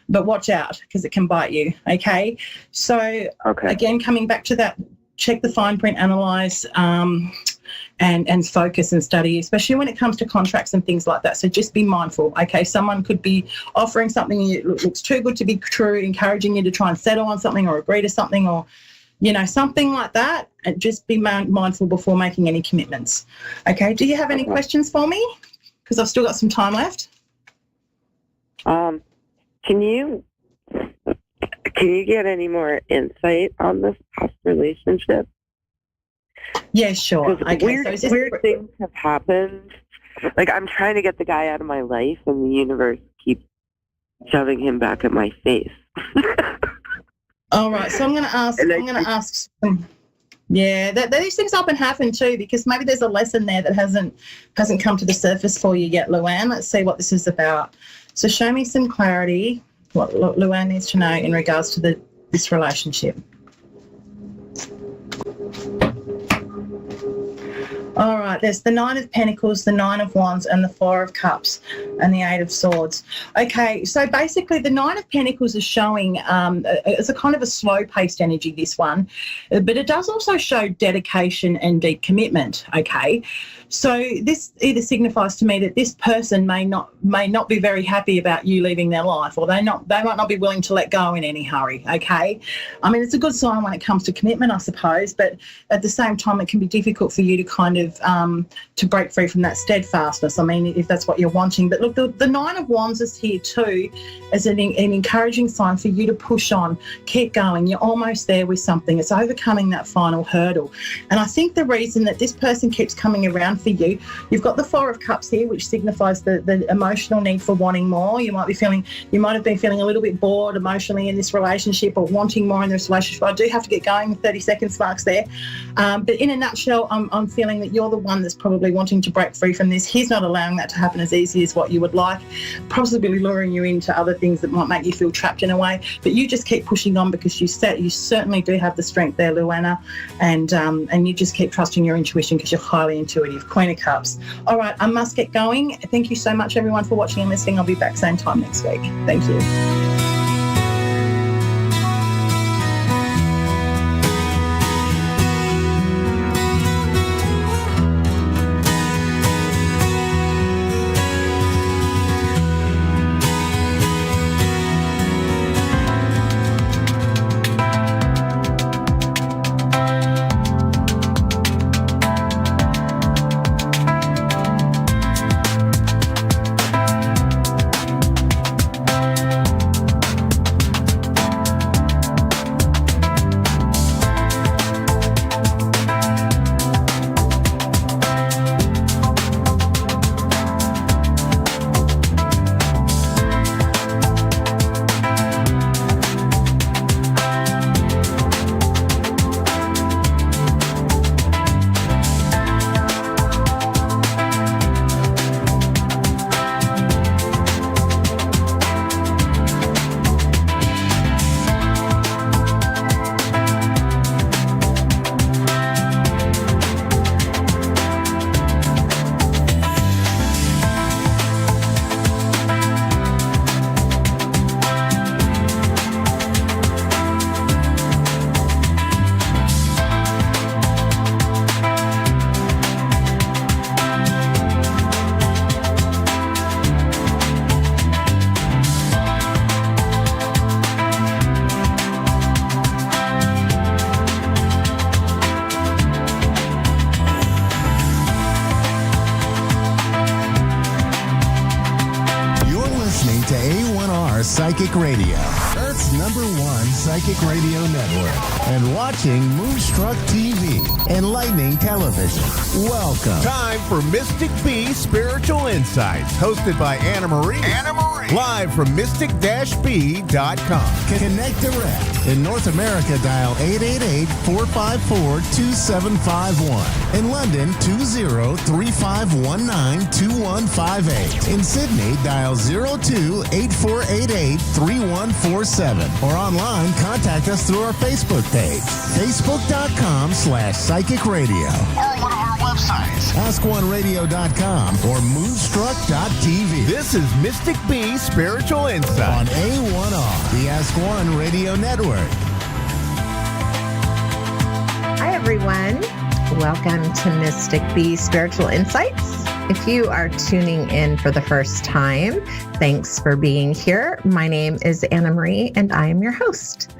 But watch out because it can bite you, okay? So, again, coming back to that, check the fine print, analyse, and focus and study, especially when it comes to contracts and things like that. So just be mindful, okay? Someone could be offering something that looks too good to be true, encouraging you to try and settle on something or agree to something or, something like that. And just be mindful before making any commitments, okay? Do you have any questions for me? Because I've still got some time left. Can you get any more insight on this past relationship? Yeah, sure. Okay. Weird things have happened. Like, I'm trying to get the guy out of my life, and the universe keeps shoving him back at my face. All right. So I'm going to ask. Yeah, these things often happen too, because maybe there's a lesson there that hasn't come to the surface for you yet, Luann. Let's see what this is about. So show me some clarity. What Luann needs to know in regards to this relationship. All right, there's the Nine of Pentacles, the Nine of Wands, and the Four of Cups, and the Eight of Swords. Okay, so basically the Nine of Pentacles is showing it's a kind of a slow-paced energy, this one, but it does also show dedication and deep commitment, okay? So this either signifies to me that this person may not be very happy about you leaving their life, or they might not be willing to let go in any hurry, okay? I mean, it's a good sign when it comes to commitment, I suppose, but at the same time, it can be difficult for you to kind of to break free from that steadfastness. I mean, if that's what you're wanting. But look, the Nine of Wands is here too as an encouraging sign for you to push on, keep going. You're almost there with something. It's overcoming that final hurdle. And I think the reason that this person keeps coming around for you, you've got the Four of Cups here, which signifies the emotional need for wanting more. You might have been feeling a little bit bored emotionally in this relationship, or wanting more in this relationship. I do have to get going, 30 seconds marks there. But in a nutshell, I'm feeling that you're the one that's probably wanting to break free from this. He's not allowing that to happen as easy as what you would like, possibly luring you into other things that might make you feel trapped in a way. But you just keep pushing on, because you certainly do have the strength there, Luanna, and you just keep trusting your intuition because you're highly intuitive. Queen of Cups. All right, I must get going. Thank you so much, everyone, for watching and listening. I'll be back same time next week. Thank you. to A1R Psychic Radio, Earth's #1 psychic radio network, and watching Moonstruck TV, enlightening television. Welcome. Time for Mystic B Spiritual Insights, hosted by Anna Marie. Live from mystic-b.com. Connect direct. In North America, dial 888-454-2751. In London, 20-3519-2158. In Sydney, dial 02-8488-3147. Or online, contact us through our Facebook page, facebook.com/psychic radio. Or one of our websites, askoneradio.com or moonstruck.tv. This is Mystic B Spiritual Insight on A1R, the Ask One Radio Network. Hi, everyone. Welcome to Mystic B Spiritual Insights. If you are tuning in for the first time, thanks for being here. My name is Anna Marie, and I am your host.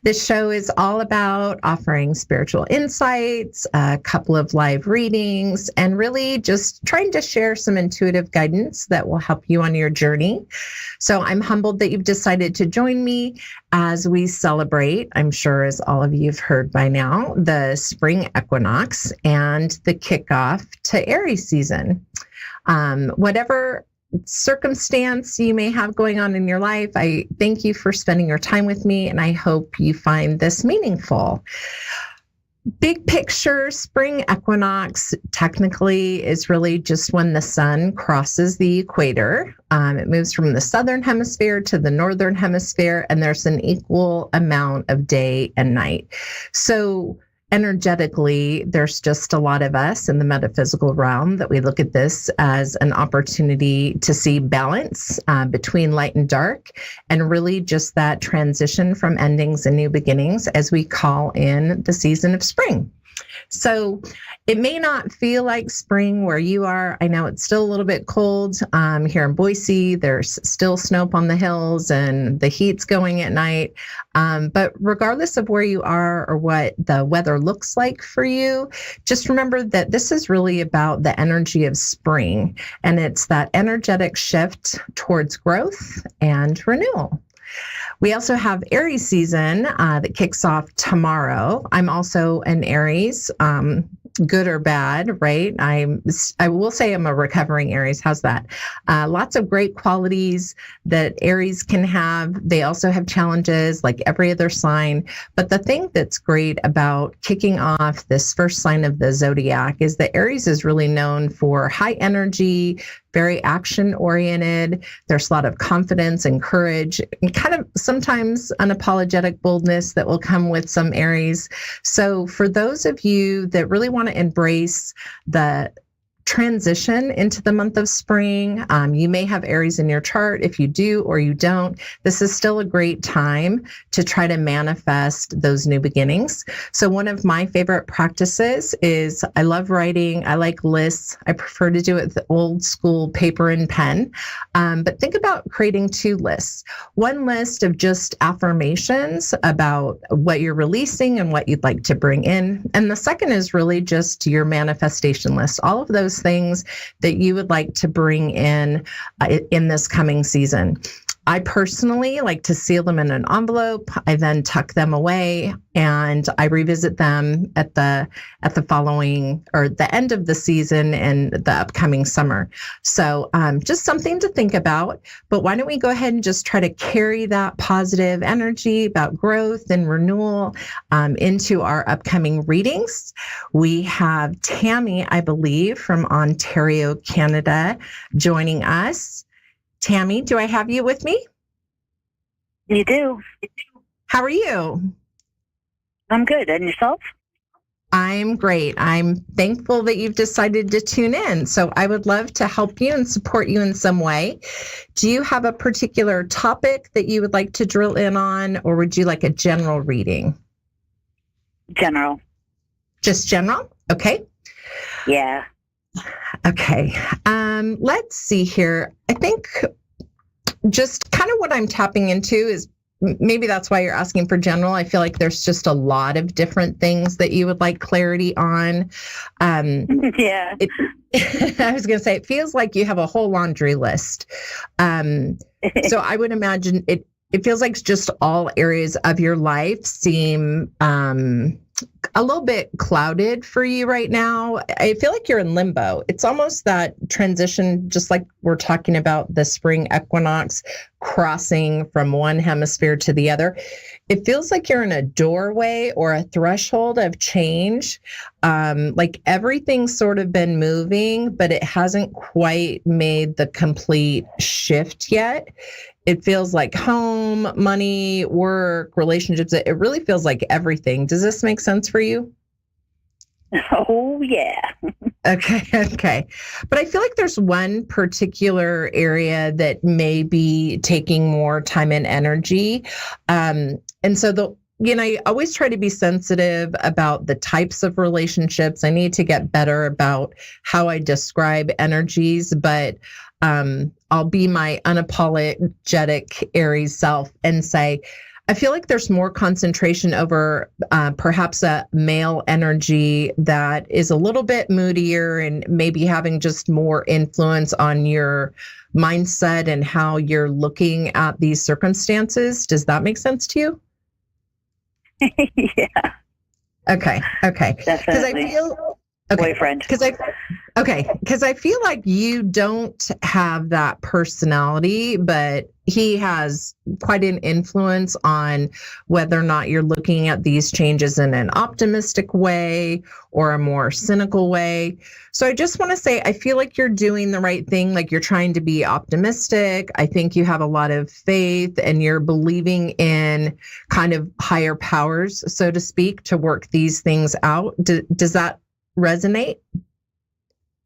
This show is all about offering spiritual insights, a couple of live readings, and really just trying to share some intuitive guidance that will help you on your journey. So I'm humbled that you've decided to join me as we celebrate, I'm sure as all of you have heard by now, the spring equinox and the kickoff to Aries season. Whatever circumstance you may have going on in your life, I thank you for spending your time with me, and I hope you find this meaningful. Big picture, spring equinox technically is really just when the sun crosses the equator. It moves from the southern hemisphere to the northern hemisphere, and there's an equal amount of day and night. So energetically, there's just a lot of us in the metaphysical realm that we look at this as an opportunity to see balance between light and dark, and really just that transition from endings and new beginnings as we call in the season of spring. So it may not feel like spring where you are. I know it's still a little bit cold here in Boise. There's still snow up on the hills and the heat's going at night. But regardless of where you are or what the weather looks like for you, just remember that this is really about the energy of spring. And it's that energetic shift towards growth and renewal. We also have Aries season that kicks off tomorrow. I'm also an Aries, good or bad, right? I will say I'm a recovering Aries. How's that? Lots of great qualities that Aries can have. They also have challenges like every other sign. But the thing that's great about kicking off this first sign of the zodiac is that Aries is really known for high energy, very action oriented. There's a lot of confidence and courage and kind of sometimes unapologetic boldness that will come with some Aries. So for those of you that really want to embrace the transition into the month of spring, you may have Aries in your chart. If you do or you don't, this is still a great time to try to manifest those new beginnings. So one of my favorite practices is I love writing. I like lists. I prefer to do it with old school paper and pen. But think about creating two lists. One list of just affirmations about what you're releasing and what you'd like to bring in. And the second is really just your manifestation list. All of those things that you would like to bring in this coming season. I personally like to seal them in an envelope. I then tuck them away and I revisit them at the following or the end of the season and the upcoming summer. So just something to think about. But why don't we go ahead and just try to carry that positive energy about growth and renewal into our upcoming readings. We have Tammy, I believe, from Ontario, Canada, joining us. Tammy, do I have you with me? You do. How are you? I'm good. And yourself? I'm great. I'm thankful that you've decided to tune in. So I would love to help you and support you in some way. Do you have a particular topic that you would like to drill in on, or would you like a general reading? General. Just general? Okay. Yeah. Okay. Let's see here. I think just kind of what I'm tapping into is maybe that's why you're asking for general. I feel like there's just a lot of different things that you would like clarity on. Yeah. I was going to say, it feels like you have a whole laundry list. So I would imagine it feels like just all areas of your life seem a little bit clouded for you right now. I feel like you're in limbo. It's almost that transition, just like we're talking about the spring equinox crossing from one hemisphere to the other. It feels like you're in a doorway or a threshold of change. Like everything's sort of been moving, but it hasn't quite made the complete shift yet. It feels like home, money, work, relationships. It really feels like everything. Does this make sense for you? Oh, yeah. Okay. But I feel like there's one particular area that may be taking more time and energy. And so I always try to be sensitive about the types of relationships. I need to get better about how I describe energies, but I'll be my unapologetic Aries self and say, I feel like there's more concentration over perhaps a male energy that is a little bit moodier and maybe having just more influence on your mindset and how you're looking at these circumstances. Does that make sense to you? Yeah. Okay. Definitely. Boyfriend. Because I feel like you don't have that personality, but he has quite an influence on whether or not you're looking at these changes in an optimistic way or a more cynical way. So I just want to say, I feel like you're doing the right thing. Like you're trying to be optimistic. I think you have a lot of faith and you're believing in kind of higher powers, so to speak, to work these things out. Does that resonate?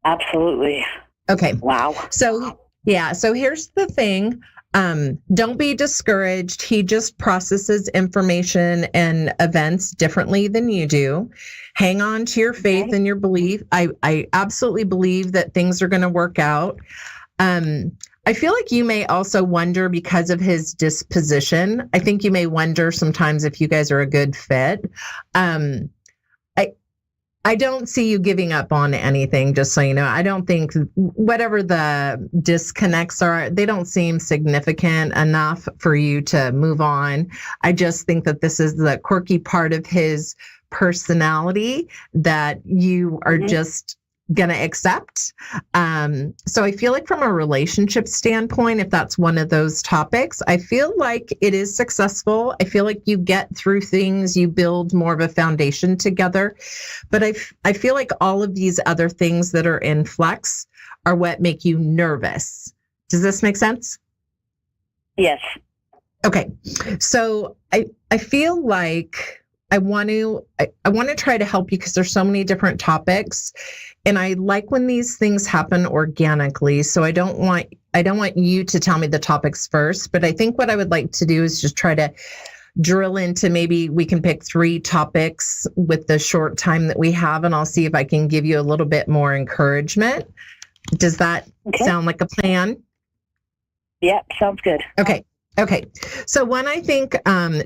Absolutely. Okay. Wow. So here's the thing. Don't be discouraged. He just processes information and events differently than you do. Hang on to your faith and your belief. I absolutely believe that things are going to work out. I feel like you may also wonder because of his disposition. I think you may wonder sometimes if you guys are a good fit. I don't see you giving up on anything, just so you know. I don't think whatever the disconnects are, they don't seem significant enough for you to move on. I just think that this is the quirky part of his personality that you are just going to accept. So I feel like from a relationship standpoint, if that's one of those topics, I feel like it is successful. I feel like you get through things, you build more of a foundation together. But I feel like all of these other things that are in flux are what make you nervous. Does this make sense? Yes. Okay. So I feel like I want to try to help you because there's so many different topics. And I like when these things happen organically. So I don't want you to tell me the topics first, but I think what I would like to do is just try to drill into, maybe we can pick 3 topics with the short time that we have, and I'll see if I can give you a little bit more encouragement. Does that sound like a plan? Yep, sounds good. Okay. So when I think,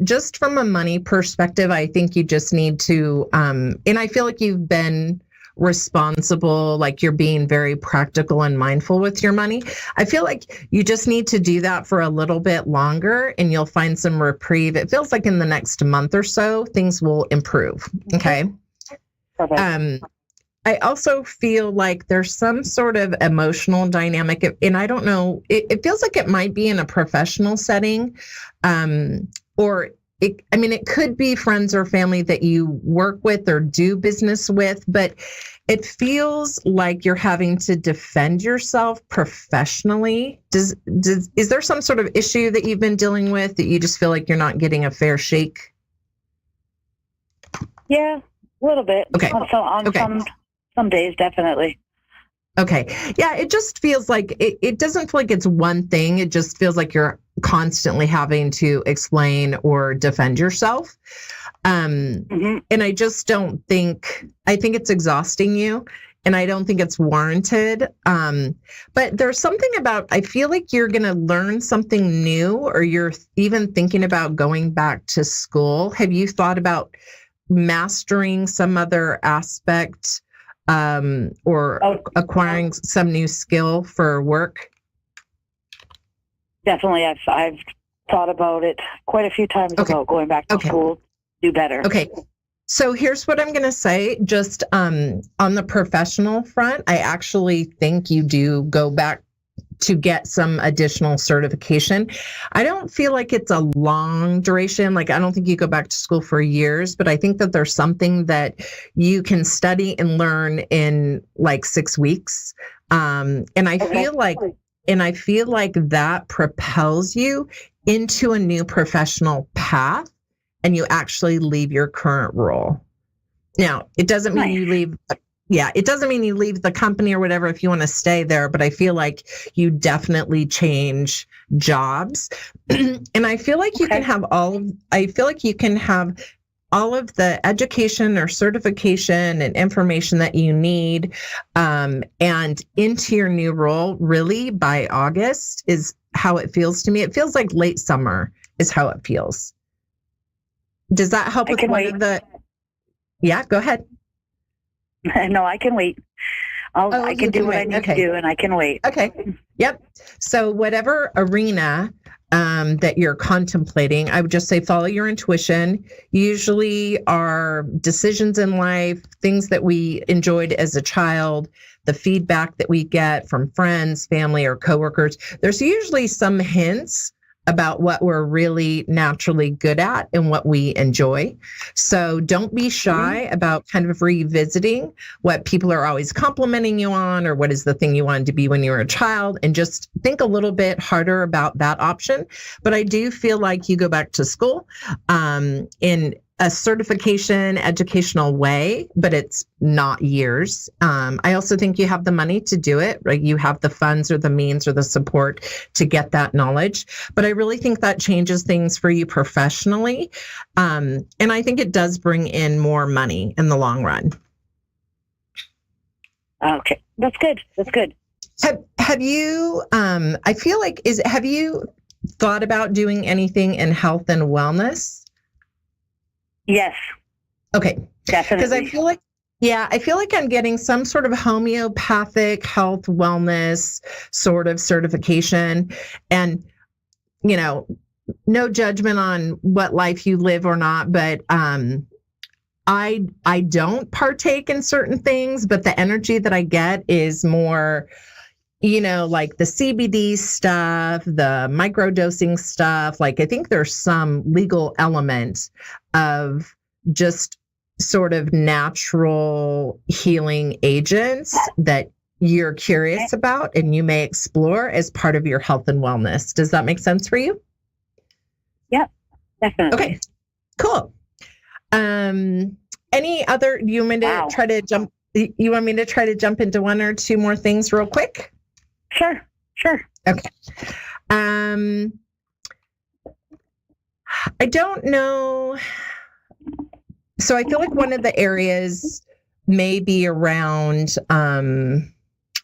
just from a money perspective, I think you just need to, and I feel like you've been responsible, like you're being very practical and mindful with your money. I feel like you just need to do that for a little bit longer and you'll find some reprieve. It feels like in the next month or so, things will improve. Okay. Perfect. I also feel like there's some sort of emotional dynamic, and I don't know, it feels like it might be in a professional setting, or it could be friends or family that you work with or do business with, but it feels like you're having to defend yourself professionally. Is there some sort of issue that you've been dealing with that you just feel like you're not getting a fair shake? Yeah, a little bit. Okay. Some days, definitely. Okay. Yeah, it just feels like it doesn't feel like it's one thing. It just feels like you're constantly having to explain or defend yourself. And I just don't think, I think it's exhausting you, and I don't think it's warranted. But there's something about, I feel like you're going to learn something new, or you're even thinking about going back to school. Have you thought about mastering some other aspect or acquiring some new skill for work? Definitely. I've thought about it quite a few times about going back to school, do better. Okay. So here's what I'm going to say. Just on the professional front, I actually think you do go back to get some additional certification. I don't feel like it's a long duration. Like, I don't think you go back to school for years, but I think that there's something that you can study and learn in like 6 weeks. And I feel like that propels you into a new professional path, and you actually leave your current role. Now, it doesn't mean you leave. Yeah, it doesn't mean you leave the company or whatever if you want to stay there, but I feel like you definitely change jobs. And I feel like you can have all of the education or certification and information that you need, and into your new role really by August is how it feels to me. It feels like late summer is how it feels. Does that help with one of the... Yeah, go ahead. No, I can wait. I can do what I need to do, and I can wait. Okay. Yep. So whatever arena that you're contemplating, I would just say follow your intuition. Usually our decisions in life, things that we enjoyed as a child, the feedback that we get from friends, family, or coworkers, there's usually some hints about what we're really naturally good at and what we enjoy. So don't be shy about kind of revisiting what people are always complimenting you on, or what is the thing you wanted to be when you were a child, and just think a little bit harder about that option. But I do feel like you go back to school in a certification, educational way, but it's not years. I also think you have the money to do it, right? You have the funds or the means or the support to get that knowledge. But I really think that changes things for you professionally. And I think it does bring in more money in the long run. Okay, that's good. That's good. Have you, I feel like, have you thought about doing anything in health and wellness? Yes. Okay. Definitely. Because I feel like I'm getting some sort of homeopathic health wellness sort of certification, and, you know, no judgment on what life you live or not, but I don't partake in certain things, but the energy that I get is more, you know, like the CBD stuff, the microdosing stuff. Like, I think there's some legal element of just sort of natural healing agents that you're curious about and you may explore as part of your health and wellness. Does that make sense for you? Yep, definitely. Okay, cool. Any other, you want me to try to jump? You want me to try to jump into one or two more things real quick? Sure. Okay. I don't know. So I feel like one of the areas may be around, I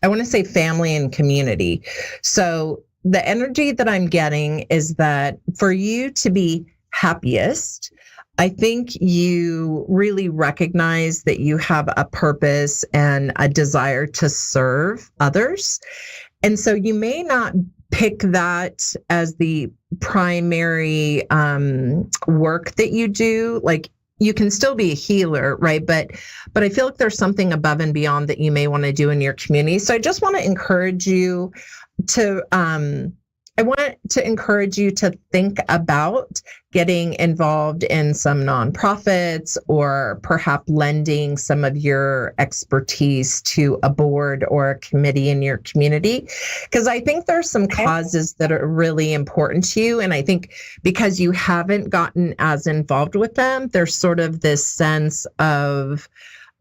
want to say family and community. So the energy that I'm getting is that for you to be happiest, I think you really recognize that you have a purpose and a desire to serve others. And so you may not pick that as the primary work that you do. Like, you can still be a healer, right? But I feel like there's something above and beyond that you may want to do in your community. So I just want to encourage you to, think about getting involved in some nonprofits, or perhaps lending some of your expertise to a board or a committee in your community. Because I think there's some causes that are really important to you. And I think because you haven't gotten as involved with them, there's sort of this sense of,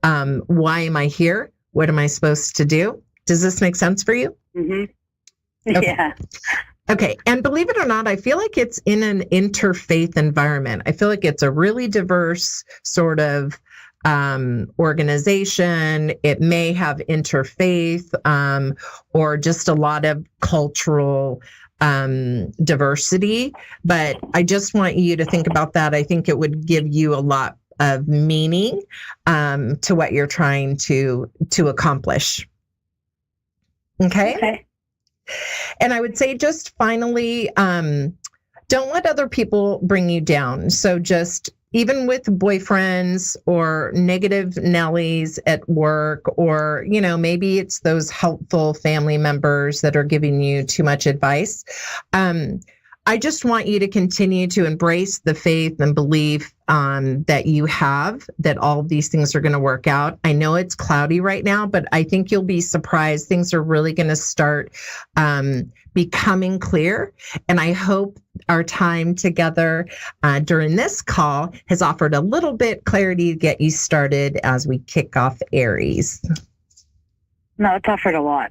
why am I here? What am I supposed to do? Does this make sense for you? Mm-hmm. Okay. Yeah. Okay. And believe it or not, I feel like it's in an interfaith environment. I feel like it's a really diverse sort of organization. It may have interfaith or just a lot of cultural diversity. But I just want you to think about that. I think it would give you a lot of meaning to what you're trying to accomplish. Okay. And I would say just finally, don't let other people bring you down. So just even with boyfriends or negative Nellies at work, or, maybe it's those helpful family members that are giving you too much advice. I just want you to continue to embrace the faith and belief that you have, that all of these things are going to work out. I know it's cloudy right now, but I think you'll be surprised. Things are really going to start becoming clear. And I hope our time together during this call has offered a little bit clarity to get you started as we kick off Aries. No, it's offered a lot.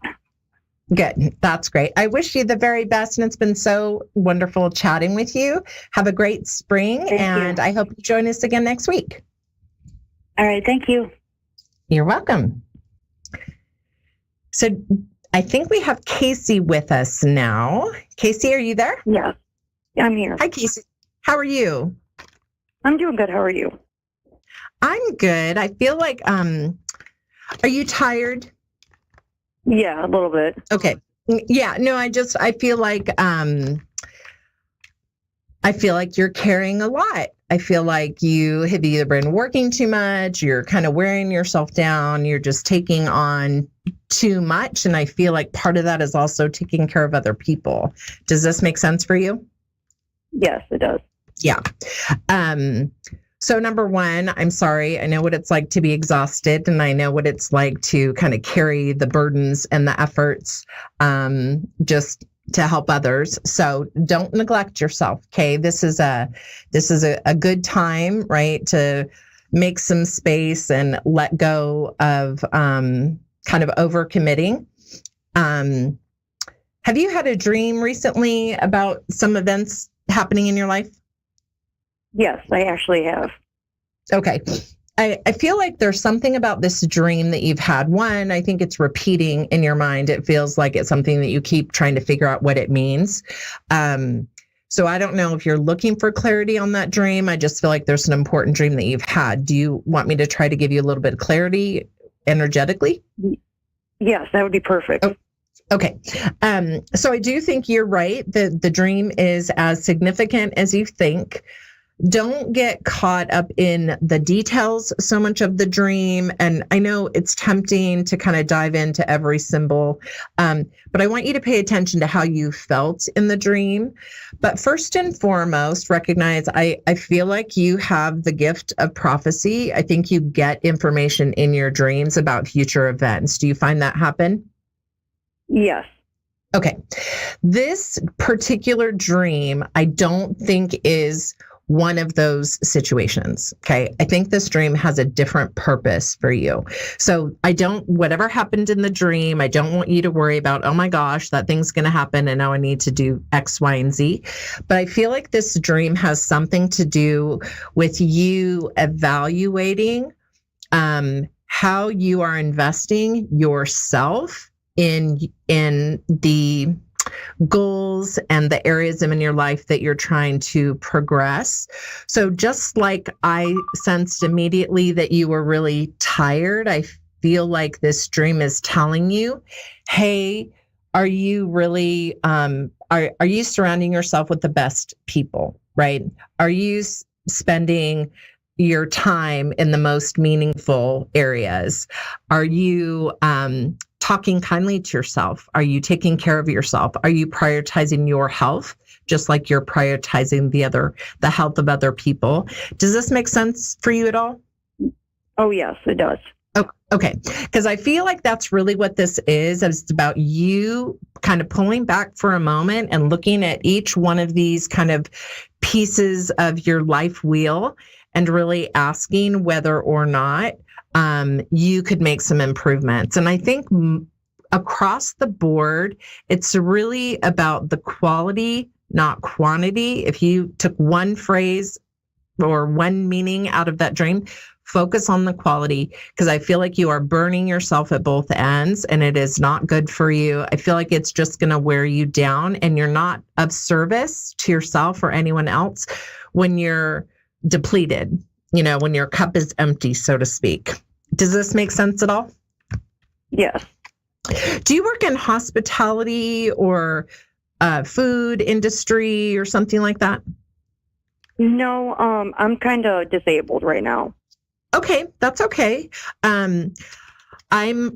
Good. That's great. I wish you the very best, and it's been so wonderful chatting with you. Have a great spring, and I hope you join us again next week. All right. Thank you. You're welcome. So I think we have Casey with us now. Casey, are you there? Yes, I'm here. Hi, Casey. How are you? I'm doing good. How are you? I'm good. I feel like, are you tired? Yeah, a little bit. Okay. Yeah, no, I feel like you're carrying a lot. I feel like you have either been working too much, you're kind of wearing yourself down, you're just taking on too much. And I feel like part of that is also taking care of other people. Does this make sense for you? Yes, it does. Yeah. So number one, I'm sorry. I know what it's like to be exhausted, and I know what it's like to kind of carry the burdens and the efforts just to help others. So don't neglect yourself. Okay. This is a good time, right, to make some space and let go of kind of overcommitting. Have you had a dream recently about some events happening in your life? Yes, I actually have. Okay. I feel like there's something about this dream that you've had. One, I think it's repeating in your mind. It feels like it's something that you keep trying to figure out what it means. So I don't know if you're looking for clarity on that dream. I just feel like there's an important dream that you've had. Do you want me to try to give you a little bit of clarity energetically? Yes, that would be perfect. Oh, okay. So I do think you're right. The dream is as significant as you think. Don't get caught up in the details so much of the dream. And I know it's tempting to kind of dive into every symbol, but I want you to pay attention to how you felt in the dream. But first and foremost, recognize I feel like you have the gift of prophecy. I think you get information in your dreams about future events. Do you find that happen? Yes. Okay. This particular dream, I don't think is one of those situations. Okay. I think this dream has a different purpose for you. So whatever happened in the dream, I don't want you to worry about, oh my gosh, that thing's going to happen and now I need to do X, Y, and Z. But I feel like this dream has something to do with you evaluating how you are investing yourself in the goals and the areas in your life that you're trying to progress. So just like I sensed immediately that you were really tired, I feel like this dream is telling you, hey, are you really, are you surrounding yourself with the best people, right? Are you spending your time in the most meaningful areas? Are you talking kindly to yourself? Are you taking care of yourself? Are you prioritizing your health, just like you're prioritizing the health of other people? Does this make sense for you at all? Oh, yes, it does. Oh, okay. Because I feel like that's really what this is. It's about you kind of pulling back for a moment and looking at each one of these kind of pieces of your life wheel and really asking whether or not you could make some improvements. And I think across the board, it's really about the quality, not quantity. If you took one phrase or one meaning out of that dream, focus on the quality, because I feel like you are burning yourself at both ends and it is not good for you. I feel like it's just going to wear you down and you're not of service to yourself or anyone else when you're depleted. when your cup is empty, so to speak. Does this make sense at all? Yes. Do you work in hospitality or food industry or something like that? No, I'm kind of disabled right now. Okay, that's okay. I'm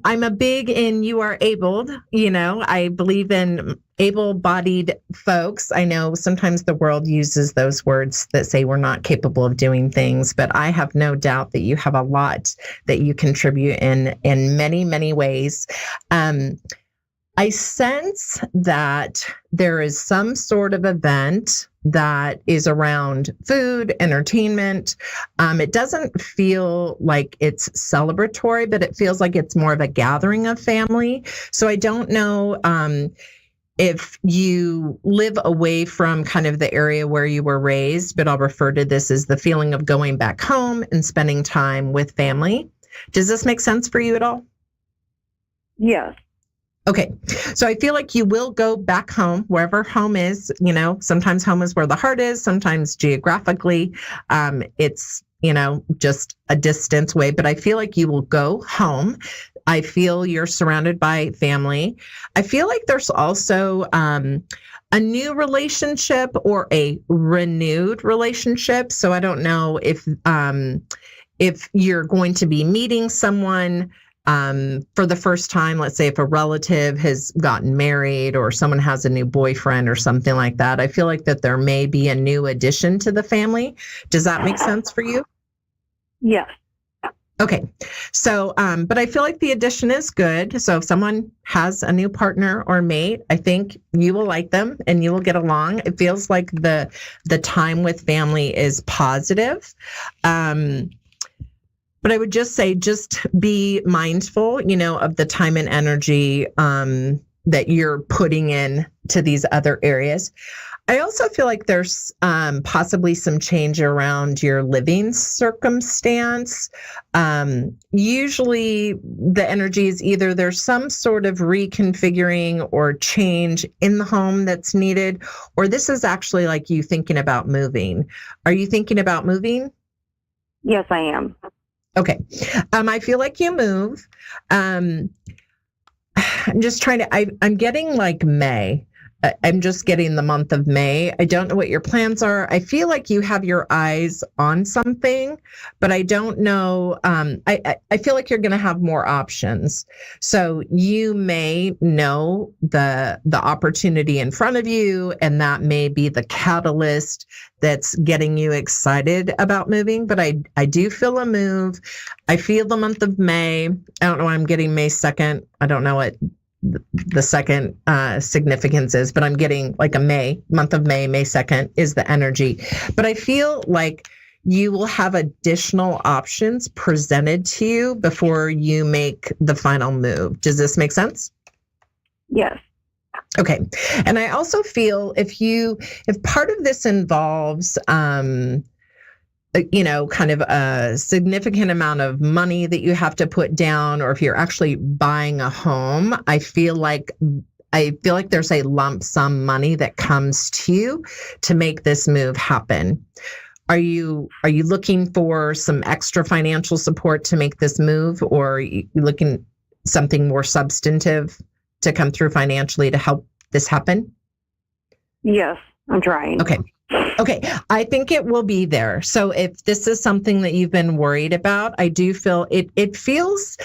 a big in you are abled, I believe in able-bodied folks. I know sometimes the world uses those words that say we're not capable of doing things, but I have no doubt that you have a lot that you contribute in many, many ways. I sense that there is some sort of event that is around food, entertainment. It doesn't feel like it's celebratory, but it feels like it's more of a gathering of family. So I don't know if you live away from kind of the area where you were raised, but I'll refer to this as the feeling of going back home and spending time with family. Does this make sense for you at all? Yes. Okay. So I feel like you will go back home, wherever home is. Sometimes home is where the heart is. Sometimes geographically, it's, just a distance away, but I feel like you will go home. I feel you're surrounded by family. I feel like there's also a new relationship or a renewed relationship. So I don't know if you're going to be meeting someone for the first time. Let's say if a relative has gotten married or someone has a new boyfriend or something like that. I feel like that there may be a new addition to the family. Does that make sense for you? Yes. Okay. So, but I feel like the addition is good. So if someone has a new partner or mate, I think you will like them and you will get along. It feels like the time with family is positive. But I would just say, just be mindful, of the time and energy that you're putting in to these other areas. I also feel like there's possibly some change around your living circumstance. Usually the energy is either there's some sort of reconfiguring or change in the home that's needed, or this is actually like you thinking about moving. Are you thinking about moving? Yes, I am. Okay. I feel like you move. I'm just trying to, I'm getting like May. I'm just getting the month of May. I don't know what your plans are. I feel like you have your eyes on something, but I don't know. I feel like you're going to have more options. So you may know the opportunity in front of you, and that may be the catalyst that's getting you excited about moving. But I do feel a move. I feel the month of May. I don't know why I'm getting May 2nd. I don't know what the second significance is, but I'm getting like a month of May 2nd is the energy. But I feel like you will have additional options presented to you before you make the final move. Does this make sense? Yes. Okay. And I also feel if part of this involves, kind of a significant amount of money that you have to put down, or if you're actually buying a home, I feel like there's a lump sum money that comes to you to make this move happen. Are you looking for some extra financial support to make this move, or are you looking something more substantive to come through financially to help this happen? Yes, I'm trying. Okay. I think it will be there. So if this is something that you've been worried about, I do feel it feels,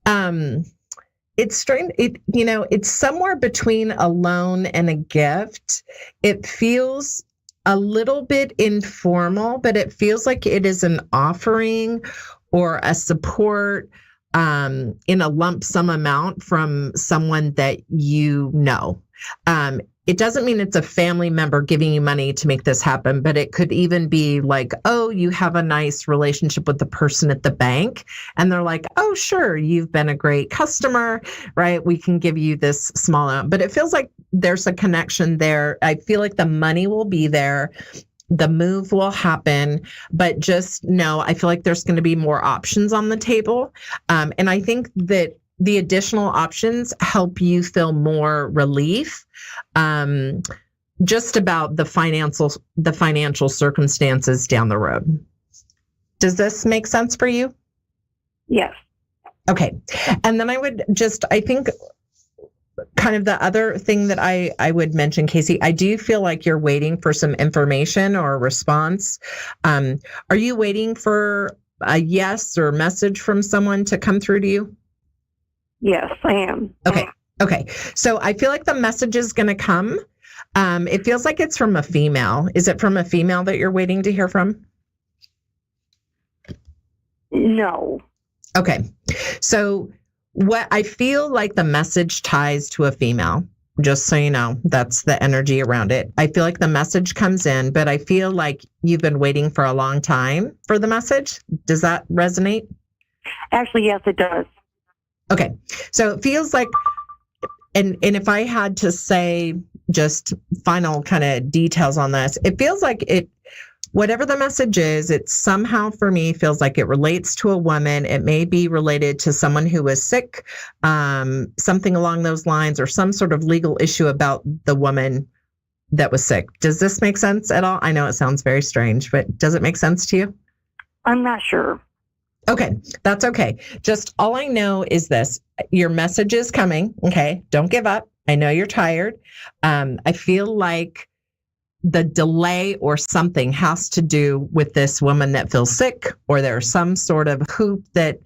it's strange. It's somewhere between a loan and a gift. It feels a little bit informal, but it feels like it is an offering or a support in a lump sum amount from someone that you know. It doesn't mean it's a family member giving you money to make this happen, but it could even be like, oh, you have a nice relationship with the person at the bank. And they're like, oh, sure, you've been a great customer, right? We can give you this small amount. But it feels like there's a connection there. I feel like the money will be there. The move will happen, but just know, I feel like there's going to be more options on the table. And I think that the additional options help you feel more relief just about the financial circumstances down the road. Does this make sense for you? Yes. Okay. And then I think kind of the other thing that I would mention, Casey, I do feel like you're waiting for some information or a response. Are you waiting for a yes or message from someone to come through to you? Yes, I am. Okay. So I feel like the message is going to come. It feels like it's from a female. Is it from a female that you're waiting to hear from? No. Okay. So what I feel like the message ties to a female, just so you know, that's the energy around it. I feel like the message comes in, but I feel like you've been waiting for a long time for the message. Does that resonate? Actually, yes, it does. Okay. So it feels like, and if I had to say just final kind of details on this, it feels like whatever the message is, it somehow for me feels like it relates to a woman. It may be related to someone who was sick, something along those lines, or some sort of legal issue about the woman that was sick. Does this make sense at all? I know it sounds very strange, but does it make sense to you? I'm not sure. Okay, that's okay. Just all I know is this. Your message is coming, okay? Don't give up. I know you're tired. I feel like the delay or something has to do with this woman that feels sick, or there's some sort of hoop that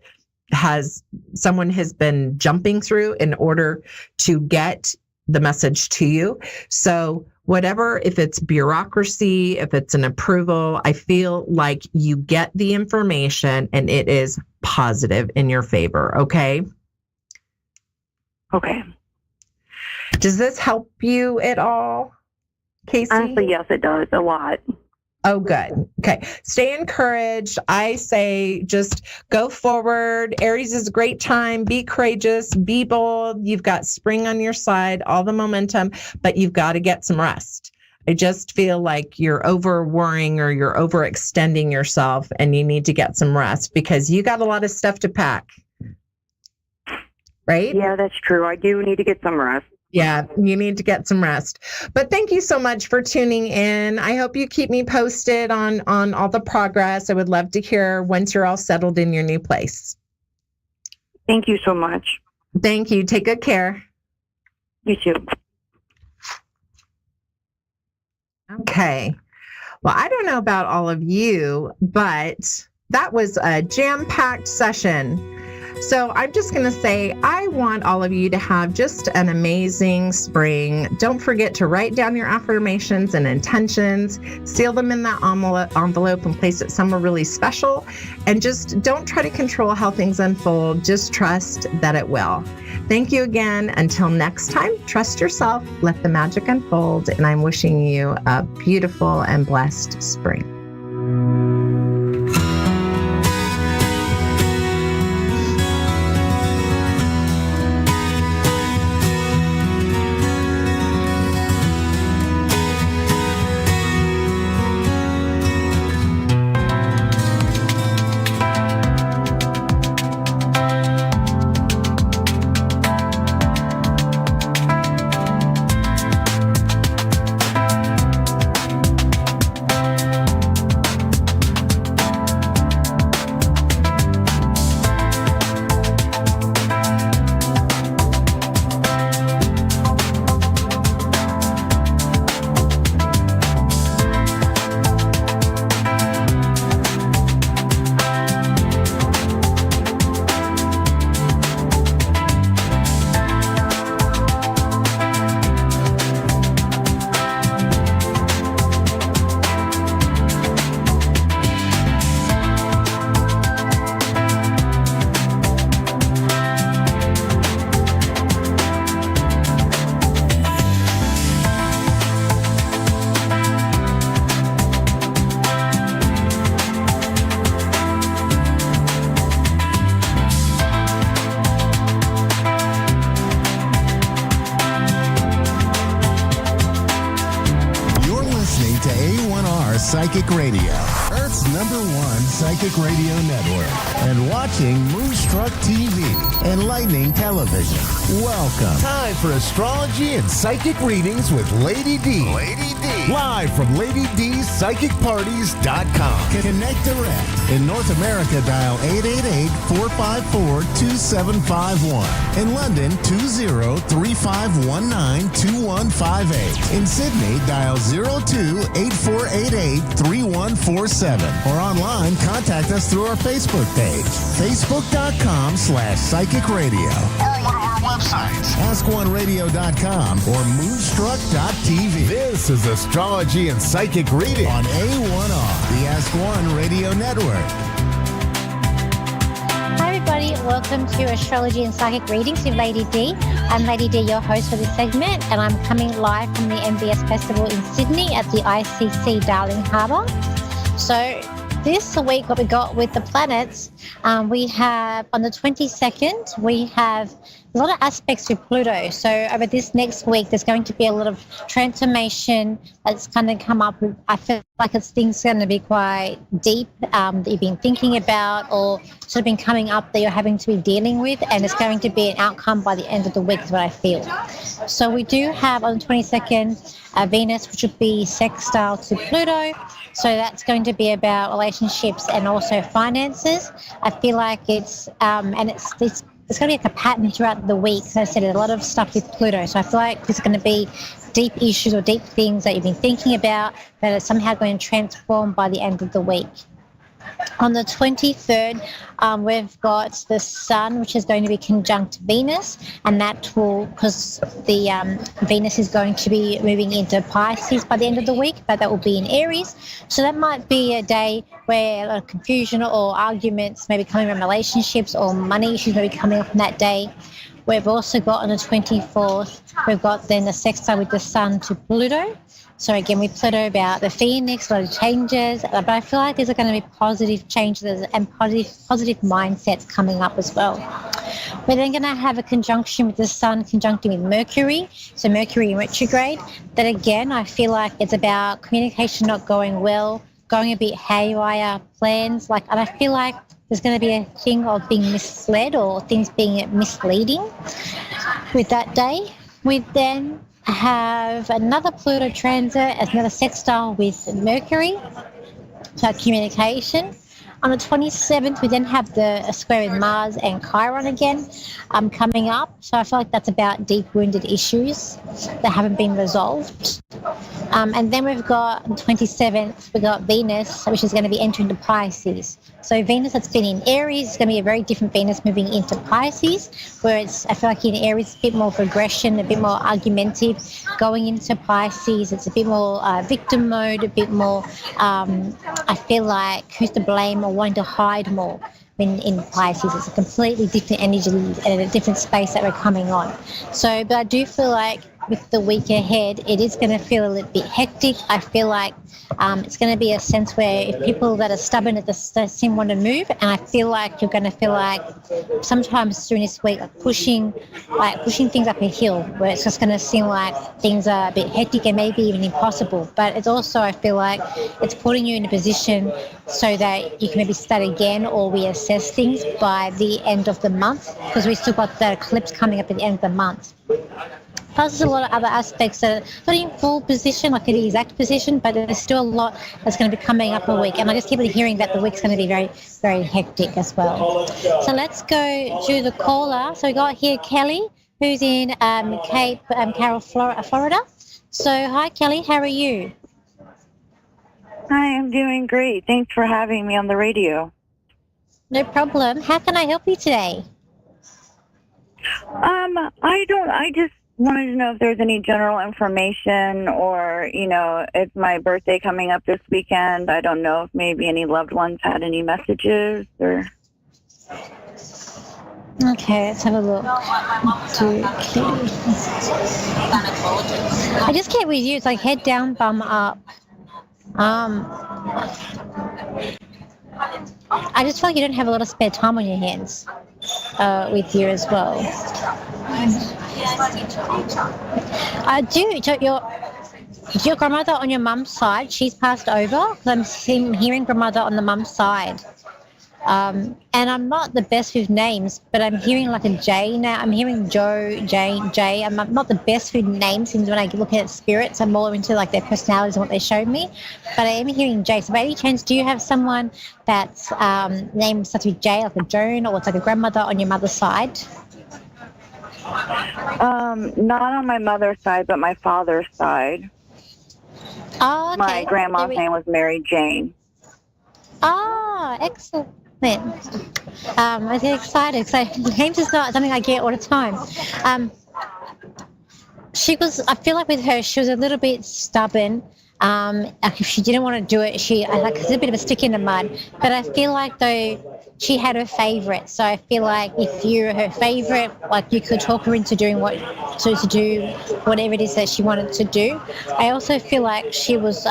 someone has been jumping through in order to get the message to you. So whatever, if it's bureaucracy, if it's an approval, I feel like you get the information and it is positive in your favor. Okay. Okay. Does this help you at all, Casey? Honestly, yes, it does a lot. Oh, good. Okay. Stay encouraged. I say just go forward. Aries is a great time. Be courageous, be bold. You've got spring on your side, all the momentum, but you've got to get some rest. I just feel like you're over worrying or you're overextending yourself, and you need to get some rest because you got a lot of stuff to pack. Right? Yeah, that's true. I do need to get some rest. Yeah, you need to get some rest. But thank you so much for tuning in. I hope you keep me posted on all the progress. I would love to hear once you're all settled in your new place. Thank you so much. Thank you. Take good care. You too. Okay. Well, I don't know about all of you, but that was a jam-packed session. So I'm just going to say, I want all of you to have just an amazing spring. Don't forget to write down your affirmations and intentions, seal them in that envelope and place it somewhere really special. And just don't try to control how things unfold. Just trust that it will. Thank you again. Until next time, trust yourself, let the magic unfold. And I'm wishing you a beautiful and blessed spring. Psychic Radio, Earth's #1 psychic radio network, and watching Moonstruck TV and Lightning Television. Welcome. Time for astrology and psychic readings with Lady D. Lady D. Live from LadyDPsychicParties.com. Connect direct. In North America, dial 888-454-2751. In London, 20-3519-2158. In Sydney, dial 02-8488-3147. Or online, contact us through our Facebook page, facebook.com/psychic radio. Or one of our websites, askoneradio.com or moonstruck.tv. This is Astrology and Psychic Reading on A1R, the Ask One Radio Network. Hi everybody, welcome to Astrology and Psychic Readings with Lady D. I'm Lady D, your host for this segment, and I'm coming live from the MBS Festival in Sydney at the ICC Darling Harbour. So this week, what we got with the planets, we have on the 22nd, we have a lot of aspects with Pluto. So over this next week, there's going to be a lot of transformation that's going to come up with, I feel like it's things going to be quite deep that you've been thinking about or sort of been coming up that you're having to be dealing with, and it's going to be an outcome by the end of the week is what I feel. So we do have on the 22nd, Venus, which would be sextile to Pluto. So that's going to be about relationships and also finances. I feel like it's going to be like a pattern throughout the week. So I said a lot of stuff with Pluto. So I feel like there's going to be deep issues or deep things that you've been thinking about that are somehow going to transform by the end of the week. On the 23rd, we've got the Sun, which is going to be conjunct Venus, and that will, because the Venus is going to be moving into Pisces by the end of the week, but that will be in Aries. So that might be a day where a lot of confusion or arguments may be coming from relationships or money issues may be coming up on that day. We've also got on the 24th, we've got then the sextile with the Sun to Pluto. So again, with Pluto about the Phoenix, a lot of changes, but I feel like there's going to be positive changes and positive mindsets coming up as well. We're then going to have a conjunction with the Sun conjuncting with Mercury, so Mercury in retrograde. That again, I feel like it's about communication not going well, going a bit haywire, plans, and I feel like there's going to be a thing of being misled or things being misleading with that day. We then have another Pluto transit as another sextile with Mercury, so communication. On the 27th, we then have a square with Mars and Chiron again coming up. So I feel like that's about deep-wounded issues that haven't been resolved. And then we've got on the 27th, we've got Venus, which is going to be entering the Pisces. So Venus that's been in Aries is going to be a very different Venus moving into Pisces, where I feel like in Aries, a bit more of aggression, a bit more argumentative. Going into Pisces, it's a bit more victim mode, a bit more, I feel like, who's to blame or wanting to hide more. In Pisces, it's a completely different energy and a different space that we're coming on. So, but I do feel like with the week ahead, it is going to feel a little bit hectic. I feel like it's going to be a sense where if people that are stubborn at the seem want to move, and I feel like you're going to feel like sometimes during this week, pushing things up a hill, where it's just going to seem like things are a bit hectic and maybe even impossible. But it's also, I feel like it's putting you in a position so that you can maybe start again or reassess things by the end of the month, because we still got the eclipse coming up at the end of the month. Plus, there's a lot of other aspects that are not in full position, like in the exact position, but there's still a lot that's going to be coming up a week. And I just keep hearing that the week's going to be very, very hectic as well. So let's go to the caller. So we got here Kelly, who's in Cape Coral, Florida. So hi, Kelly. How are you? Hi, I'm doing great. Thanks for having me on the radio. No problem. How can I help you today? I just wanted to know if there's any general information or, it's my birthday coming up this weekend. I don't know if maybe any loved ones had any messages or... Okay, let's have a look. I just get with you. It's like head down, bum up. I just feel like you don't have a lot of spare time on your hands with you as well. I do. your grandmother on your mum's side, she's passed over? Because I'm hearing grandmother on the mum's side. And I'm not the best with names, but I'm hearing like a J now. I'm hearing Joe, Jane, Jay. I'm not the best with names when I look at spirits. I'm more into like their personalities and what they showed me. But I am hearing Jay. So by any chance, do you have someone that's named starts with J, like a Joan, or it's like a grandmother on your mother's side? Not on my mother's side, but my father's side. Oh, okay. My grandma's name was Mary Jane. Oh, excellent. I get excited because names is not something I get all the time. I feel like with her, she was a little bit stubborn. Like if she didn't want to do it, it's a bit of a stick in the mud. But I feel like though she had her favorite, so I feel like if you're her favorite, like you could talk her into doing to do whatever it is that she wanted to do. I also feel like she was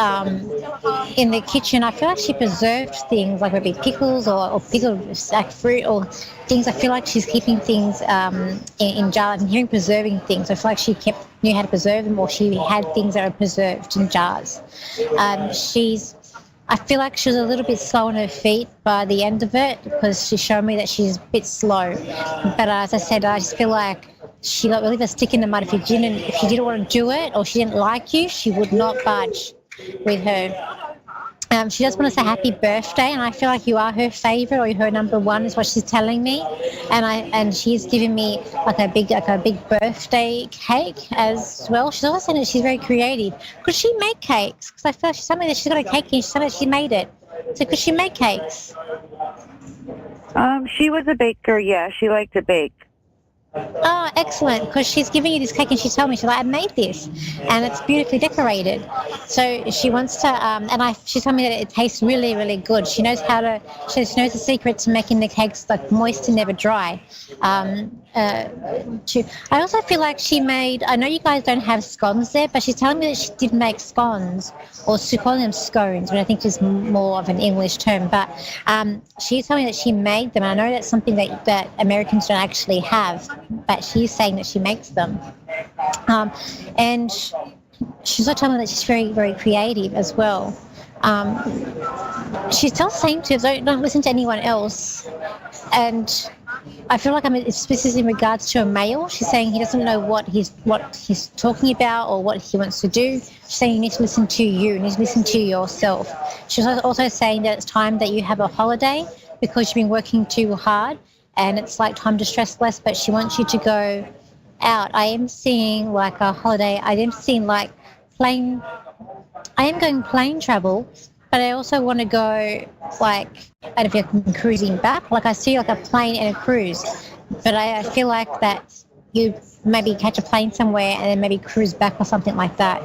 in the kitchen. I feel like she preserved things, like maybe pickles or pickled like fruit or things. I feel like she's keeping things in jars. I'm hearing preserving things. I feel like she knew how to preserve them, or she had things that are preserved in jars. I feel like she was a little bit slow on her feet by the end of it because she showed me that she's a bit slow. But as I said, I just feel like she got really a stick in the mud. If she didn't want to do it or she didn't like you, she would not budge with her. She just wants to say happy birthday, and I feel like you are her favorite or her number one is what she's telling me. And she's giving me like a big birthday cake as well. She's also saying that she's very creative. Could she make cakes? Because I feel like she's telling me that she's got a cake and she's telling me that she made it. So could she make cakes? She was a baker. Yeah, she liked to bake. Oh, excellent, because she's giving you this cake and she told me, she's like, I made this and it's beautifully decorated. So she wants to, she told me that it tastes really, really good. She knows she knows the secret to making the cakes like moist and never dry. I also feel like she made, I know you guys don't have scones there, but she's telling me that she did make scones, or she calling them scones, but I think it's more of an English term. But she's telling me that she made them. I know that's something that Americans don't actually have, but she's saying that she makes them. And she's also telling me that she's very, very creative as well. She's still saying to her, don't listen to anyone else. And I feel like this is in regards to a male. She's saying he doesn't know what he's talking about or what he wants to do. She's saying you need to listen to you, you need to listen to yourself. She's also saying that it's time that you have a holiday because you've been working too hard and it's like time to stress less, but she wants you to go out. I am seeing like a holiday. I am seeing like plane travel, but I also want to go like, I don't know if you're cruising back. Like I see like a plane and a cruise, but I feel like that you maybe catch a plane somewhere and then maybe cruise back or something like that.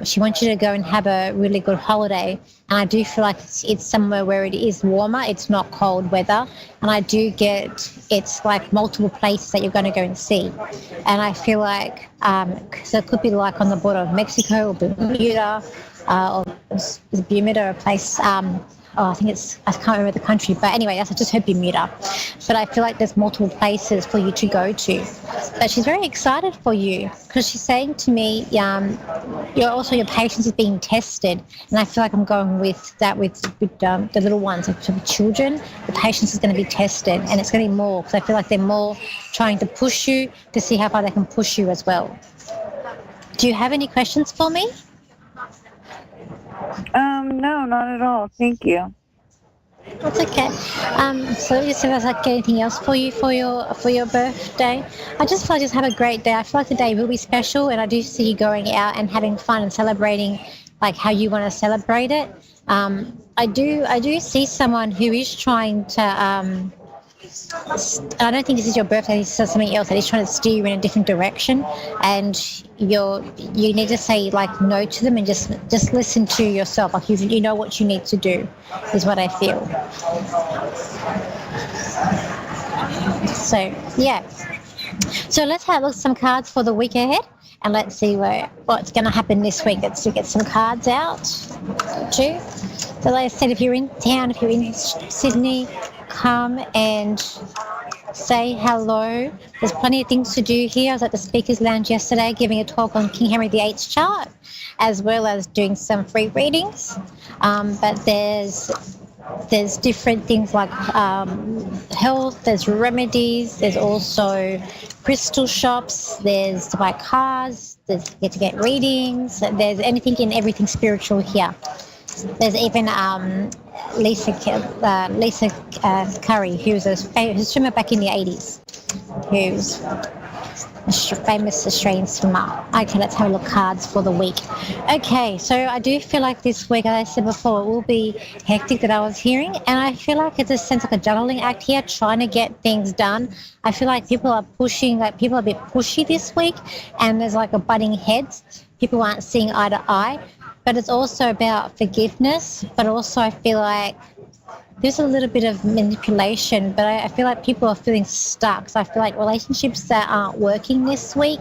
She wants you to go and have a really good holiday. And I do feel like it's somewhere where it is warmer, it's not cold weather. And I do get it's like multiple places that you're going to go and see. And I feel like, so it could be like on the border of Mexico or Bermuda, or Bermuda, a place, I can't remember the country, but anyway, I just heard Bermuda. But I feel like there's multiple places for you to go to. But she's very excited for you because she's saying to me, your patience is being tested. And I feel like I'm going with that with the little ones, like the children. The patience is going to be tested, and it's going to be more because I feel like they're more trying to push you to see how far they can push you as well. Do you have any questions for me? No, not at all. Thank you. That's okay. So just if I get anything else for you for your birthday, I just feel like just have a great day. I feel like the day will be special, and I do see you going out and having fun and celebrating like how you want to celebrate it. I do see someone who is trying to. I don't think this is your birthday. This is something else that is trying to steer you in a different direction, and you need to say like no to them and just listen to yourself. Like you know what you need to do, is what I feel. So yeah. So let's have a look at some cards for the week ahead, and let's see what's going to happen this week. Let's get some cards out too. So like I said, if you're in town, if you're in Sydney, come and say hello. There's plenty of things to do here. I was at the Speakers Lounge yesterday giving a talk on King Henry VIII's chart, as well as doing some free readings. But there's different things like health, there's remedies, there's also crystal shops, there's to buy cars, there's to get readings, there's anything and everything spiritual here. There's even Lisa Curry, who's a swimmer back in the 80s, who's a famous Australian swimmer. Okay, let's have a look cards for the week. Okay, so I do feel like this week, as I said before, it will be hectic that I was hearing, and I feel like it's a sense like a juggling act here, trying to get things done. I feel like people are pushing, like people are a bit pushy this week, and there's like a butting heads. People aren't seeing eye to eye, but it's also about forgiveness, but also I feel like there's a little bit of manipulation, but I feel like people are feeling stuck. So I feel like relationships that aren't working this week,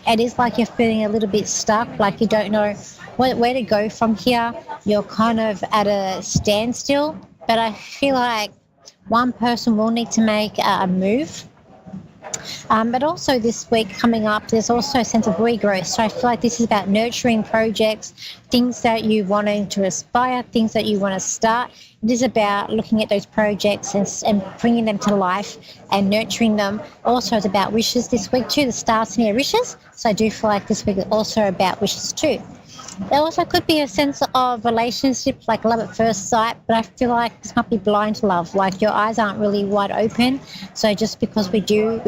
it is like you're feeling a little bit stuck, like you don't know where to go from here. You're kind of at a standstill, but I feel like one person will need to make a move. But also this week coming up, there's also a sense of regrowth. So I feel like this is about nurturing projects, things that you wanting to aspire, things that you want to start. It is about looking at those projects and bringing them to life and nurturing them. Also, it's about wishes this week too. The stars in your wishes. So I do feel like this week is also about wishes too. There also could be a sense of relationships, like love at first sight, but I feel like this might be blind love, like your eyes aren't really wide open. So just because we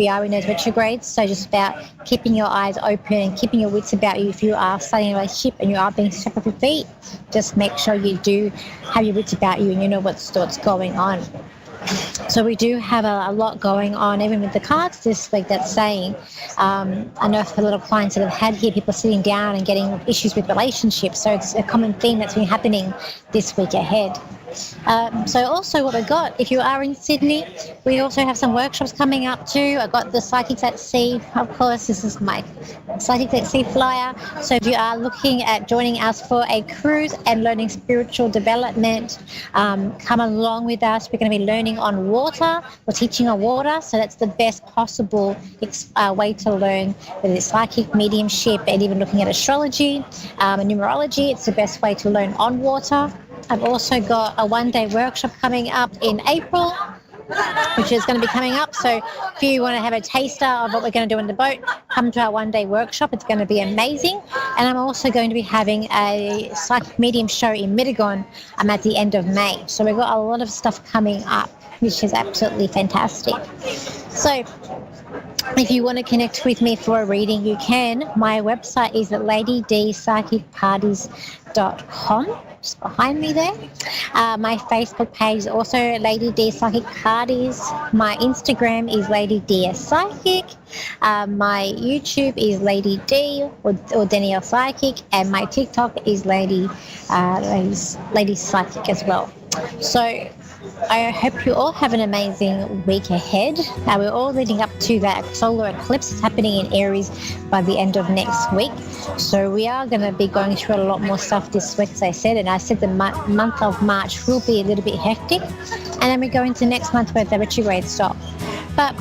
are in those retrogrades, so just about keeping your eyes open and keeping your wits about you. If you are starting a relationship and you are being stuck off your feet, just make sure you do have your wits about you and you know what's going on. So we do have a lot going on, even with the cards this week that's saying, I know for little clients that have had here, people sitting down and getting issues with relationships. So it's a common theme that's been happening this week ahead. So also what we got, if you are in Sydney, we also have some workshops coming up too. I got the Psychics at Sea, of course, this is my Psychics at Sea flyer. So if you are looking at joining us for a cruise and learning spiritual development, come along with us. We're going to be learning on water, or teaching on water. So that's the best possible way to learn, whether it's psychic, mediumship, and even looking at astrology and numerology. It's the best way to learn on water. I've also got a one-day workshop coming up in April, which is going to be coming up. So if you want to have a taster of what we're going to do in the boat, come to our one-day workshop. It's going to be amazing. And I'm also going to be having a psychic medium show in Mittagon at the end of May. So we've got a lot of stuff coming up, which is absolutely fantastic. So if you want to connect with me for a reading, you can. My website is at ladyDPsychicParties.com. Just behind me there. My Facebook page is also Lady D Psychic Parties. My Instagram is Lady DS Psychic. My YouTube is Lady D or Danielle Psychic, and my TikTok is Lady Psychic as well. So I hope you all have an amazing week ahead. We're all leading up to that solar eclipse. It's happening in Aries by the end of next week. So we are going to be going through a lot more stuff this week, as I said. And I said the month of March will be a little bit hectic. And then we go into next month where the retrograde stop. But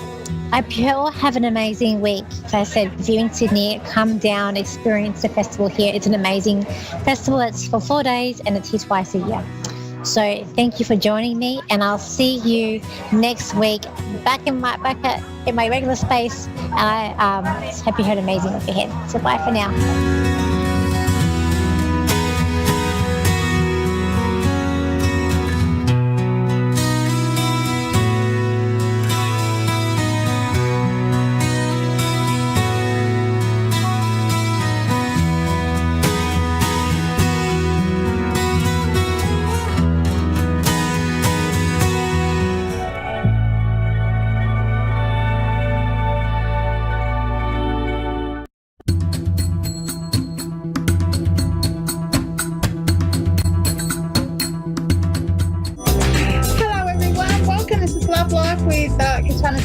I hope you all have an amazing week. As I said, if you're in Sydney, come down, experience the festival here. It's an amazing festival. It's for 4 days and it's here twice a year. So thank you for joining me, and I'll see you next week back in my regular space. And I hope you had an amazing week ahead. So bye for now.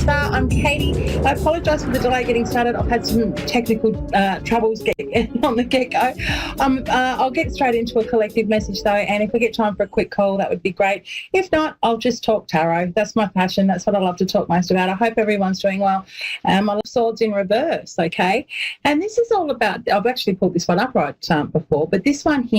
I'm Katie, I apologise for the delay getting started. I've had some technical troubles getting on the get-go. I'll get straight into a collective message though, and if we get time for a quick call, that would be great. If not, I'll just talk tarot. That's my passion. That's what I love to talk most about. I hope everyone's doing well. I love swords in reverse, okay? And this is all about, I've actually pulled this one up right before, but this one here